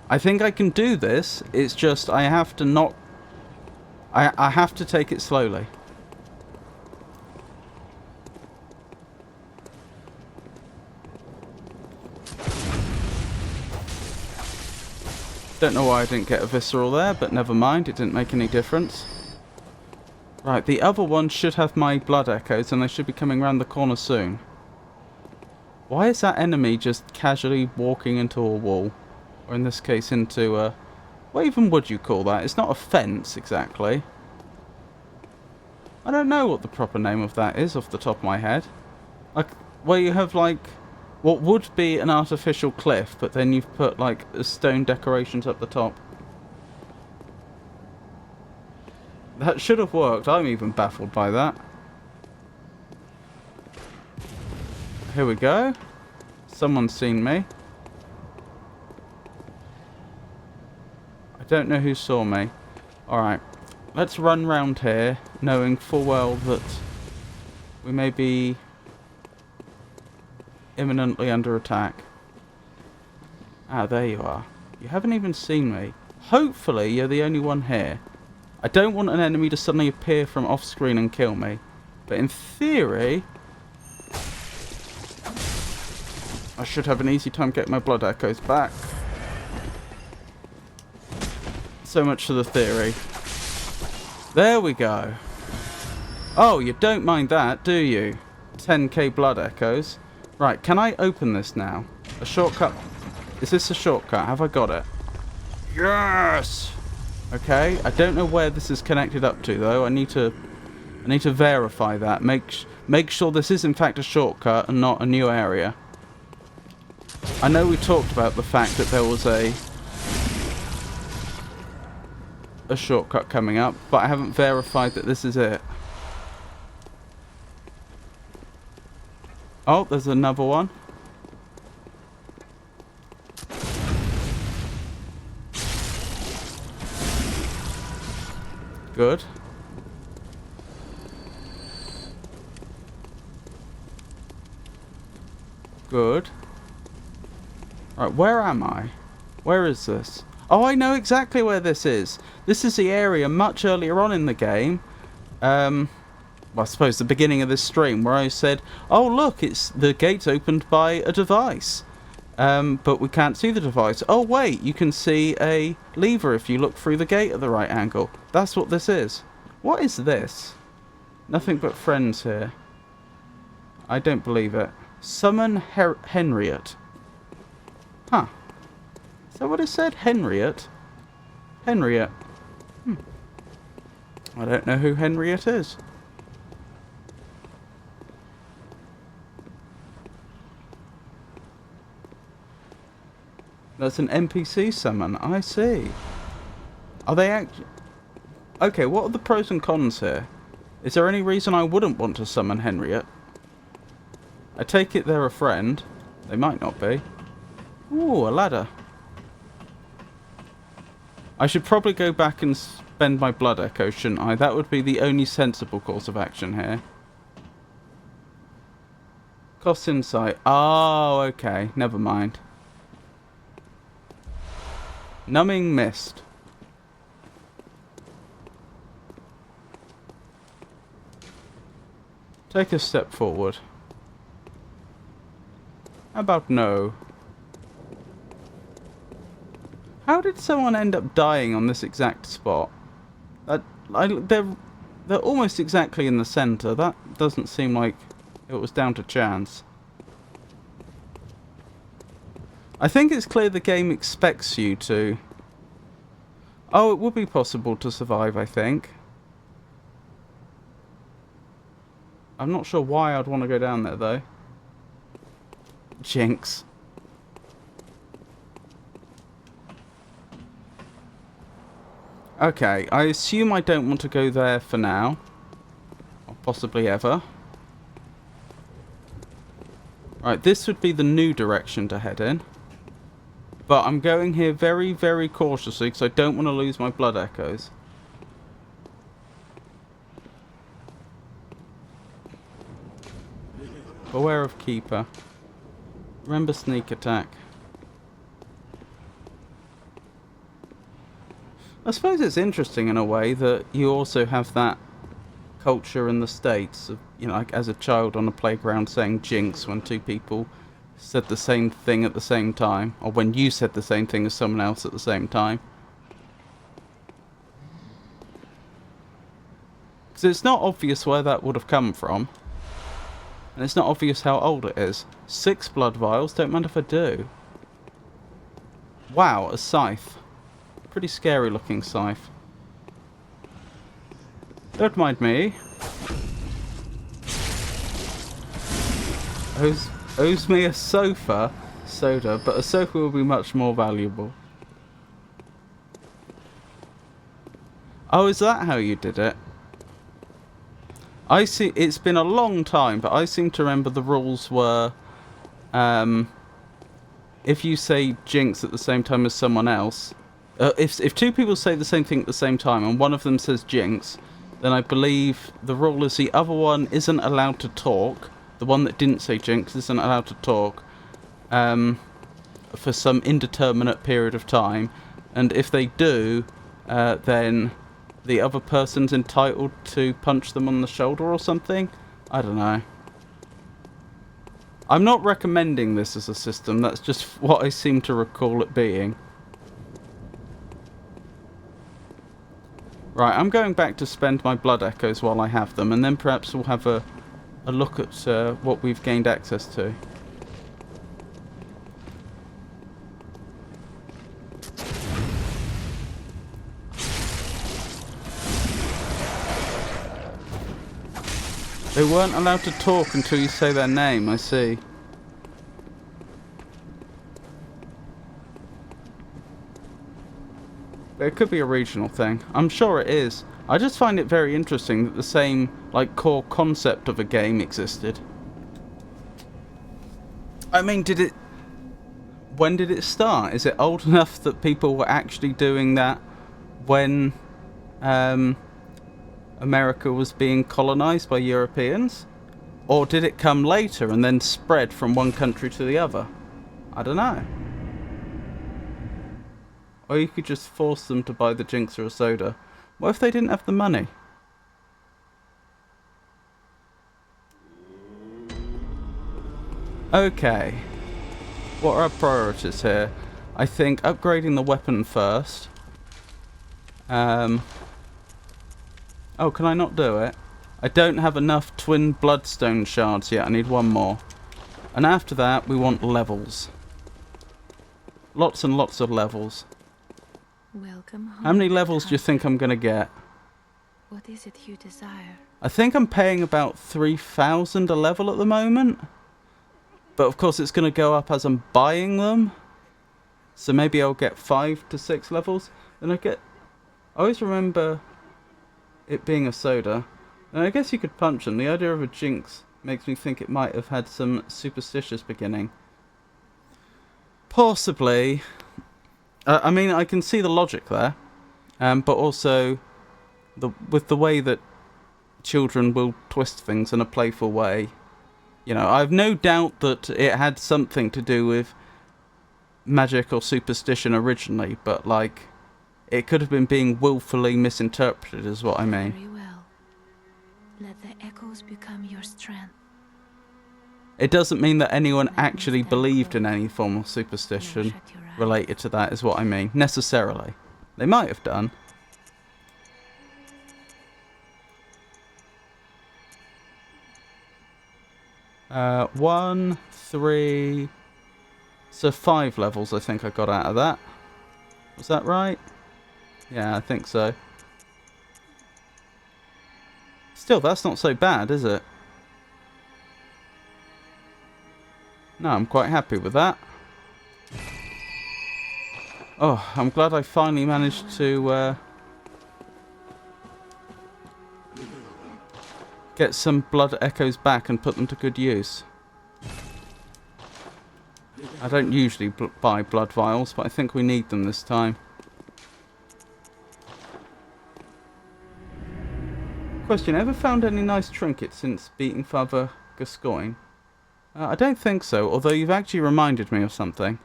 I think I can do this. It's just I have to not... I have to take it slowly. Don't know why I didn't get a visceral there, but never mind, it didn't make any difference. Right, the other one should have my blood echoes, and they should be coming around the corner soon. Why is that enemy just casually walking into a wall? Or in this case, into a... What even would you call that? It's not a fence, exactly. I don't know what the proper name of that is off the top of my head. Like, where you have, like, what would be an artificial cliff, but then you've put, like, stone decorations up the top. That should have worked. I'm even baffled by that. Here we go. Someone's seen me. I don't know who saw me. Alright. Let's run round here, knowing full well that we may be imminently under attack. Ah, there you are. You haven't even seen me. Hopefully you're the only one here. I don't want an enemy to suddenly appear from off screen and kill me. But in theory, I should have an easy time getting my blood echoes back. So much for the theory. There we go. Oh, you don't mind that, do you? 10k blood echoes. Right, can I open this now? A shortcut. Is this a shortcut? Have I got it? Yes! Okay, I don't know where this is connected up to though. I need to verify that. Make sure this is in fact a shortcut and not a new area. I know we talked about the fact that there was a shortcut coming up, but I haven't verified that this is it. Oh, there's another one. Good. Good. Right, where am I? Where is this? Oh, I know exactly where this is. This is the area much earlier on in the game. Well, I suppose the beginning of this stream where I said, oh look, it's the gate's opened by a device. But we can't see the device. Oh wait, you can see a lever if you look through the gate at the right angle. That's what this is. What is this? Nothing but friends here. I don't believe it. Summon Henriette. Huh. Is that what it said? Henriette? Henriette. I don't know who Henriette is. That's an NPC summon. I see. Are they actually... Okay, what are the pros and cons here? Is there any reason I wouldn't want to summon Henriette? I take it they're a friend. They might not be. Ooh, a ladder. I should probably go back and spend my blood echo, shouldn't I? That would be the only sensible course of action here. Cost insight. Oh, okay. Never mind. Numbing mist. Take a step forward. How about no? How did someone end up dying on this exact spot? They're almost exactly in the center. That doesn't seem like it was down to chance. I think it's clear the game expects you to... Oh, it would be possible to survive, I think. I'm not sure why I'd want to go down there, though. Jinx. Okay, I assume I don't want to go there for now. Or possibly ever. Right, this would be the new direction to head in. But I'm going here very, very cautiously because I don't want to lose my blood echoes. Beware of Keeper. Remember sneak attack. I suppose it's interesting in a way that you also have that culture in the States of, you know, like as a child on a playground saying jinx when two people said the same thing at the same time, or when you said the same thing as someone else at the same time. Because it's not obvious where that would have come from. And it's not obvious how old it is. 6 blood vials, don't mind if I do. Wow, a scythe. Pretty scary looking scythe. Don't mind me. Owes me a soda, but a sofa will be much more valuable. Oh, is that how you did it? I see. It's been a long time, but I seem to remember the rules were, if you say jinx at the same time as someone else, if two people say the same thing at the same time and one of them says jinx, then I believe the rule is the other one isn't allowed to talk. The one that didn't say jinx isn't allowed to talk for some indeterminate period of time, and if they do, then the other person's entitled to punch them on the shoulder or something. I don't know. I'm not recommending this as a system, that's just what I seem to recall it being. Right, I'm going back to spend my blood echoes while I have them, and then perhaps we'll have a look at what we've gained access to. They weren't allowed to talk until you say their name, I see. It could be a regional thing. I'm sure it is. I just find it very interesting that the same, like, core concept of a game existed. I mean, when did it start? Is it old enough that people were actually doing that when America was being colonized by Europeans? Or did it come later and then spread from one country to the other? I don't know. Or you could just force them to buy the jinx or a soda. What if they didn't have the money? Okay. What are our priorities here? I think upgrading the weapon first. Oh, can I not do it? I don't have enough twin bloodstone shards yet. I need one more. And after that, we want levels. Lots and lots of levels. Welcome home. How many levels do you think I'm going to get? What is it you desire? I think I'm paying about 3,000 a level at the moment. But of course it's going to go up as I'm buying them. So maybe I'll get 5 to 6 levels. And I always remember it being a soda. And I guess you could punch them. The idea of a jinx makes me think it might have had some superstitious beginning. Possibly. I mean, I can see the logic there. But also, with the way that children will twist things in a playful way. You know, I have no doubt that it had something to do with magic or superstition originally, but, like, it could have been being willfully misinterpreted is what I mean. Very well. Let the echoes become your strength. It doesn't mean that anyone actually believed in any form of superstition related to that is what I mean, necessarily. They might have done. One, 3... So 5 levels I think I got out of that. Was that right? Yeah, I think so. Still, that's not so bad, is it? No, I'm quite happy with that. Oh, I'm glad I finally managed to get some blood echoes back and put them to good use. I don't usually buy blood vials, but I think we need them this time. Question, ever found any nice trinkets since beating Father Gascoigne? I don't think so, although you've actually reminded me of something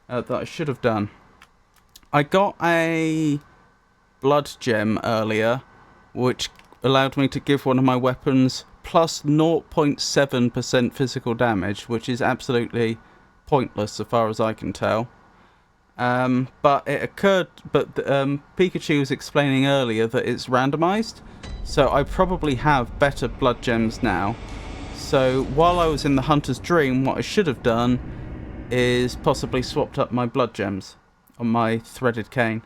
that I should have done. I got a blood gem earlier, which allowed me to give one of my weapons plus 0.7% physical damage, which is absolutely pointless so far as I can tell. But it occurred, Pikachu was explaining earlier that it's randomized, so I probably have better blood gems now. So while I was in the Hunter's Dream, what I should have done is possibly swapped up my blood gems on my threaded cane.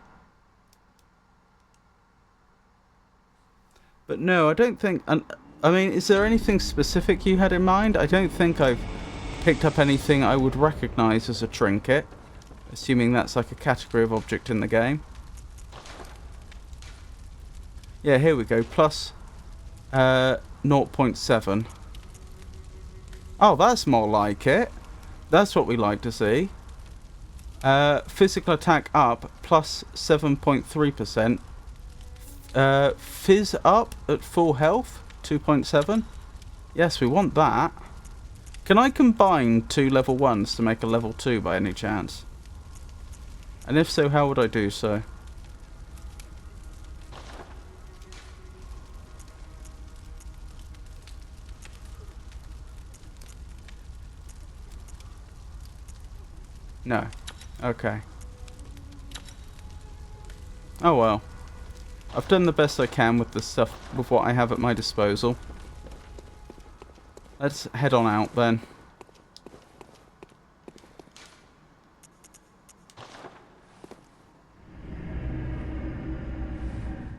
But no, I don't think... And I mean, is there anything specific you had in mind? I don't think I've picked up anything I would recognise as a trinket. Assuming that's like a category of object in the game. Yeah, here we go. Plus 0.7. Oh, that's more like it. That's what we like to see. Physical attack up, plus 7.3%. Fizz up at full health, 2.7. Yes, we want that. Can I combine 2 level 1s to make a level 2 by any chance? And if so, how would I do so? No. Okay. Oh well. I've done the best I can with the stuff, with what I have at my disposal. Let's head on out then.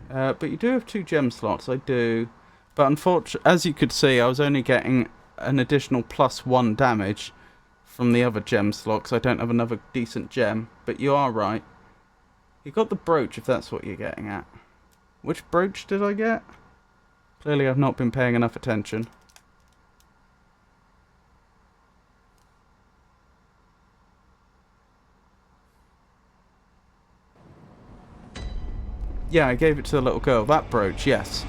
But you do have 2 gem slots, I do. But unfortunately, as you could see, I was only getting an additional +1 damage from the other gem slot, 'cause I don't have another decent gem. But you are right. You got the brooch, if that's what you're getting at. Which brooch did I get? Clearly I've not been paying enough attention. Yeah, I gave it to the little girl. That brooch, yes.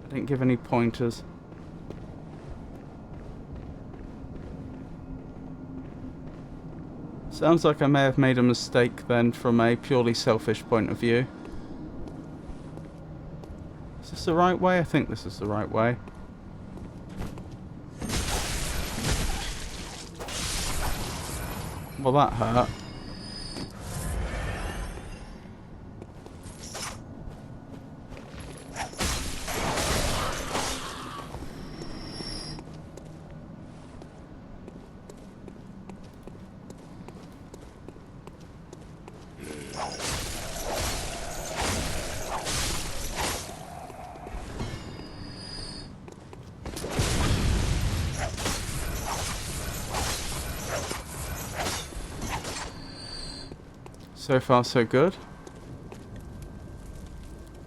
I didn't give any pointers. Sounds like I may have made a mistake then from a purely selfish point of view. Is this the right way? I think this is the right way. Well, that hurt. So far, so good.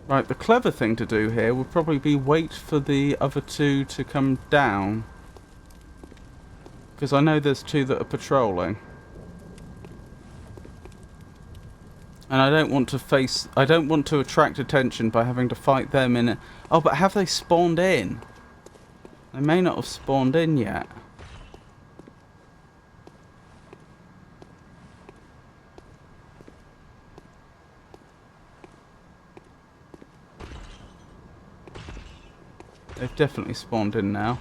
Right, the clever thing to do here would probably be wait for the other 2 to come down. Because I know there's 2 that are patrolling. And I don't want to attract attention by having to fight them in a... Oh, but have they spawned in? They may not have spawned in yet. They've definitely spawned in now.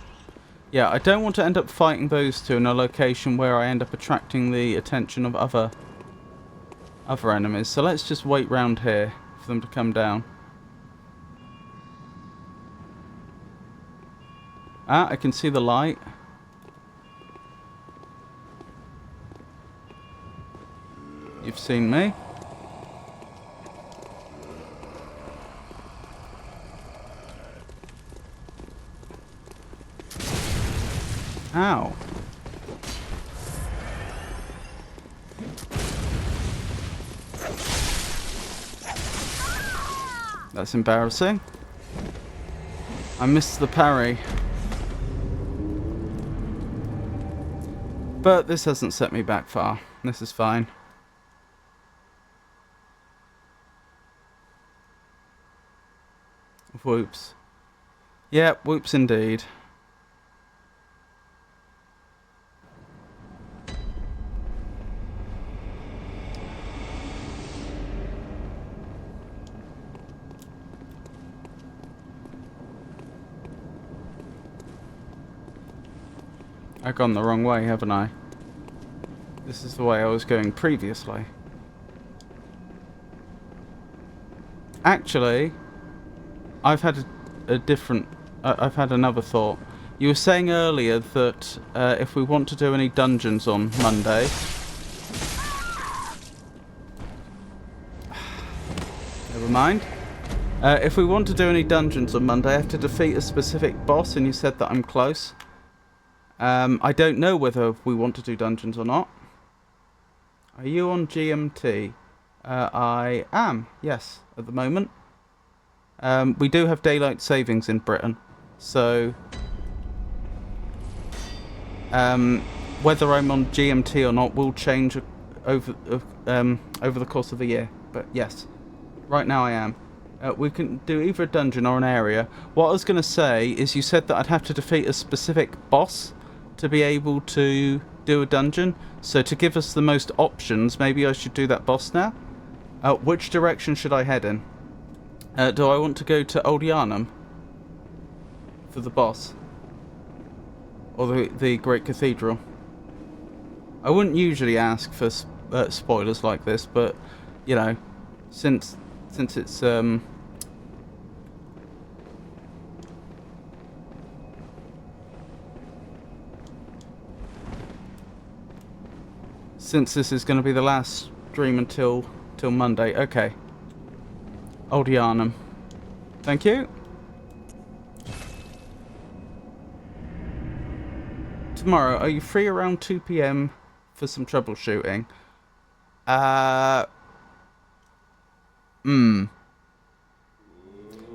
Yeah, I don't want to end up fighting those 2 in a location where I end up attracting the attention of other enemies. So let's just wait round here for them to come down. Ah, I can see the light. You've seen me. Ow. That's embarrassing. I missed the parry. But this hasn't set me back far. This is fine. Whoops. Yeah, whoops indeed. I've gone the wrong way, haven't I? This is the way I was going previously. Actually, I've had I've had another thought. You were saying earlier that if we want to do any dungeons on Monday... Never mind. If we want to do any dungeons on Monday, I have to defeat a specific boss, and you said that I'm close. I don't know whether we want to do dungeons or not. Are you on GMT? I am, yes, at the moment. We do have daylight savings in Britain, so whether I'm on GMT or not will change over the course of the year. But yes, right now I am. We can do either a dungeon or an area. What I was going to say is you said that I'd have to defeat a specific boss to be able to do a dungeon. So to give us the most options, maybe I should do that boss now. Which direction should I head in? Do I want to go to Old Yarnum for the boss? Or the Great Cathedral? I wouldn't usually ask for spoilers like this, but, you know, since it's since this is going to be the last stream until Monday. Okay. Old Yarnum. Thank you. Tomorrow, are you free around 2 PM for some troubleshooting?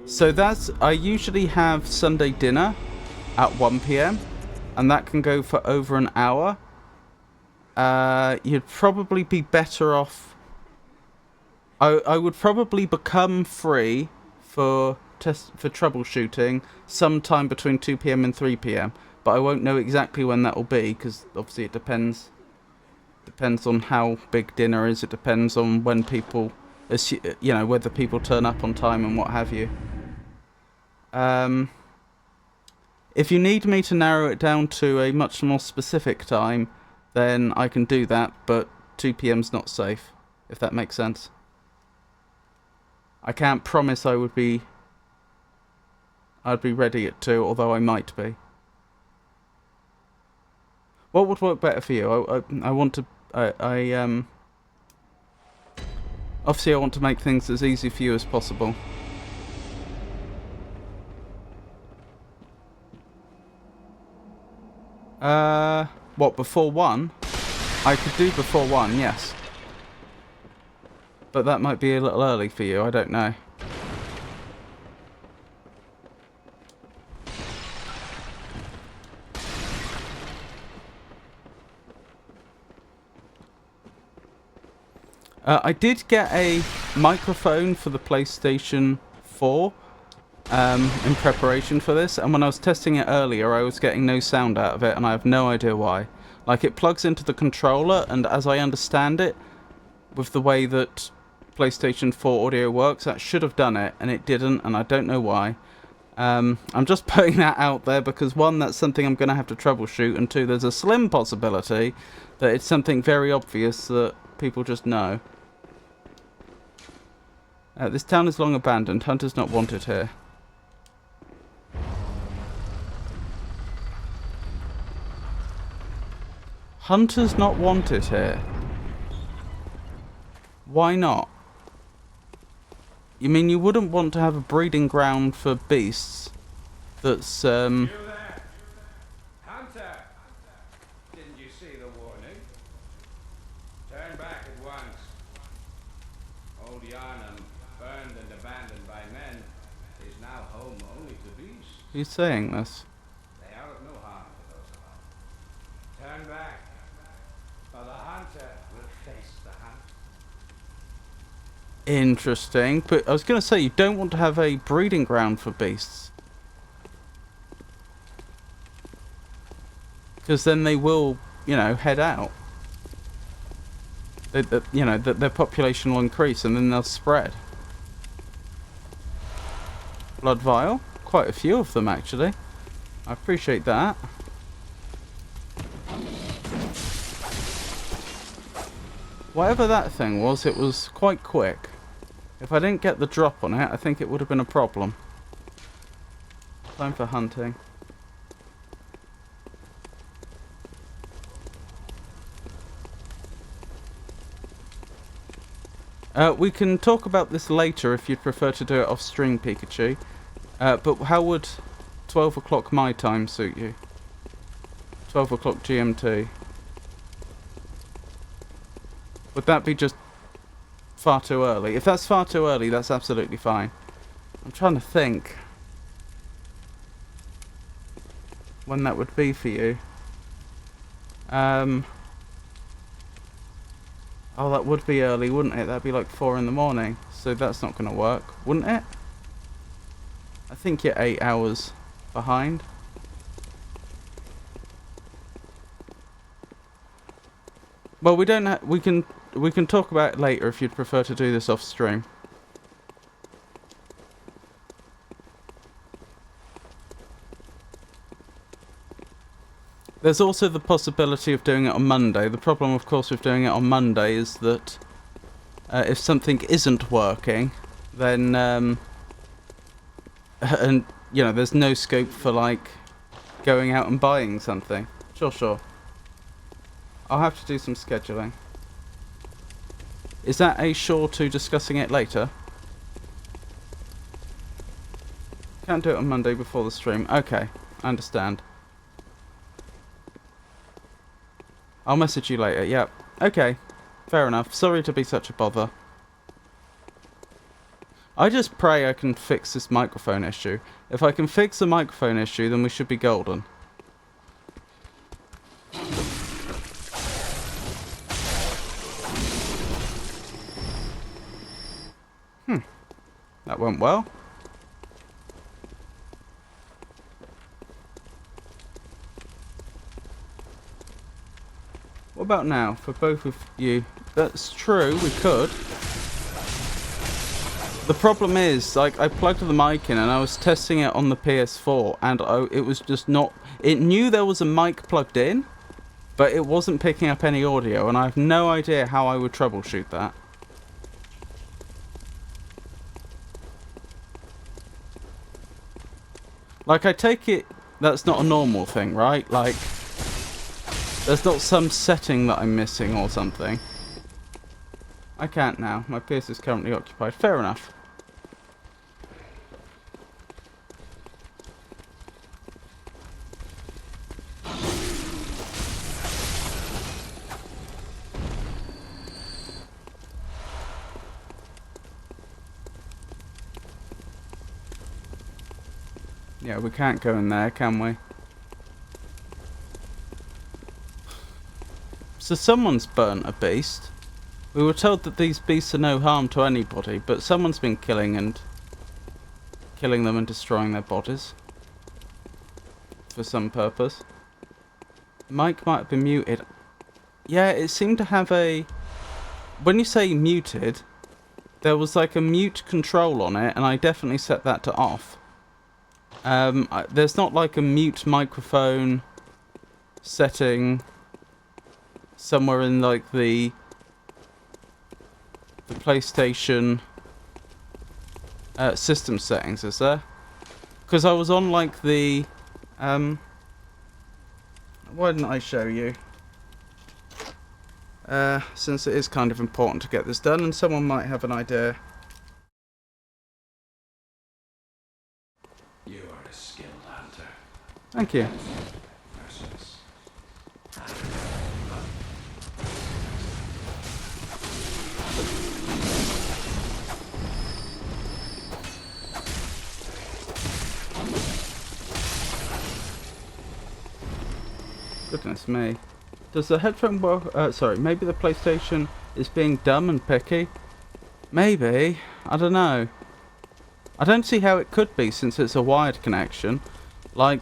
So I usually have Sunday dinner at 1 PM, and that can go for over an hour. You'd probably be better off. I would probably become free for troubleshooting sometime between 2 PM and 3 PM, but I won't know exactly when that will be, because obviously it depends on how big dinner is. It depends on when people, you know, whether people turn up on time and what have you. If you need me to narrow it down to a much more specific time, then I can do that, but 2 PM's not safe, if that makes sense. I can't promise I'd be ready at 2, although I might be. What would work better for you? I want to obviously I want to make things as easy for you as possible. What, before 1? I could do before 1, yes. But that might be a little early for you, I don't know. I did get a microphone for the PlayStation 4 in preparation for this, and when I was testing it earlier I was getting no sound out of it, and I have no idea why. Like, it plugs into the controller, and as I understand it, with the way that PlayStation 4 audio works, that should have done it, and it didn't, and I don't know why. I'm just putting that out there because, 1, that's something I'm going to have to troubleshoot, and 2, there's a slim possibility that it's something very obvious that people just know. This town is long abandoned. Hunters not wanted here. Hunters not wanted here. Why not? You mean you wouldn't want to have a breeding ground for beasts that's, You there? Hunter! Didn't you see the warning? Turn back at once. Old Yarnum, burned and abandoned by men, is now home only to beasts. Who's saying this? They are of no harm to those around. Turn back, or the hunter will face the hunt. Interesting, but I was going to say, you don't want to have a breeding ground for beasts. Because then they will, you know, head out. You know, their population will increase and then they'll spread. Blood vial? Quite a few of them, actually. I appreciate that. Whatever that thing was, it was quite quick. If I didn't get the drop on it, I think it would have been a problem. Time for hunting. We can talk about this later if you'd prefer to do it off stream, Pikachu. But how would 12 o'clock my time suit you? 12 o'clock GMT. Would that be just far too early? If that's far too early, that's absolutely fine. I'm trying to think when that would be for you. Oh, that would be early, wouldn't it? That'd be like 4 in the morning. So that's not going to work, wouldn't it? I think you're 8 hours behind. Well, we don't. We can talk about it later if you'd prefer to do this off stream. There's also the possibility of doing it on Monday. The problem, of course, with doing it on Monday is that if something isn't working, then and you know, there's no scope for like going out and buying something. Sure. I'll have to do some scheduling. Is that a sure to discussing it later? Can't do it on Monday before the stream. Okay, I understand. I'll message you later. Yep. Okay. Fair enough. Sorry to be such a bother. I just pray I can fix this microphone issue. If I can fix the microphone issue, then we should be golden. That went well. What about now, for both of you? That's true, we could. The problem is, like, I plugged the mic in and I was testing it on the PS4 and it was just not... It knew there was a mic plugged in, but it wasn't picking up any audio, and I have no idea how I would troubleshoot that. Like, I take it that's not a normal thing, right? Like, there's not some setting that I'm missing or something. I can't now. My PS is currently occupied. Fair enough. Yeah, we can't go in there, can we? So someone's burnt a beast. We were told that these beasts are no harm to anybody, but someone's been killing them and destroying their bodies. For some purpose. Mike might have been muted. Yeah, it seemed to have a... When you say muted, there was like a mute control on it, and I definitely set that to off. There's not like a mute microphone setting somewhere in like the PlayStation system settings, is there? Because I was on like the why didn't I show you? Since it is kind of important to get this done, and someone might have an idea. You are a skilled hunter. Thank you. Merciless. Goodness me. Does the headphone work? Sorry, maybe the PlayStation is being dumb and picky? Maybe. I don't know. I don't see how it could be since it's a wired connection. Like,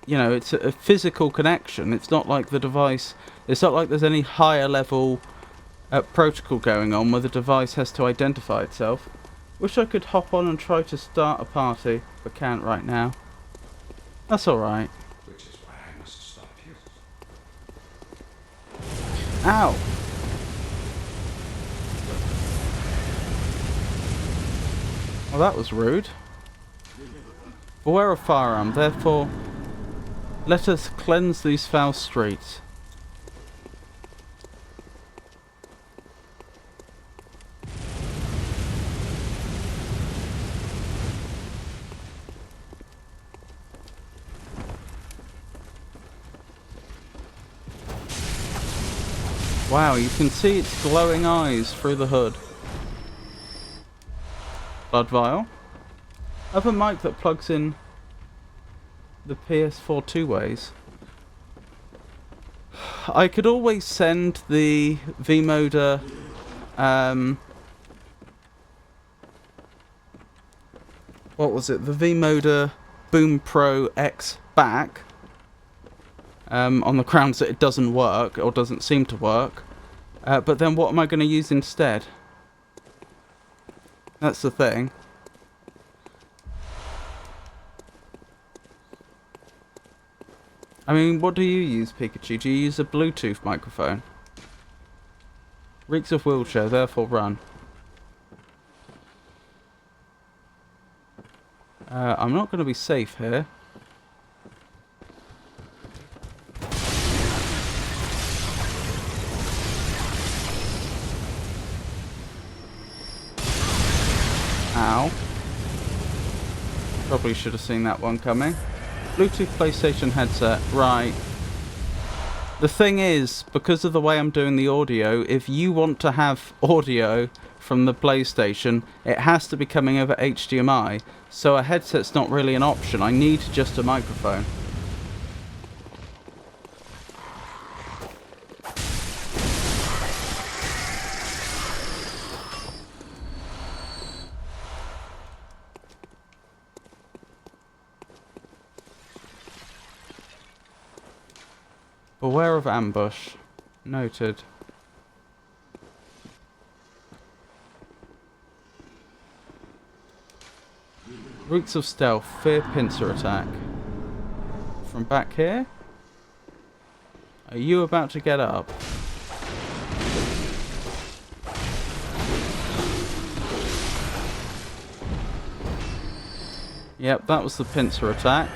you know, it's a physical connection. It's not like the device... It's not like there's any higher level protocol going on where the device has to identify itself. Wish I could hop on and try to start a party, but can't right now. That's alright. Which is why I must stop you. Ow! Well, that was rude. Beware of firearm, therefore, let us cleanse these foul streets. Wow, you can see its glowing eyes through the hood. Blood vial. I have a mic that plugs in the PS4 two ways. I could always send the V-Moder what was it? The V-Moder Boom Pro X back on the grounds that it doesn't work or doesn't seem to work. But then what am I going to use instead? That's the thing. I mean, what do you use, Pikachu? Do you use a Bluetooth microphone? Reeks of wheelchair, therefore run. I'm not going to be safe here. Ow. Probably should have seen that one coming. Bluetooth PlayStation headset, right. The thing is, because of the way I'm doing the audio, if you want to have audio from the PlayStation, it has to be coming over HDMI, so a headset's not really an option. I need just a microphone. Beware of ambush. Noted. Roots of stealth. Fear pincer attack. From back here? Are you about to get up? Yep, that was the pincer attack.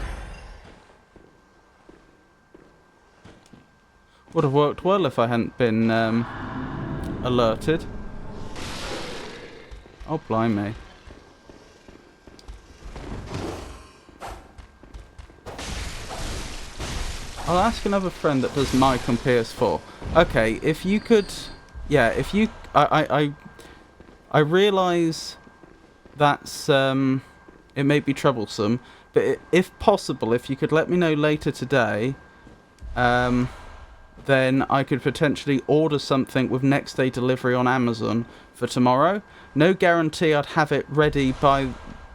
Would have worked well if I hadn't been alerted. Oh, blimey. I'll ask another friend that does mic on PS4. Okay, if you could... Yeah, if you... I realise that's... it may be troublesome, but if possible, if you could let me know later today... then I could potentially order something with next day delivery on Amazon for tomorrow. No guarantee I'd have it ready by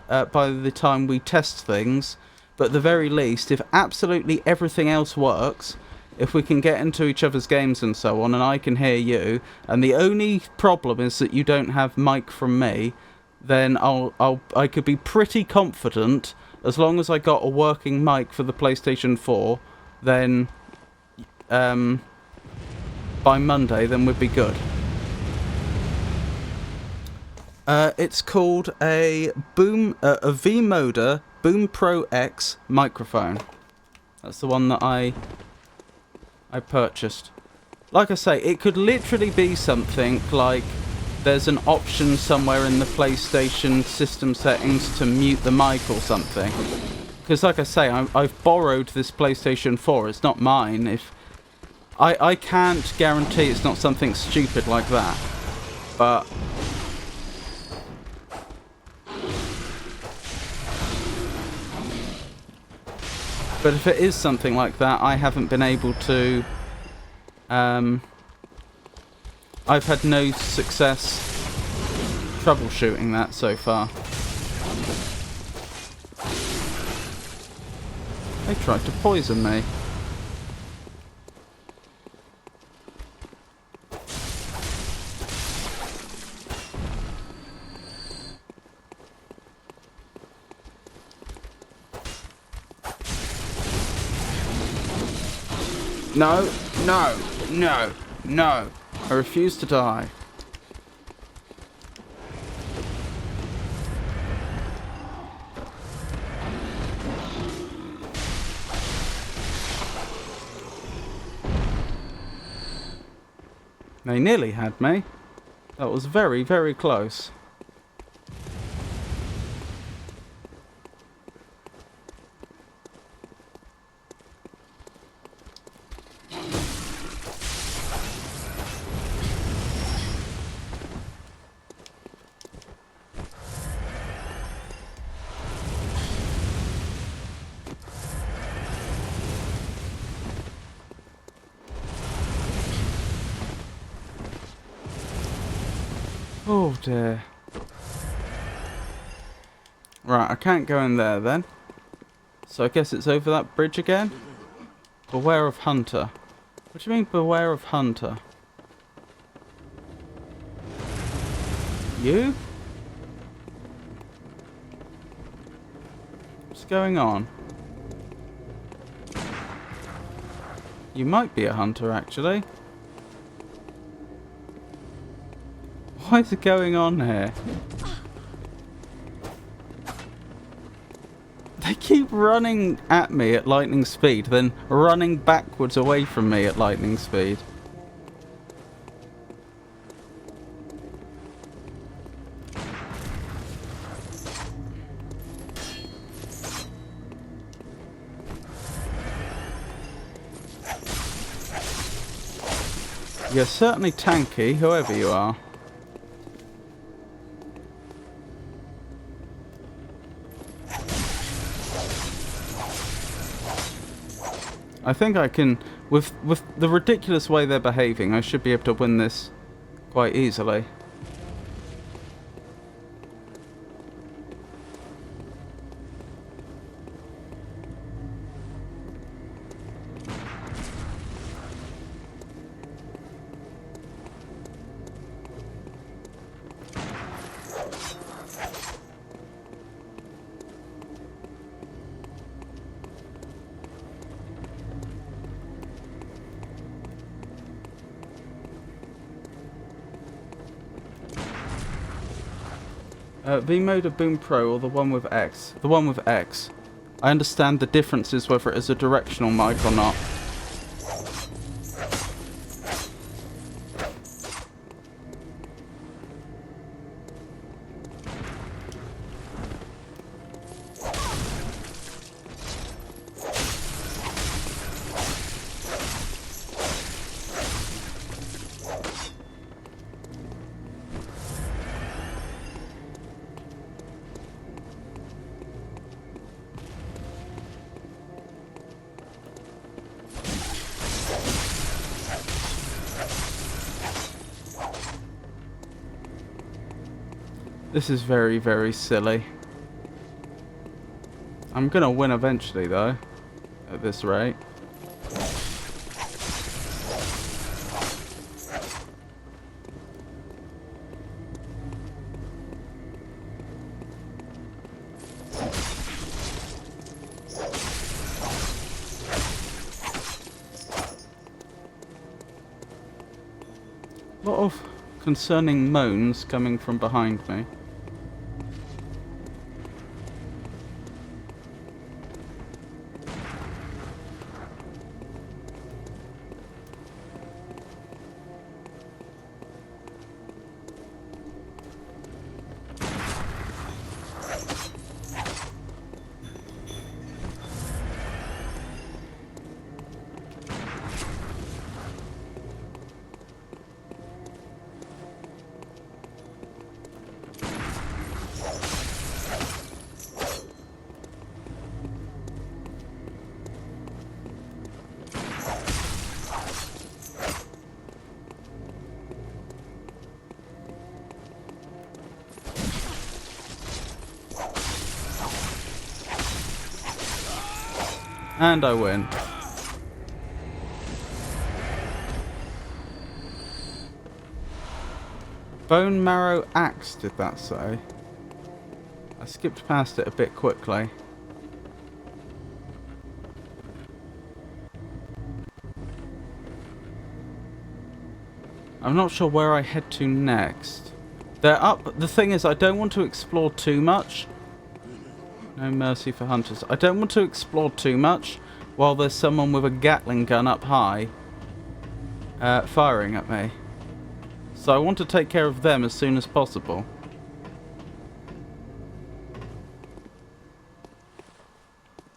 the time we test things, but at the very least, if absolutely everything else works, if we can get into each other's games and so on, and I can hear you, and the only problem is that you don't have mic from me, then I could be pretty confident, as long as I got a working mic for the PlayStation 4, then by Monday, then we'd be good. It's called a V-Moder Boom Pro X microphone. That's the one that I purchased. Like I say, it could literally be something like there's an option somewhere in the PlayStation system settings to mute the mic or something. Because like I say, I've borrowed this PlayStation 4. It's not mine. If I can't guarantee it's not something stupid like that. But if it is something like that, I haven't been able to... I've had no success troubleshooting that so far. They tried to poison me. No, no, no, no. I refuse to die. They nearly had me. That was very, very close. Oh dear. Right, I can't go in there then. So I guess it's over that bridge again? Beware of Hunter. What do you mean, beware of Hunter? You? What's going on? You might be a hunter, actually. What is going on here? They keep running at me at lightning speed, then running backwards away from me at lightning speed. You're certainly tanky, whoever you are. I think I can, with the ridiculous way they're behaving, I should be able to win this quite easily. V-Mode of Boom Pro or the one with X? The one with X. I understand the differences whether it is a directional mic or not. This is very, very silly. I'm gonna win eventually, though, at this rate. A lot of concerning moans coming from behind me. And I win. Bone Marrow Axe, did that say? I skipped past it a bit quickly. I'm not sure where I head to next. They're up. The thing is, I don't want to explore too much. No mercy for hunters. I don't want to explore too much while there's someone with a Gatling gun up high firing at me. So I want to take care of them as soon as possible.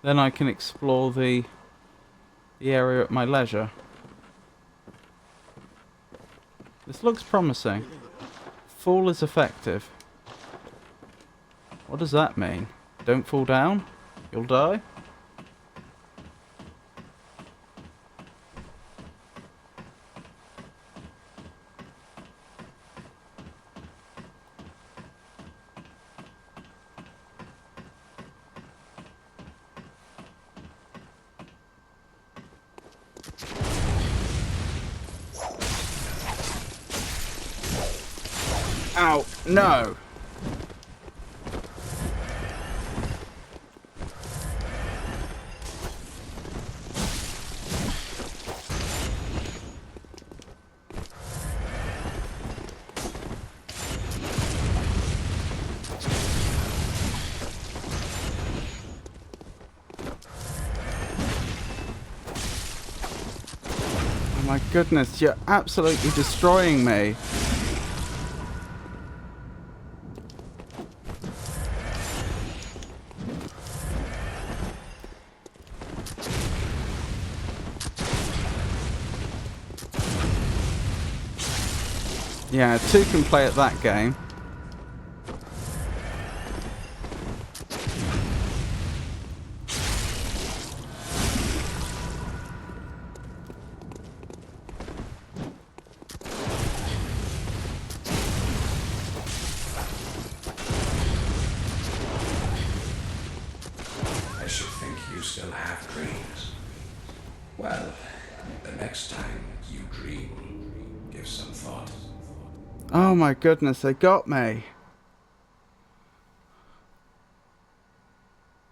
Then I can explore the area at my leisure. This looks promising. Fall is effective. What does that mean? Don't fall down? You'll die? Ow, no! Oh my goodness, you're absolutely destroying me. Yeah, two can play at that game. I should think you still have dreams. Well, the next time you dream, give some thought. Oh my goodness, they got me.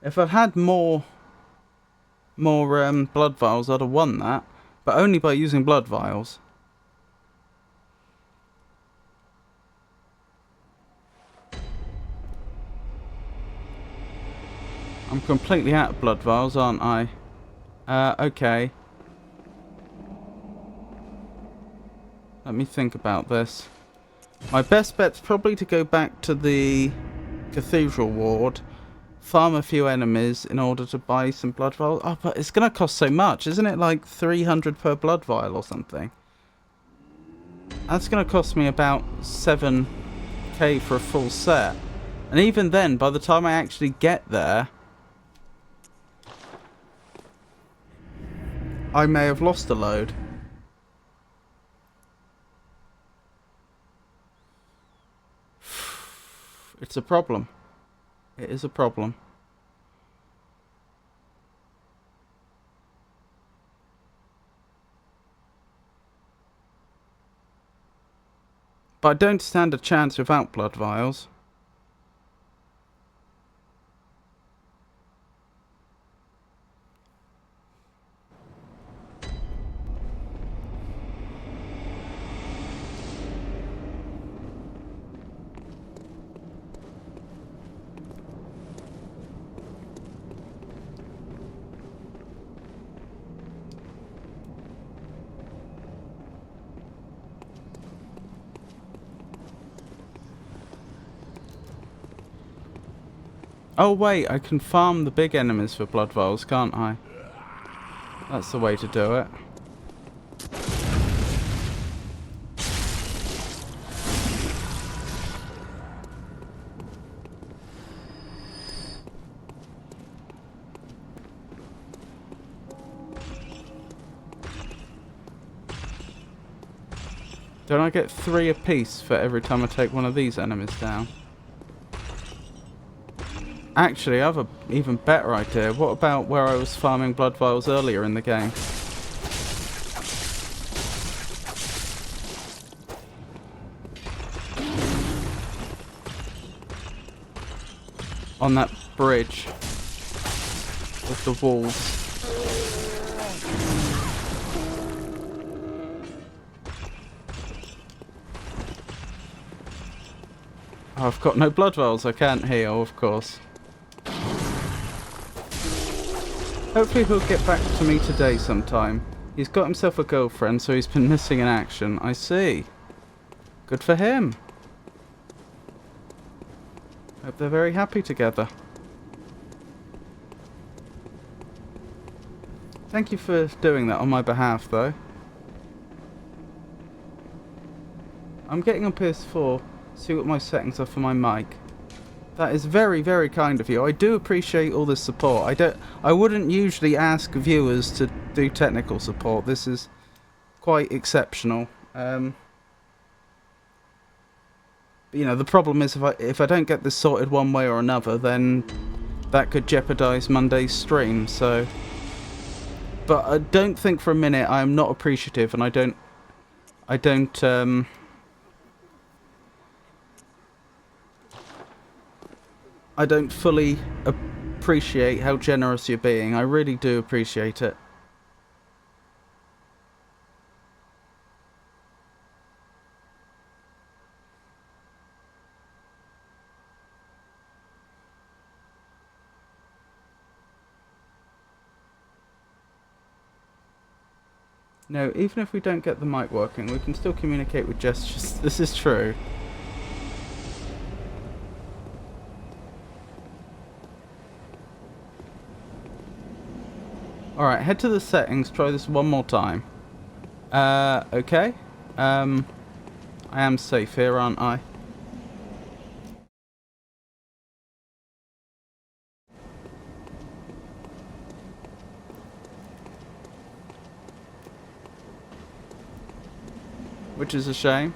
If I'd had more blood vials, I'd have won that. But only by using blood vials. I'm completely out of blood vials, aren't I? Okay. Let me think about this. My best bet's probably to go back to the Cathedral Ward, farm a few enemies in order to buy some blood vials. Oh, but it's going to cost so much, isn't it? Like 300 per blood vial or something. That's going to cost me about 7k for a full set. And even then, by the time I actually get there, I may have lost a load. It's a problem. It is a problem. But I don't stand a chance without blood vials. Oh wait, I can farm the big enemies for blood vials, can't I? That's the way to do it. Don't I get 3 apiece for every time I take one of these enemies down? Actually, I have an even better idea. What about where I was farming blood vials earlier in the game? On that bridge with the walls. Oh, I've got no blood vials. I can't heal, of course. Hopefully he'll get back to me today sometime. He's got himself a girlfriend, so he's been missing in action. I see. Good for him. Hope they're very happy together. Thank you for doing that on my behalf, though. I'm getting on PS4. See what my settings are for my mic. That is very, very kind of you. I do appreciate all this support. I wouldn't usually ask viewers to do technical support. This is quite exceptional. But, you know, the problem is if I don't get this sorted one way or another, then that could jeopardize Monday's stream. So, but I don't think for a minute I am not appreciative, and I don't I don't fully appreciate how generous you're being. I really do appreciate it. No, even if we don't get the mic working, we can still communicate with gestures. This is true. Alright, head to the settings, try this one more time. Okay. I am safe here, aren't I? Which is a shame.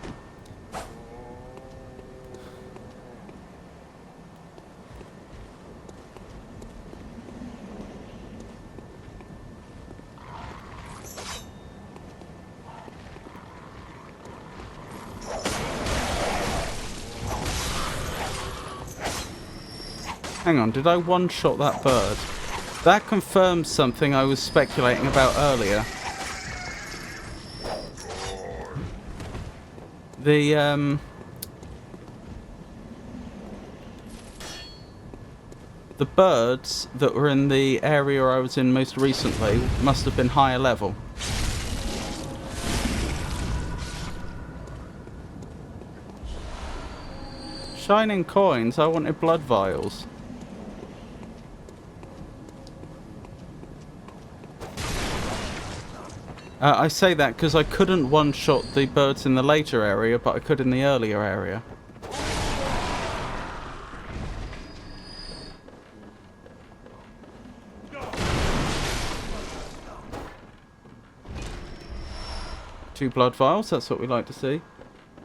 Hang on, did I one-shot that bird? That confirms something I was speculating about earlier. The birds that were in the area I was in most recently must have been higher level. Shining coins? I wanted blood vials. I say that because I couldn't one-shot the birds in the later area, but I could in the earlier area. Two blood vials, that's what we like to see.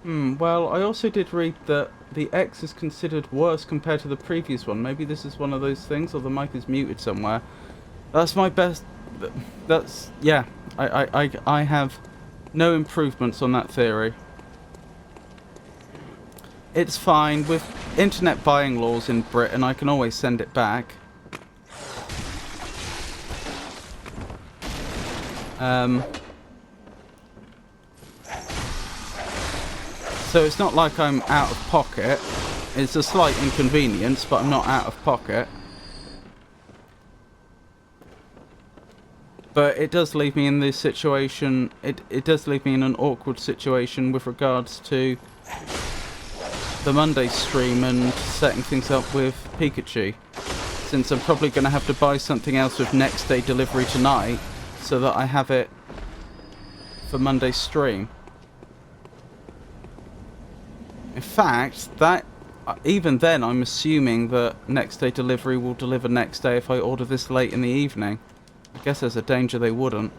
Well, I also did read that the X is considered worse compared to the previous one. Maybe this is one of those things, or the mic is muted somewhere. That's my best... That's... yeah. I have no improvements on that theory. It's fine. With internet buying laws in Britain, I can always send it back. So it's not like I'm out of pocket. It's a slight inconvenience, but I'm not out of pocket. But it does leave me in this situation, it does leave me in an awkward situation with regards to the Monday stream and setting things up with Pikachu. Since I'm probably going to have to buy something else with next day delivery tonight, so that I have it for Monday's stream. In fact, that even then I'm assuming that next day delivery will deliver next day if I order this late in the evening. I guess there's a danger they wouldn't.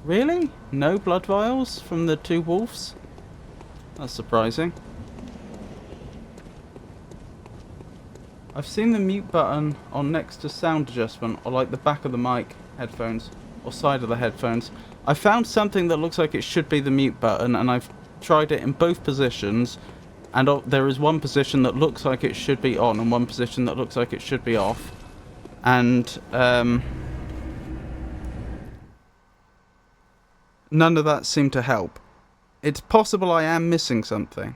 Really? No blood vials from the two wolves? That's surprising. I've seen the mute button on next to sound adjustment, or like the back of the mic, headphones, or side of the headphones. I found something that looks like it should be the mute button, and I've tried it in both positions, and there is one position that looks like it should be on, and one position that looks like it should be off. And none of that seemed to help. It's possible I am missing something.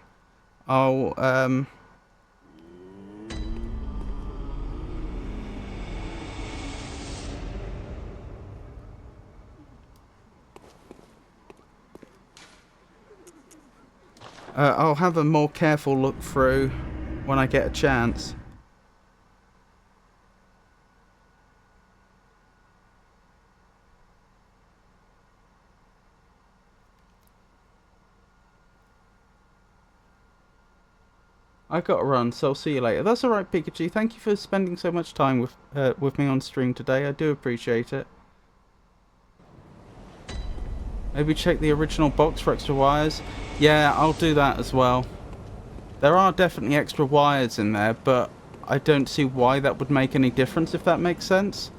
I'll have a more careful look through when I get a chance. I gotta run, so I'll see you later. That's alright, Pikachu. Thank you for spending so much time with me on stream today. I do appreciate it. Maybe check the original box for extra wires. Yeah, I'll do that as well. There are definitely extra wires in there, but I don't see why that would make any difference, if that makes sense.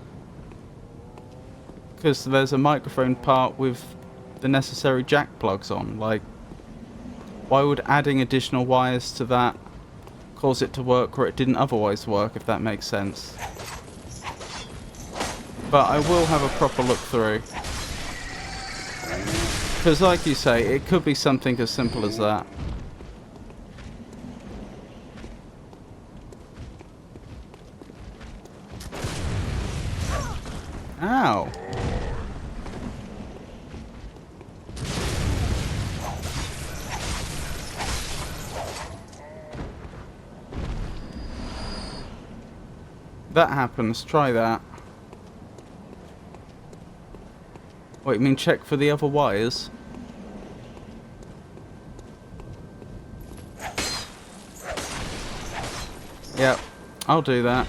Because there's a microphone part with the necessary jack plugs on. Like, why would adding additional wires to that cause it to work where it didn't otherwise work, if that makes sense. But I will have a proper look through. Because like you say, it could be something as simple as that. Ow! That happens, try that. Wait, you mean check for the other wires? Yep, I'll do that.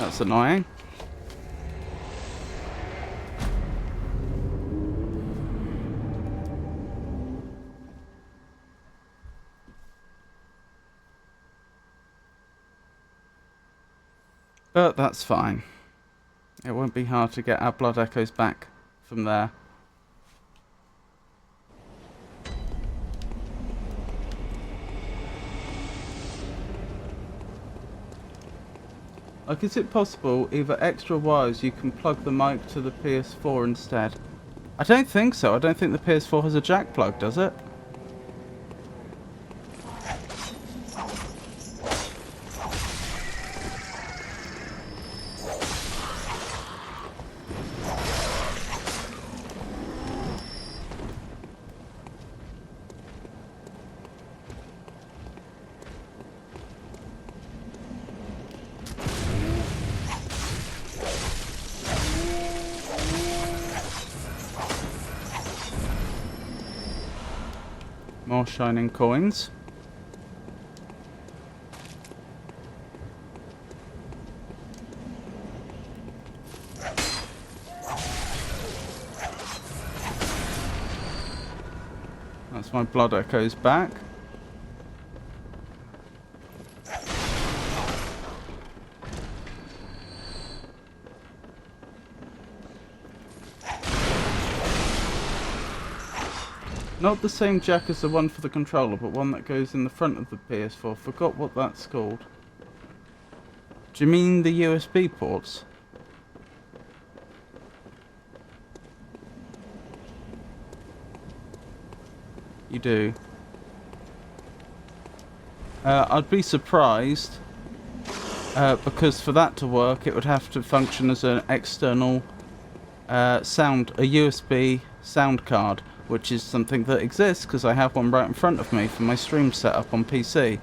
That's annoying. But that's fine. It won't be hard to get our blood echoes back from there. Like, is it possible, either extra wires, you can plug the mic to the PS4 instead? I don't think so. I don't think the PS4 has a jack plug, does it? More shining coins. That's my blood echoes back. Not the same jack as the one for the controller, but one that goes in the front of the PS4. Forgot what that's called. Do you mean the USB ports? You do. I'd be surprised, because for that to work, it would have to function as an external a USB sound card, which is something that exists because I have one right in front of me for my stream setup on PC.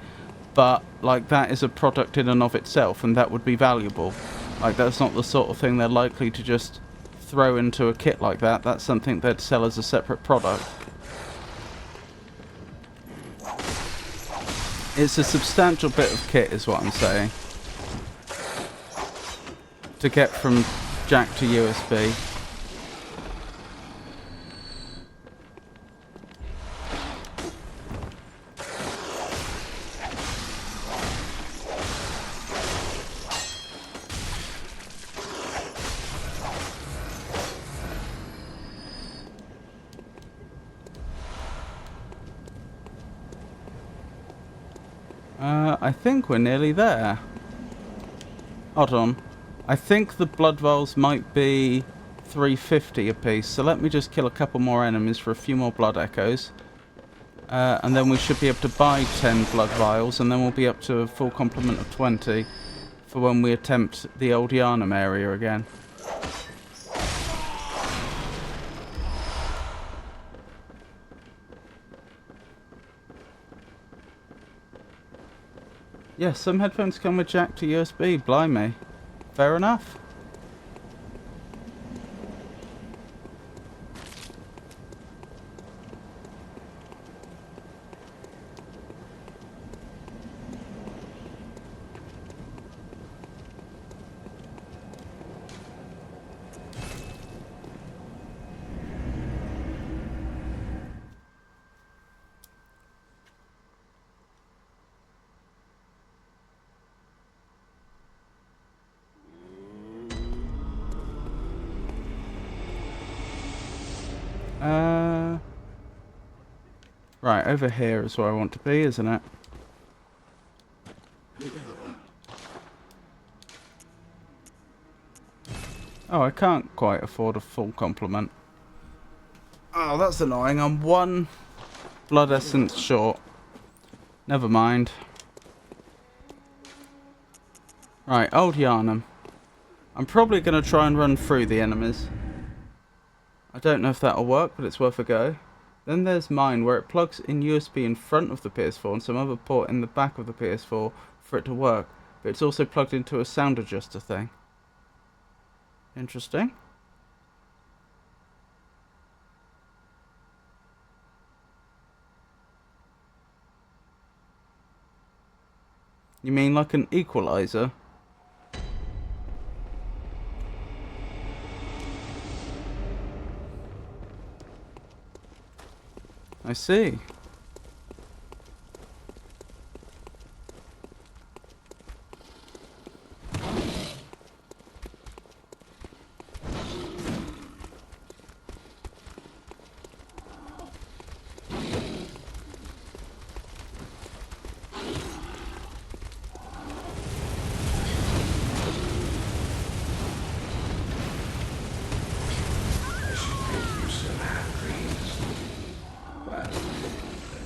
But like, that is a product in and of itself, and that would be valuable. Like, that's not the sort of thing they're likely to just throw into a kit like that. That's something they'd sell as a separate product. It's a substantial bit of kit is what I'm saying, to get from jack to USB. I think we're nearly there. Hold on. I think the blood vials might be 350 a piece, so let me just kill a couple more enemies for a few more blood echoes. And then we should be able to buy 10 blood vials, and then we'll be up to a full complement of 20 for when we attempt the old Yharnam area again. Yes, some headphones come with jack to USB, blimey. Fair enough. Right, over here is where I want to be, isn't it? Oh, I can't quite afford a full complement. Oh, that's annoying. I'm one blood essence short. Never mind. Right, Old Yarnum. I'm probably going to try and run through the enemies. I don't know if that'll work, but it's worth a go. Then there's mine, where it plugs in USB in front of the PS4 and some other port in the back of the PS4 for it to work. But it's also plugged into a sound adjuster thing. Interesting. You mean like an equalizer? I see.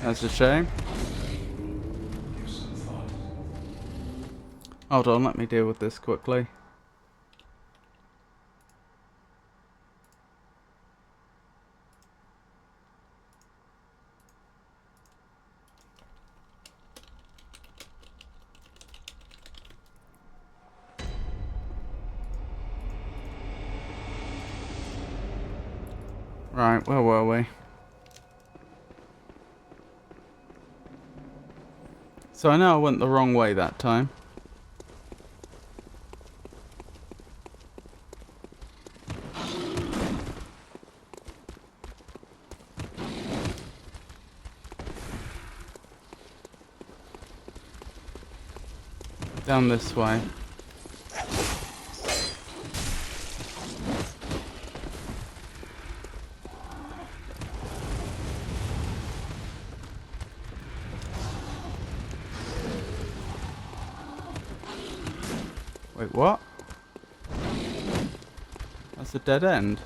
That's a shame. Hold on, let me deal with this quickly. Right, where were we? So I know I went the wrong way that time. Down this way. Wait, what? That's a dead end.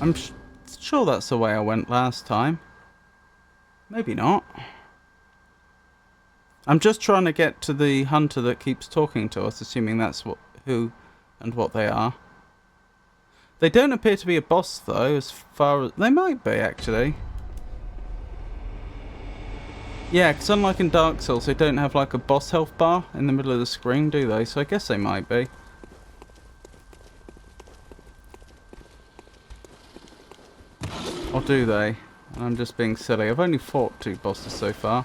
I'm sure that's the way I went last time. Maybe not. I'm just trying to get to the hunter that keeps talking to us, assuming that's who and what they are. They don't appear to be a boss, though, as far as... They might be, actually. Yeah, because unlike in Dark Souls, they don't have, like, a boss health bar in the middle of the screen, do they? So I guess they might be. Or do they? I'm just being silly. I've only fought 2 bosses so far.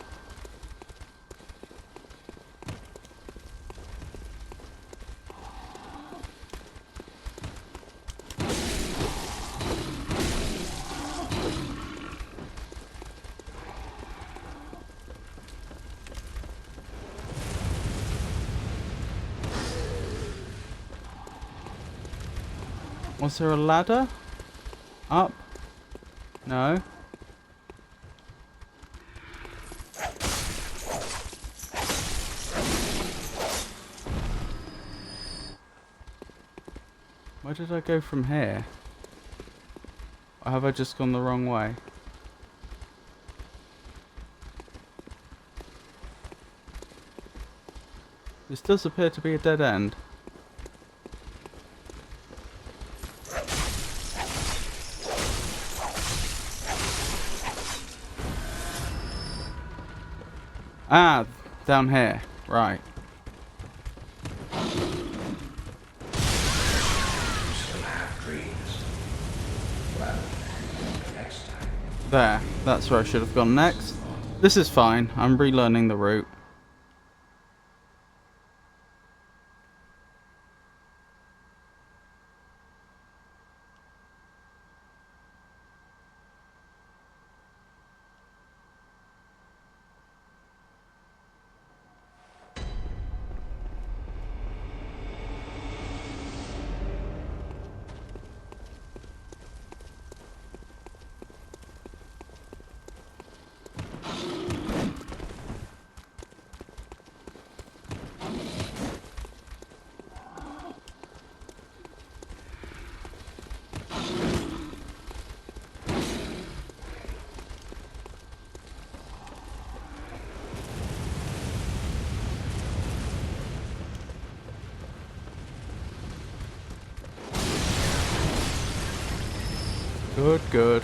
Was there a ladder? Up? No. Where did I go from here? Or have I just gone the wrong way? This does appear to be a dead end. Ah, down here. Right. There. That's where I should have gone next. This is fine. I'm relearning the route. Good, good.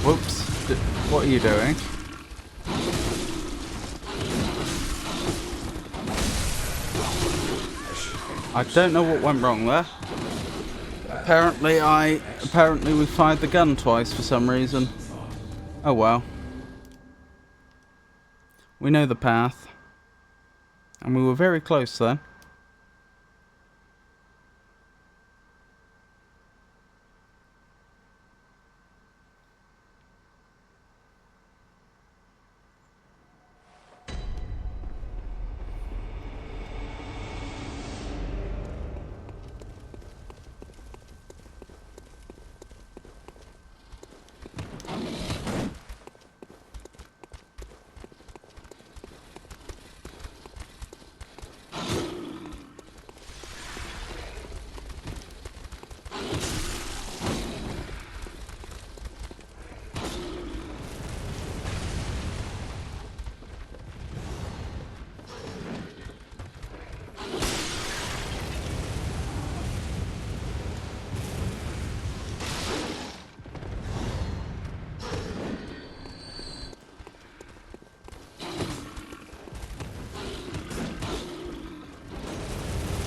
Whoops. What are you doing? I don't know what went wrong there. Apparently we fired the gun twice for some reason. Oh well. We know the path. And we were very close then.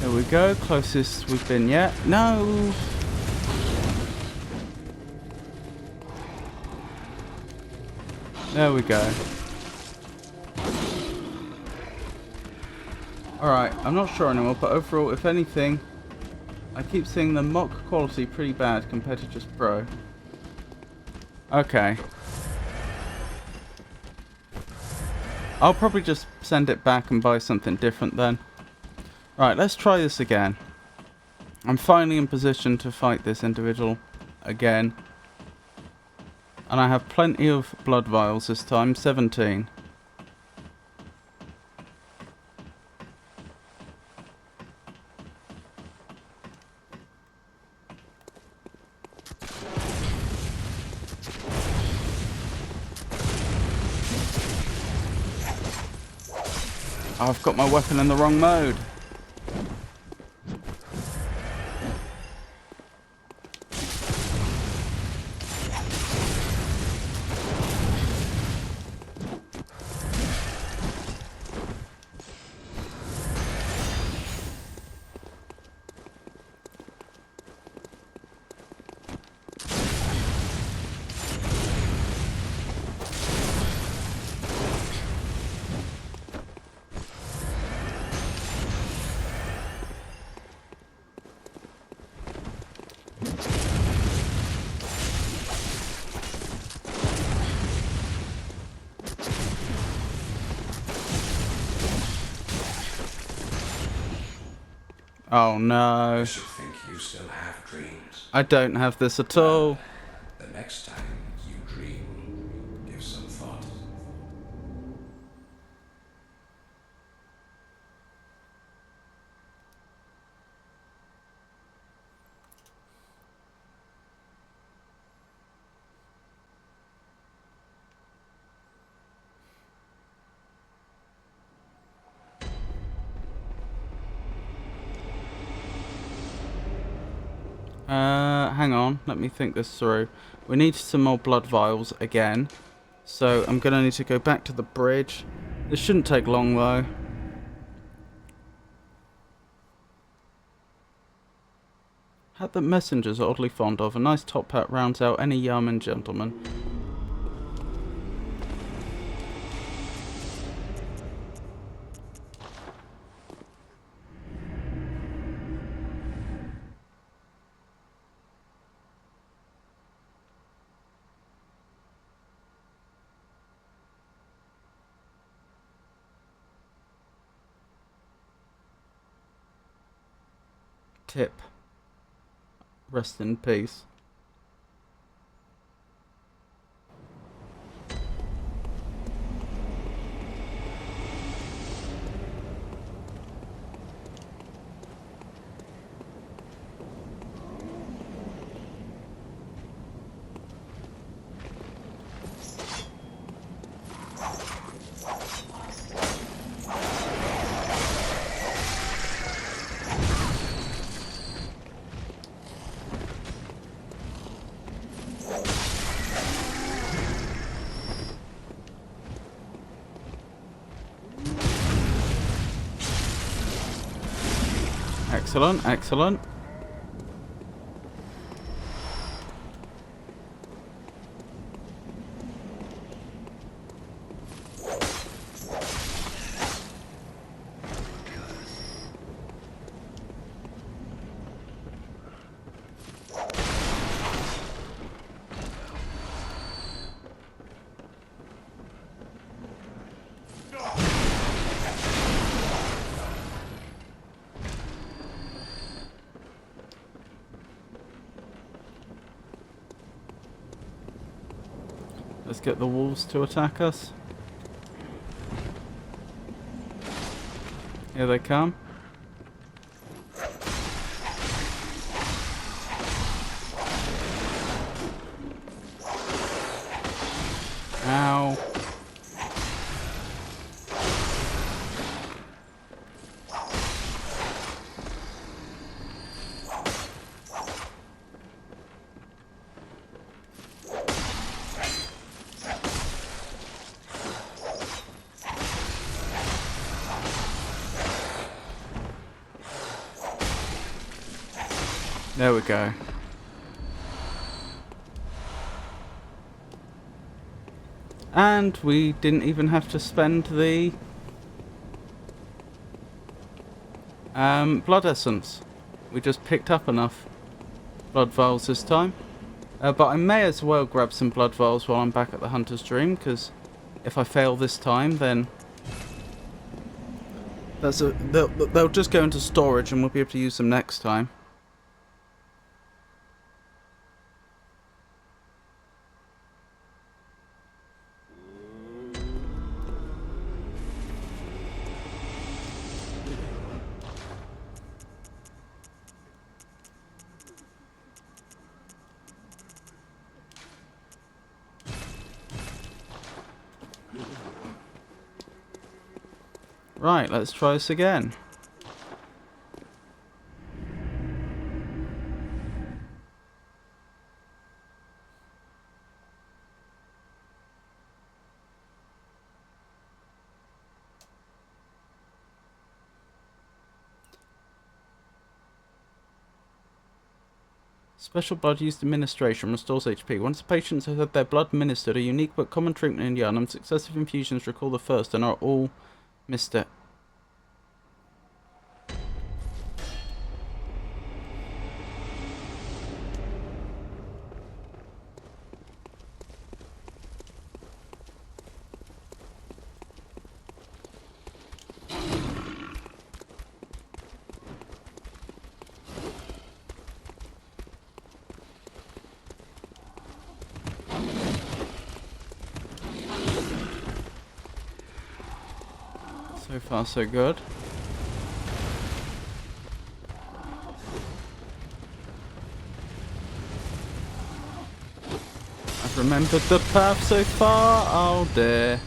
There we go, closest we've been yet. No! There we go. Alright, I'm not sure anymore, but overall, if anything, I keep seeing the mock quality pretty bad compared to just Pro. Okay. I'll probably just send it back and buy something different then. Right, let's try this again. I'm finally in position to fight this individual again. And I have plenty of blood vials this time, 17. Oh, I've got my weapon in the wrong mode. Oh no. I should think you still have dreams. I don't have this at all. The next time you dream, give some thought. Hang on, let me think this through. We need some more blood vials again. So I'm gonna need to go back to the bridge. This shouldn't take long though. Hat that messengers are oddly fond of. A nice top hat rounds out any yeoman gentleman. Tip. Rest in peace. Excellent, excellent. Let's get the wolves to attack us. Here they come. Ow. There we go. And we didn't even have to spend the blood essence. We just picked up enough blood vials this time. But I may as well grab some blood vials while I'm back at the Hunter's Dream, because if I fail this time, then they'll just go into storage and we'll be able to use them next time. Right, let's try this again. Special blood used administration restores HP. Once the patients have had their blood administered, a unique but common treatment in Yharnam, successive infusions recall the first and are all missed it. So far, so good. I've remembered the path so far. Oh dear.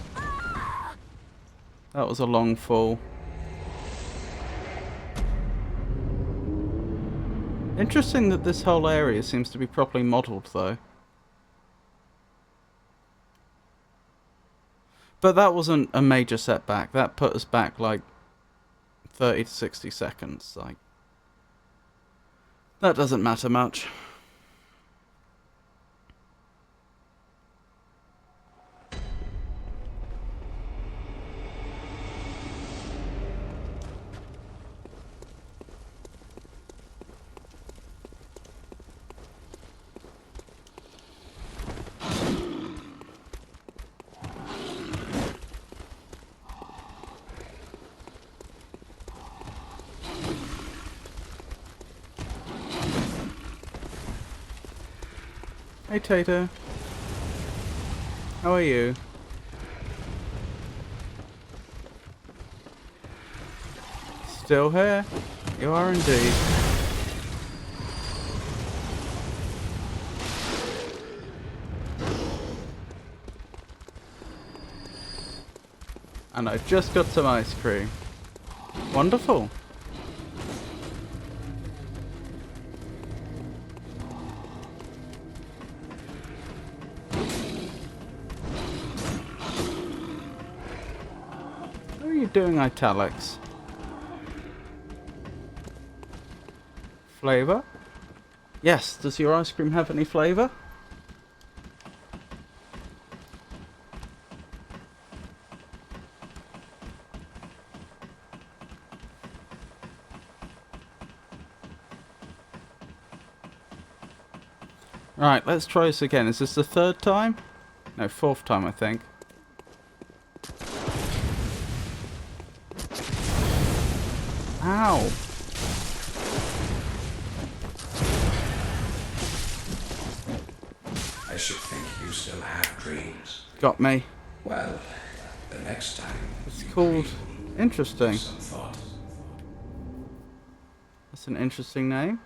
That was a long fall. Interesting that this whole area seems to be properly modelled, though. But that wasn't a major setback. That put us back like 30 to 60 seconds. Like, that doesn't matter much. Hey Tater, how are you? Still here? You are indeed. And I've just got some ice cream. Wonderful. Doing italics. flavour. Yes, does your ice cream have any flavour? Right, let's try this again. Is this the third time? No, fourth time, I think. Ow! I should think you still have dreams. Got me. Well, the next time It's you called... dream, Interesting. give some thought. That's an interesting name.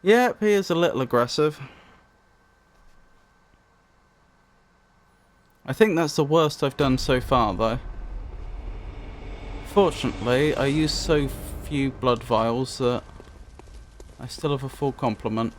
Yep, he is a little aggressive. I think that's the worst I've done so far, though. Fortunately, I use so few blood vials that I still have a full complement.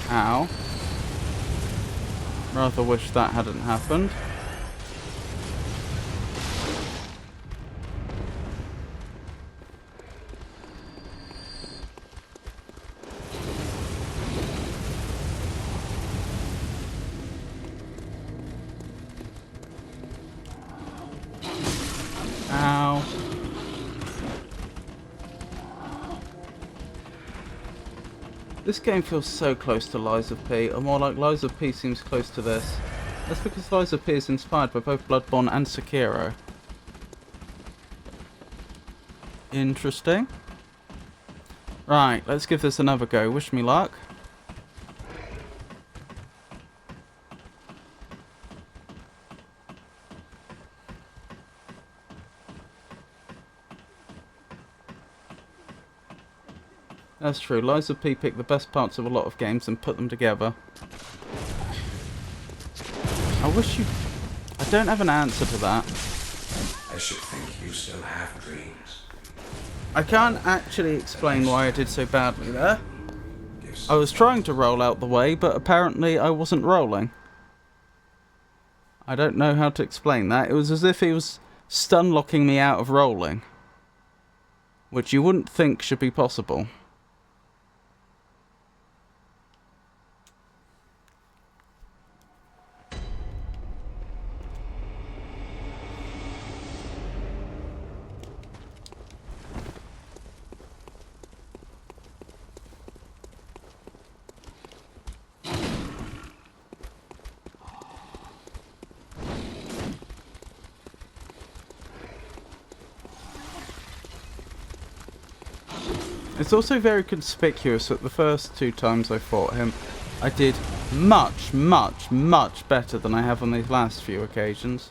Ow. Rather wish that hadn't happened. Ow. This game feels so close to Lies of P, or more like Lies of P seems close to this. That's because Lies of P is inspired by both Bloodborne and Sekiro. Interesting. Right, let's give this another go. Wish me luck. That's true. Lies of P picked the best parts of a lot of games and put them together. I wish you... I don't have an answer to that. I should think you still have dreams. I can't actually explain why I did so badly there. Give I some was trying to roll out the way, but apparently I wasn't rolling. I don't know how to explain that. It was as if he was stun locking me out of rolling. Which you wouldn't think should be possible. It's also very conspicuous that the first two times I fought him, I did much, much, much better than I have on these last few occasions.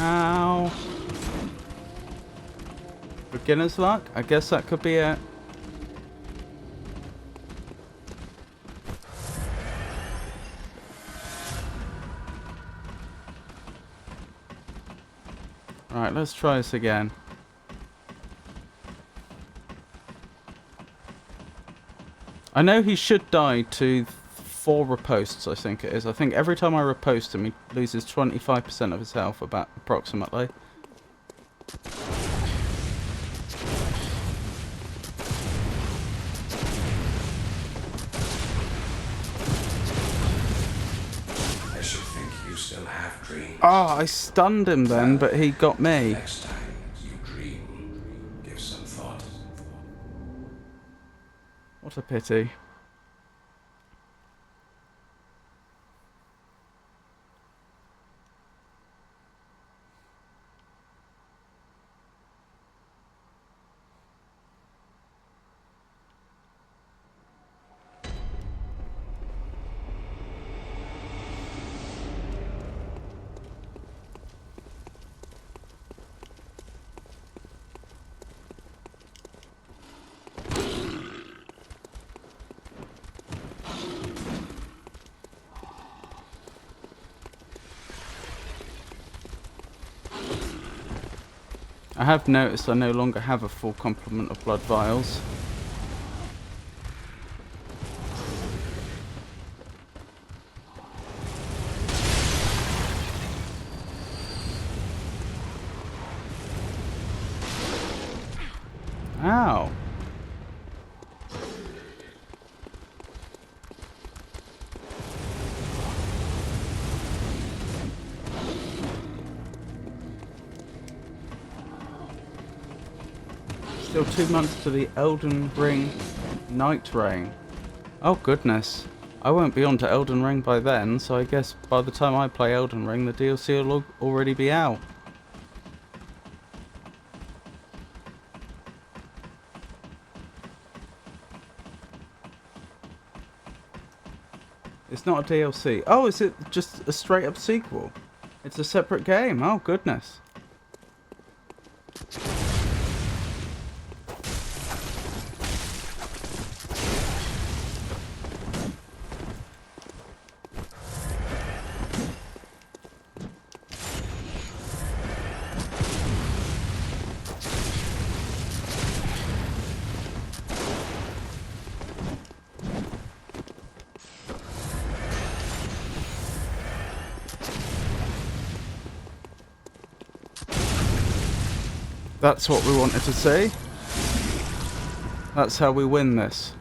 Ow. Beginner's luck? I guess that could be it. Right, let's try this again. I know he should die to 4 riposts, I think it is. I think every time I riposte him, he loses 25% of his health, about approximately. I should think you still have dreams. Oh, I stunned him then, but he got me. Next time you dream, give some thought. What a pity. I have noticed I no longer have a full complement of blood vials. Ow. Still 2 months to the Elden Ring Night Reign. Oh goodness. I won't be on to Elden Ring by then, so I guess by the time I play Elden Ring the DLC will already be out. It's not a DLC. Oh, is it just a straight up sequel? It's a separate game. Oh goodness. That's what we wanted to see. That's how we win this.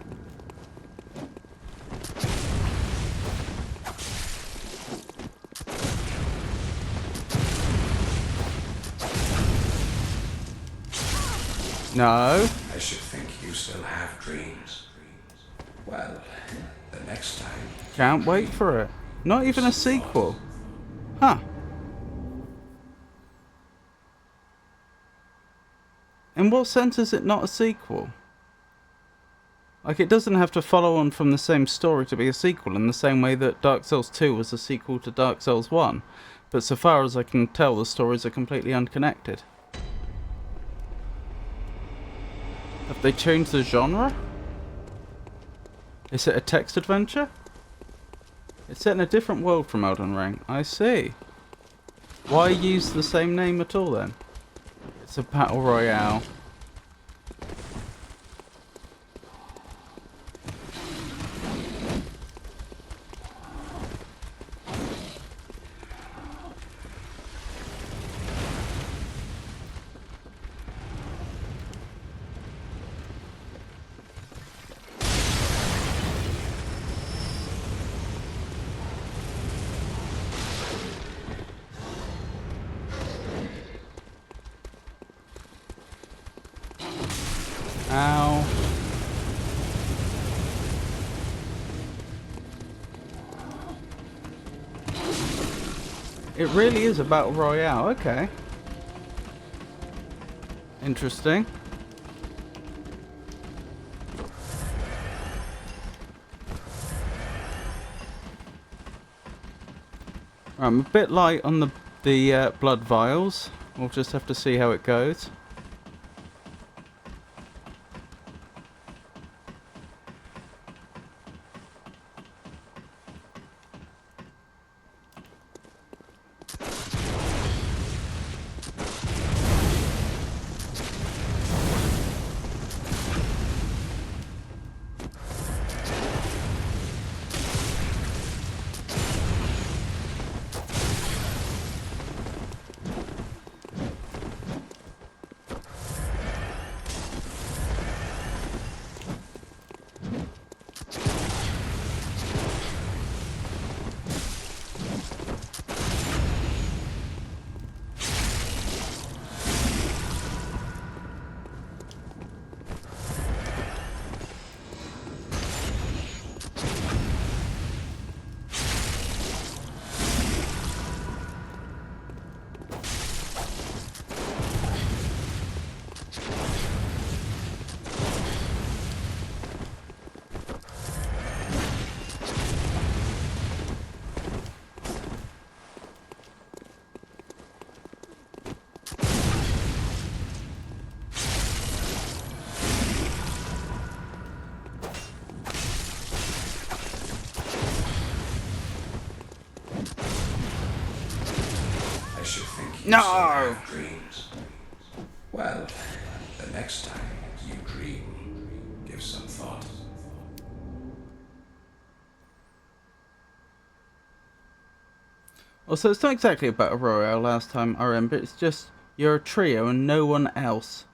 No. I should think you still have dreams. Well, the next time. Can't wait for it. Not even a sequel. Huh. In what sense is it not a sequel? Like, it doesn't have to follow on from the same story to be a sequel, in the same way that Dark Souls 2 was a sequel to Dark Souls 1. But so far as I can tell, the stories are completely unconnected. Have they changed the genre? Is it a text adventure? It's set in a different world from Elden Ring. I see. Why use the same name at all then? It's a battle royale. Ow. It really is a battle royale, okay. Interesting. I'm a bit light on the blood vials. We'll just have to see how it goes. I should think you No! still have dreams. Well, the next time you dream, give some thought. Also, it's not exactly a battle royale last time I remember. It's just you're a trio and no one else.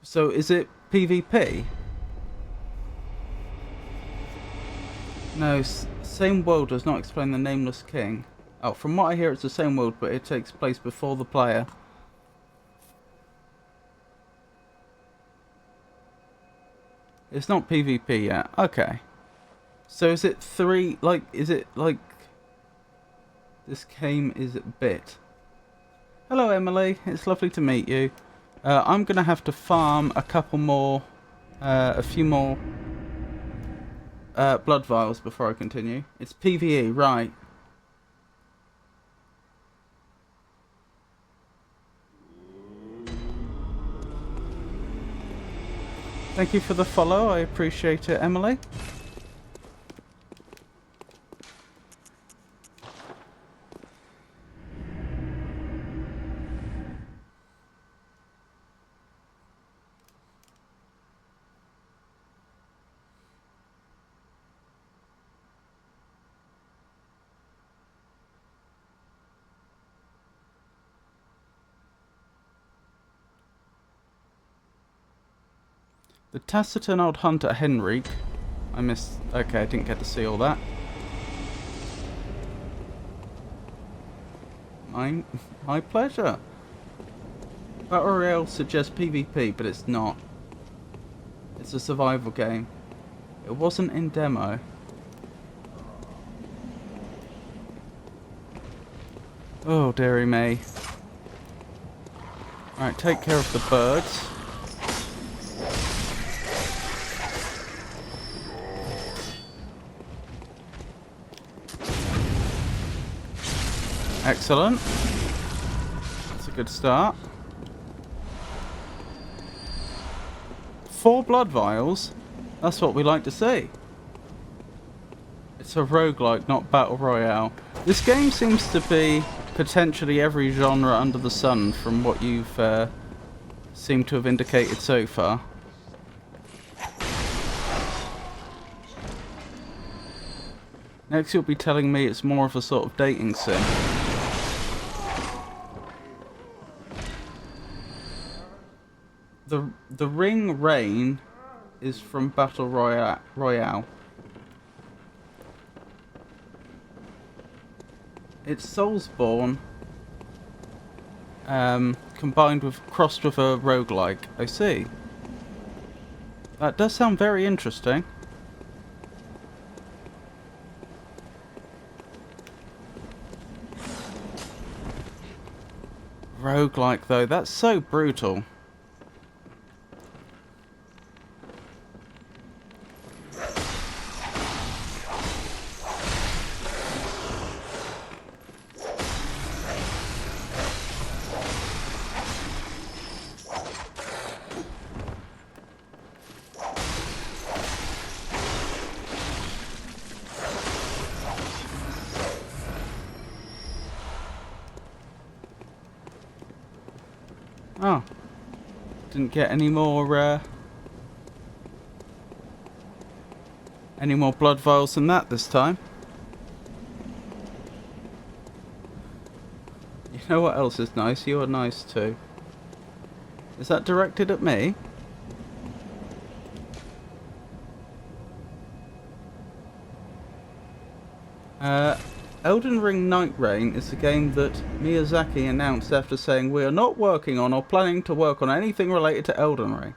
So is it PvP? No, same world does not explain the Nameless King. Oh, from what I hear it's the same world, but it takes place before the player. It's not PvP yet. Okay. So is it is it like... This game is a bit. Hello Emily, it's lovely to meet you. I'm gonna have to farm a couple more, a few more blood vials before I continue. It's PvE, right. Thank you for the follow, I appreciate it, Emily. The taciturn old hunter Henrik. I missed... Okay, I didn't get to see all that. My pleasure. Battle Royale suggests PvP, but it's not. It's a survival game. It wasn't in demo. Oh, dearie me. Alright, take care of the birds. Excellent. That's a good start. 4 blood vials? That's what we like to see. It's a roguelike, not battle royale. This game seems to be potentially every genre under the sun from what you've seemed to have indicated so far. Next you'll be telling me it's more of a sort of dating sim. The ring rain is from Battle Royale. It's Soulsborne combined with crossed with a roguelike. I see. That does sound very interesting. Roguelike though, that's so brutal. Oh, didn't get any more blood vials than that this time. You know what else is nice? You are nice too. Is that directed at me? Elden Ring Night Rain is a game that Miyazaki announced after saying we are not working on or planning to work on anything related to Elden Ring.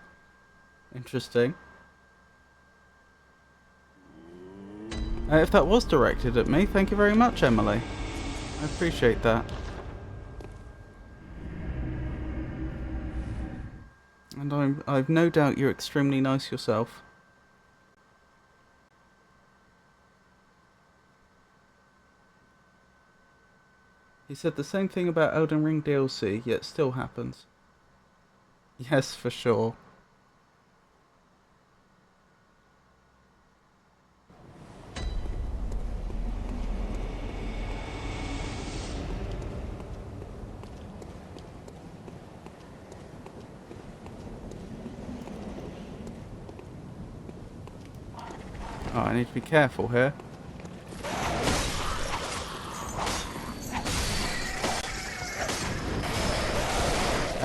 Interesting. If that was directed at me, thank you very much, Emily. I appreciate that. And I've no doubt you're extremely nice yourself. He said the same thing about Elden Ring DLC, yet still happens. Yes, for sure. Oh, I need to be careful here.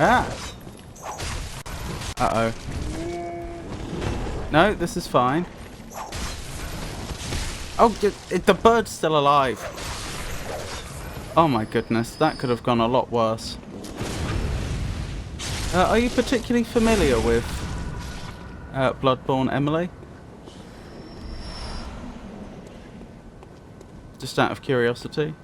Ah! Uh-oh. No, this is fine. Oh, the bird's still alive. Oh my goodness, that could have gone a lot worse. Are you particularly familiar with Bloodborne, Emily? Just out of curiosity.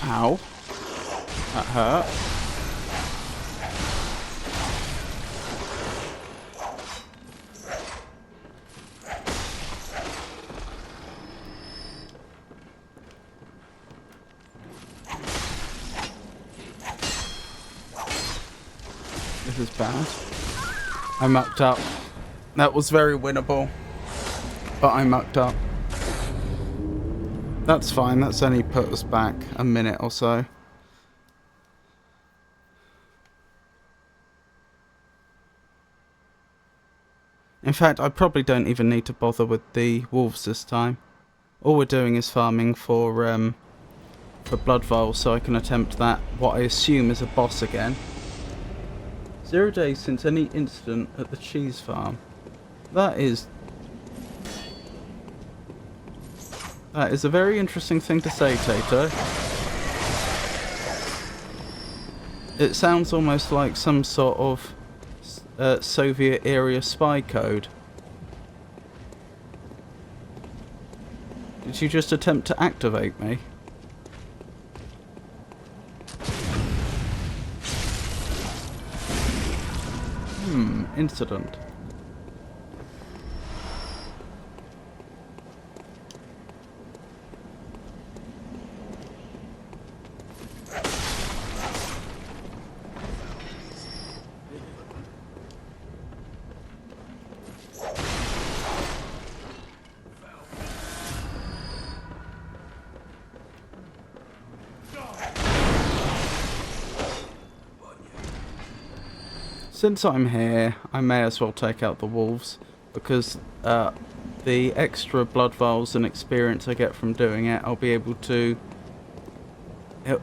Ow. That hurt. This is bad. I mucked up. That was very winnable. But I mucked up. That's fine, that's only put us back a minute or so. In fact, I probably don't even need to bother with the wolves this time. All we're doing is farming for blood vials, so I can attempt that, what I assume is a boss again. 0 days since any incident at the cheese farm. That is a very interesting thing to say, Tato. It sounds almost like some sort of Soviet-era spy code. Did you just attempt to activate me? Incident. Since I'm here, I may as well take out the wolves, because the extra blood vials and experience I get from doing it, I'll be able to...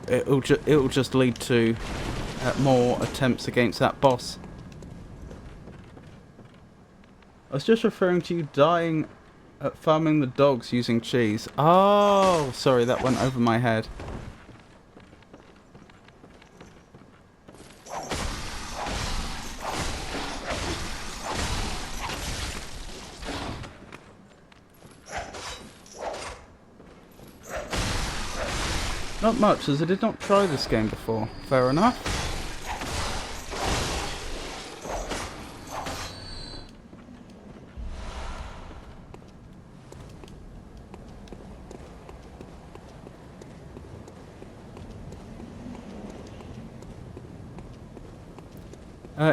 It'll just lead to more attempts against that boss. I was just referring to you dying at farming the dogs using cheese. Oh, sorry, that went over my head. Not much, as I did not try this game before. Fair enough.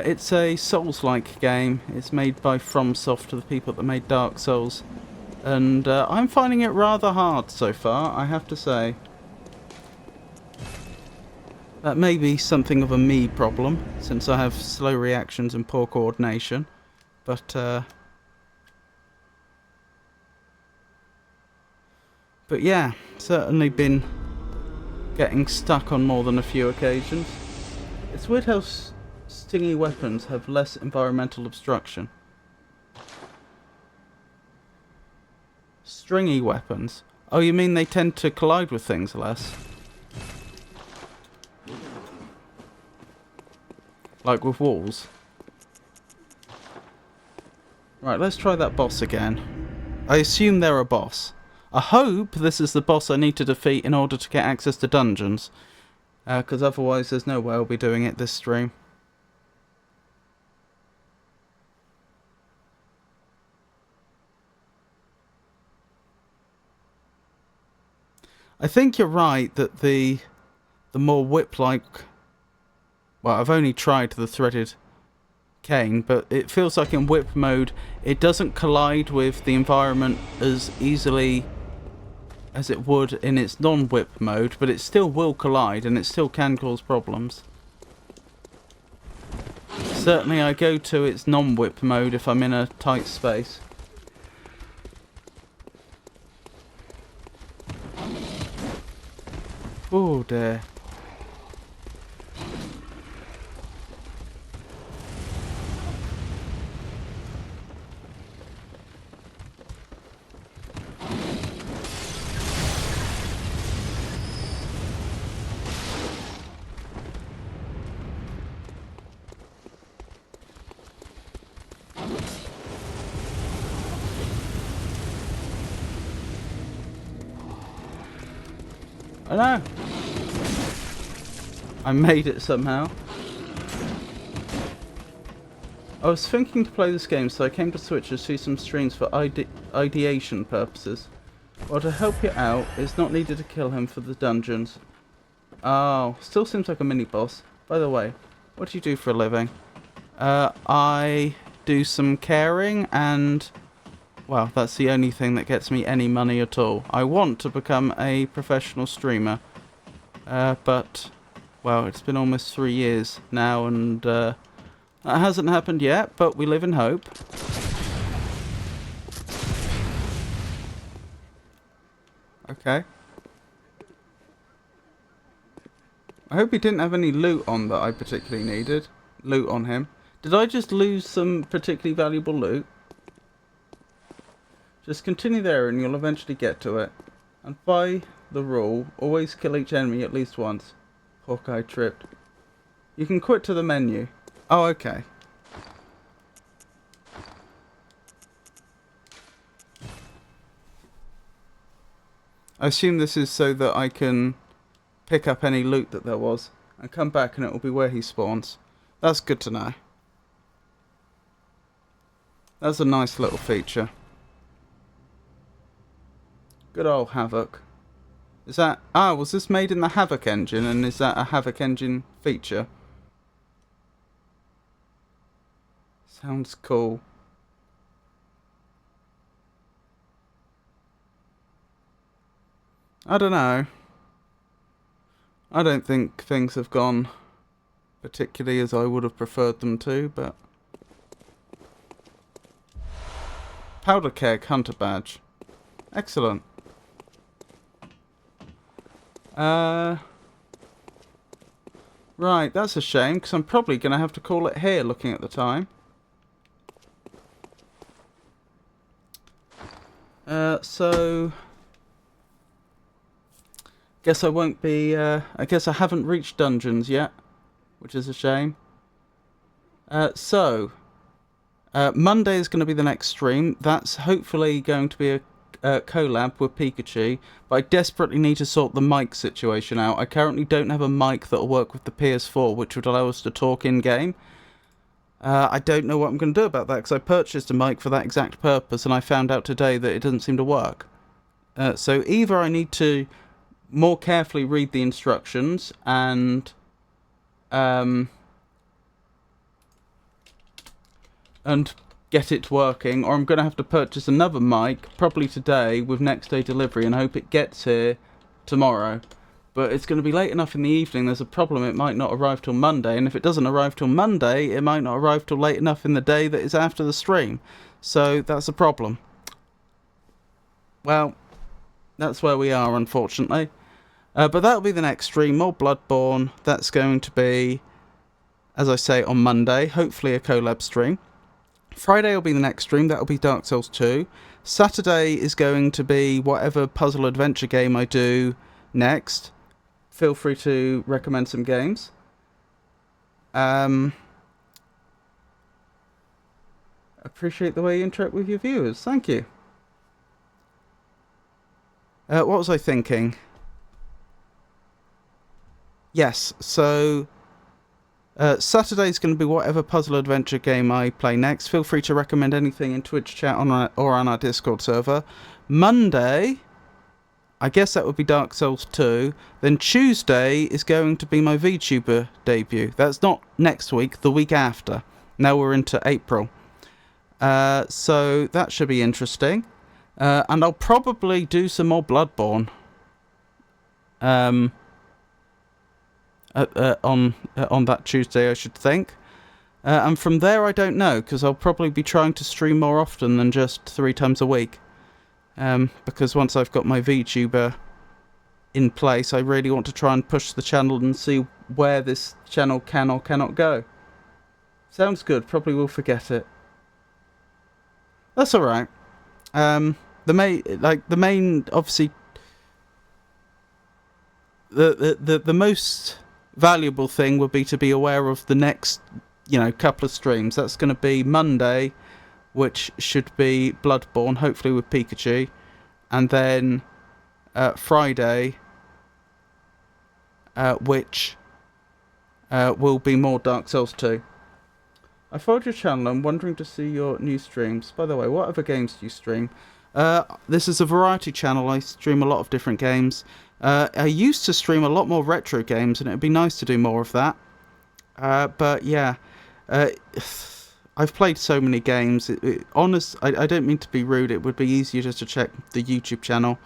It's a Souls-like game. It's made by FromSoft, the people that made Dark Souls. And I'm finding it rather hard so far, I have to say. That may be something of a me problem, since I have slow reactions and poor coordination, but yeah, certainly been getting stuck on more than a few occasions. It's weird how stingy weapons have less environmental obstruction. Stringy weapons? Oh, you mean they tend to collide with things less? Like with walls. Right, let's try that boss again. I assume they're a boss. I hope this is the boss I need to defeat in order to get access to dungeons. Because otherwise there's no way I'll be doing it this stream. I think you're right that the more whip-like... Well, I've only tried the threaded cane, but it feels like in whip mode it doesn't collide with the environment as easily as it would in its non-whip mode, but it still will collide and it still can cause problems. Certainly I go to its non-whip mode if I'm in a tight space. Oh dear. I know. I made it somehow. I was thinking to play this game, so I came to Switch to see some streams for ideation purposes. Well, to help you out, it's not needed to kill him for the dungeons. Oh, still seems like a mini-boss. By the way, what do you do for a living? I do some caring and... Well, that's the only thing that gets me any money at all. I want to become a professional streamer. But, well, it's been almost 3 years now and that hasn't happened yet, but we live in hope. Okay. I hope he didn't have any loot on that I particularly needed. Loot on him. Did I just lose some particularly valuable loot? Just continue there and you'll eventually get to it. And by the rule, always kill each enemy at least once. Hawkeye tripped. You can quit to the menu. Oh, okay. I assume this is so that I can pick up any loot that there was and come back and it will be where he spawns. That's good to know. That's a nice little feature. Good old Havoc. Is that... Ah, was this made in the Havoc engine and is that a Havoc engine feature? Sounds cool. I don't know. I don't think things have gone particularly as I would have preferred them to, but... Powder keg hunter badge. Excellent. Right, that's a shame, because I'm probably going to have to call it here, looking at the time. So... Guess I won't be... I guess I haven't reached dungeons yet, which is a shame. Monday is going to be the next stream. That's hopefully going to be a collab with Pikachu, but I desperately need to sort the mic situation out. I currently don't have a mic that will work with the PS4, which would allow us to talk in-game. I don't know what I'm going to do about that, because I purchased a mic for that exact purpose, and I found out today that it doesn't seem to work. So either I need to more carefully read the instructions and get it working, or I'm going to have to purchase another mic, probably today, with next day delivery, and hope it gets here tomorrow. But it's going to be late enough in the evening, there's a problem, it might not arrive till Monday, and if it doesn't arrive till Monday, it might not arrive till late enough in the day that is after the stream. So that's a problem. Well, that's where we are, unfortunately. But that'll be the next stream, more Bloodborne. That's going to be, as I say, on Monday, hopefully a collab stream. Friday will be the next stream, that'll be Dark Souls 2. Saturday is going to be whatever puzzle adventure game I do next. Feel free to recommend some games. And Appreciate the way you interact with your viewers. Thank you. What was I thinking? Yes, so Saturday's going to be whatever puzzle adventure game I play next. Feel free to recommend anything in Twitch chat or on our Discord server. Monday, I guess that would be Dark Souls 2. Then Tuesday is going to be my VTuber debut. That's not next week, the week after. Now we're into April. So that should be interesting. And I'll probably do some more Bloodborne. On that Tuesday, I should think. And from there, I don't know, because I'll probably be trying to stream more often than just 3 times a week. Because once I've got my VTuber in place, I really want to try and push the channel and see where this channel can or cannot go. Sounds good. Probably will forget it. That's all right. The main, obviously, the most valuable thing would be to be aware of the next, couple of streams. That's going to be Monday, which should be Bloodborne, hopefully with Pikachu, and then Friday, which will be more Dark Souls 2. I followed your channel. I'm wondering to see your new streams. By the way, what other games do you stream? This is a variety channel. I stream a lot of different games. I used to stream a lot more retro games, and it'd be nice to do more of that. But yeah, I've played so many games. I don't mean to be rude. It would be easier just to check the YouTube channel,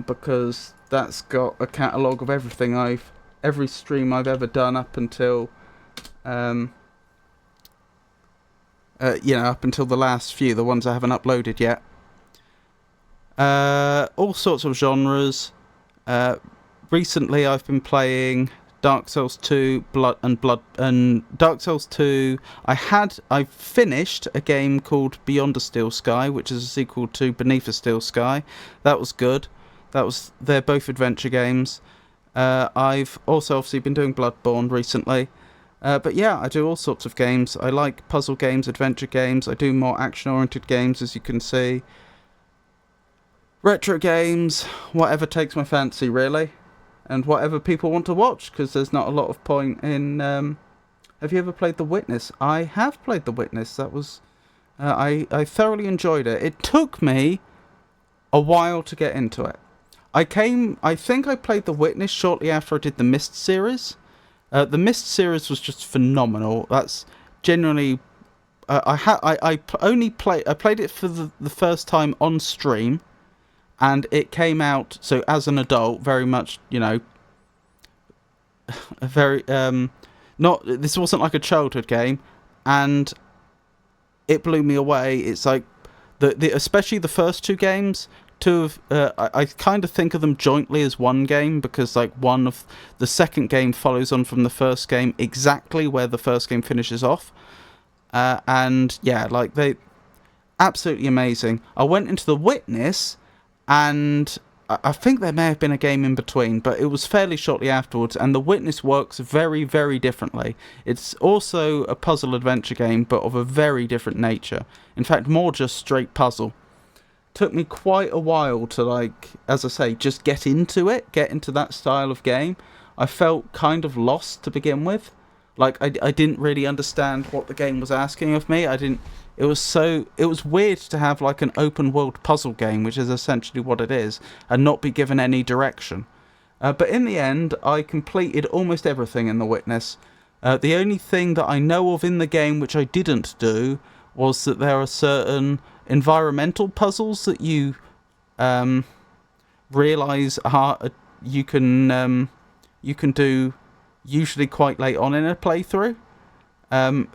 because that's got a catalogue of every stream I've ever done up until, up until the last few, the ones I haven't uploaded yet. All sorts of genres. Recently I've been playing Dark Souls 2, and Dark Souls 2. I finished a game called Beyond a Steel Sky, which is a sequel to Beneath a Steel Sky. That was good. They're both adventure games. I've also obviously been doing Bloodborne recently. But yeah, I do all sorts of games. I like puzzle games, adventure games. I do more action-oriented games, as you can see. Retro games, whatever takes my fancy, really. And whatever people want to watch, because there's not a lot of point in... Have you ever played The Witness? I have played The Witness. That was... I thoroughly enjoyed it. It took me a while to get into it. I think I played The Witness shortly after I did the Myst series. The Myst series was just phenomenal. That's generally... I played it for the first time on stream. And it came out, so as an adult, very much, very, this wasn't like a childhood game, and it blew me away. It's like, especially the first 2 games, I kind of think of them jointly as one game, because like one of the second game follows on from the first game exactly where the first game finishes off. And yeah, like they, absolutely amazing. I went into The Witness, and I think there may have been a game in between, but it was fairly shortly afterwards, and The Witness works very, very differently. It's also a puzzle adventure game, but of a very different nature. In fact, more just straight puzzle. Took me quite a while to, like, as I say, just get into that style of game. I felt kind of lost to begin with. Like, I didn't really understand what the game was asking of me. It was weird to have like an open world puzzle game, which is essentially what it is, and not be given any direction. But in the end, I completed almost everything in The Witness. The only thing that I know of in the game which I didn't do was that there are certain environmental puzzles that you realise you can do usually quite late on in a playthrough.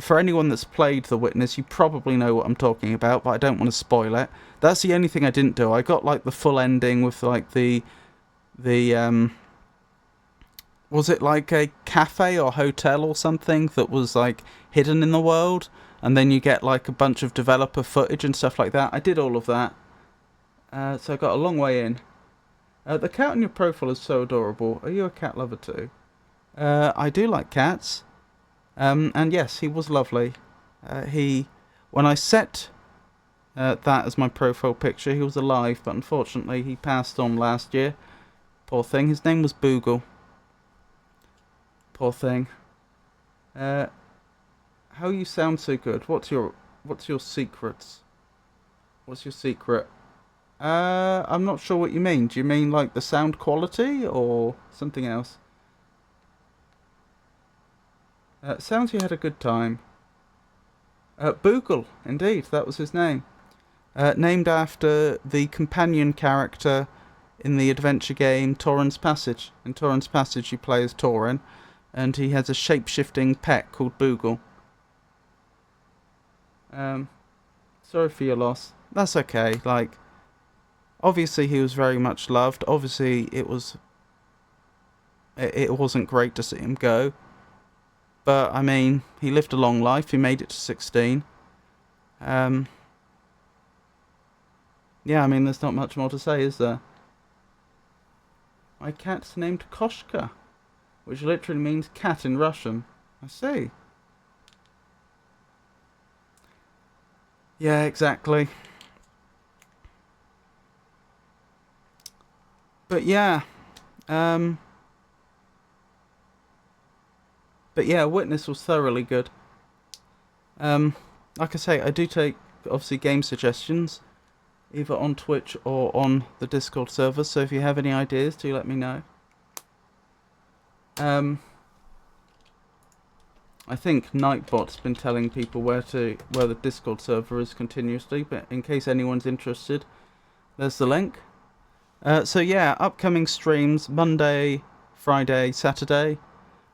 For anyone that's played The Witness, you probably know what I'm talking about, but I don't want to spoil it. That's the only thing I didn't do. I got like the full ending with like the was it like a cafe or hotel or something that was like hidden in the world, and then you get like a bunch of developer footage and stuff like that. I did all of that. So I got a long way in. The cat on your profile is so adorable. Are you a cat lover too? I do like cats. And yes, he was lovely. He When I set that as my profile picture, he was alive, but unfortunately he passed on last year. Poor thing. His name was Boogle. Poor thing. How you sound so good? What's your secrets? What's your secret? I'm not sure what you mean. Do you mean like the sound quality or something else? Sounds you had a good time. Boogle, indeed, that was his name. Named after the companion character in the adventure game Torrhen's Passage. In Torrhen's Passage you play as Torrhen, and he has a shape-shifting pet called Boogle. Sorry for your loss. That's okay, like, obviously he was very much loved. Obviously it wasn't great to see him go. But, I mean, he lived a long life. He made it to 16. Yeah, I mean, there's not much more to say, is there? My cat's named Koshka, which literally means cat in Russian. I see. Yeah, exactly. But yeah, Witness was thoroughly good. Like I say, I do take, obviously, game suggestions, either on Twitch or on the Discord server, so if you have any ideas, do let me know. I think Nightbot's been telling people where the Discord server is continuously, but in case anyone's interested, there's the link. So yeah, upcoming streams, Monday, Friday, Saturday.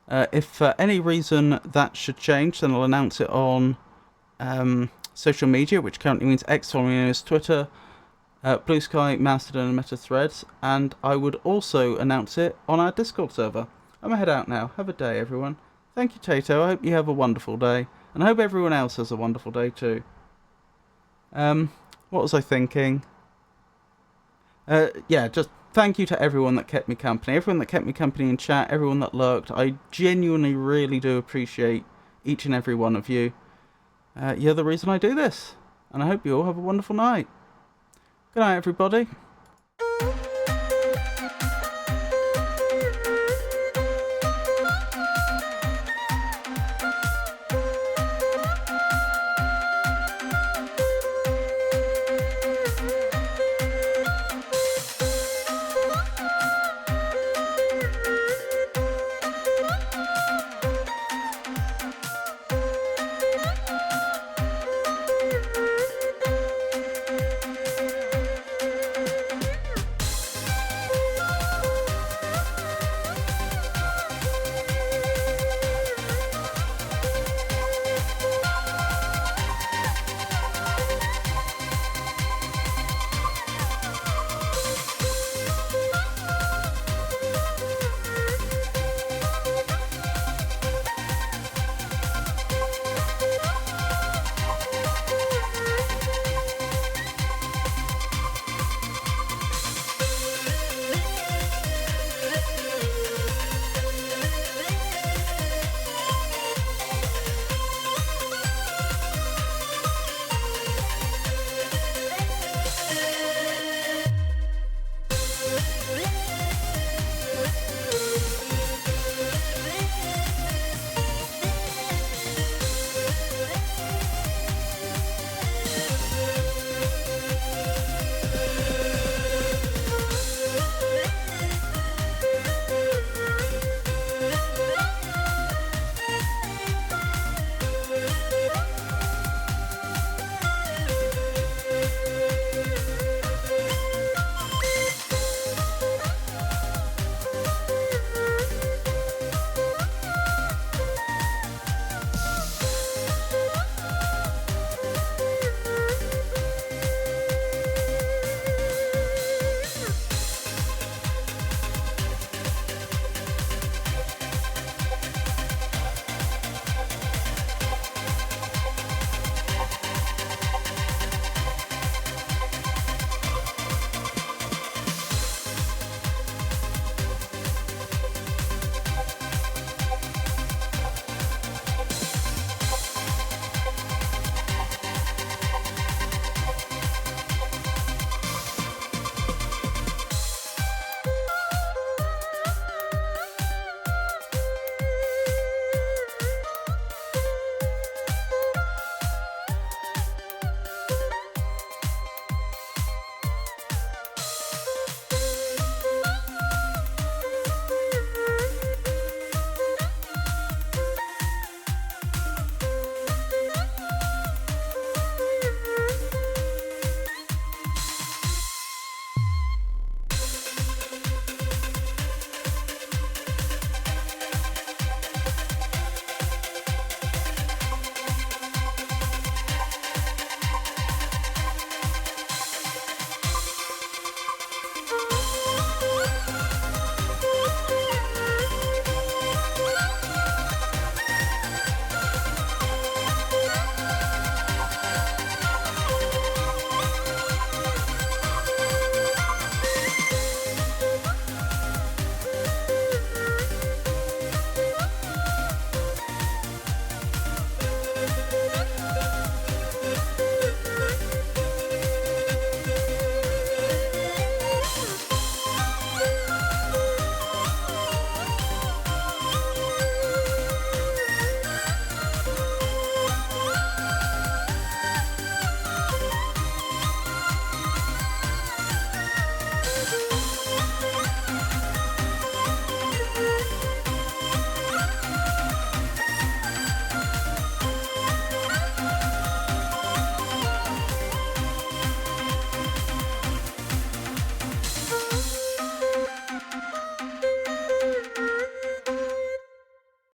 If for any reason that should change, then I'll announce it on social media, which currently means X, formerly known as Twitter, Blue Sky, Mastodon, and Meta Threads, and I would also announce it on our Discord server. I'm gonna head out now. Have a day, everyone. Thank you, Tato. I hope you have a wonderful day, and I hope everyone else has a wonderful day too. What was I thinking? Yeah, just thank you to everyone that kept me company. Everyone that kept me company in chat, everyone that lurked. I genuinely really do appreciate each and every one of you. You're the reason I do this. And I hope you all have a wonderful night. Good night, everybody.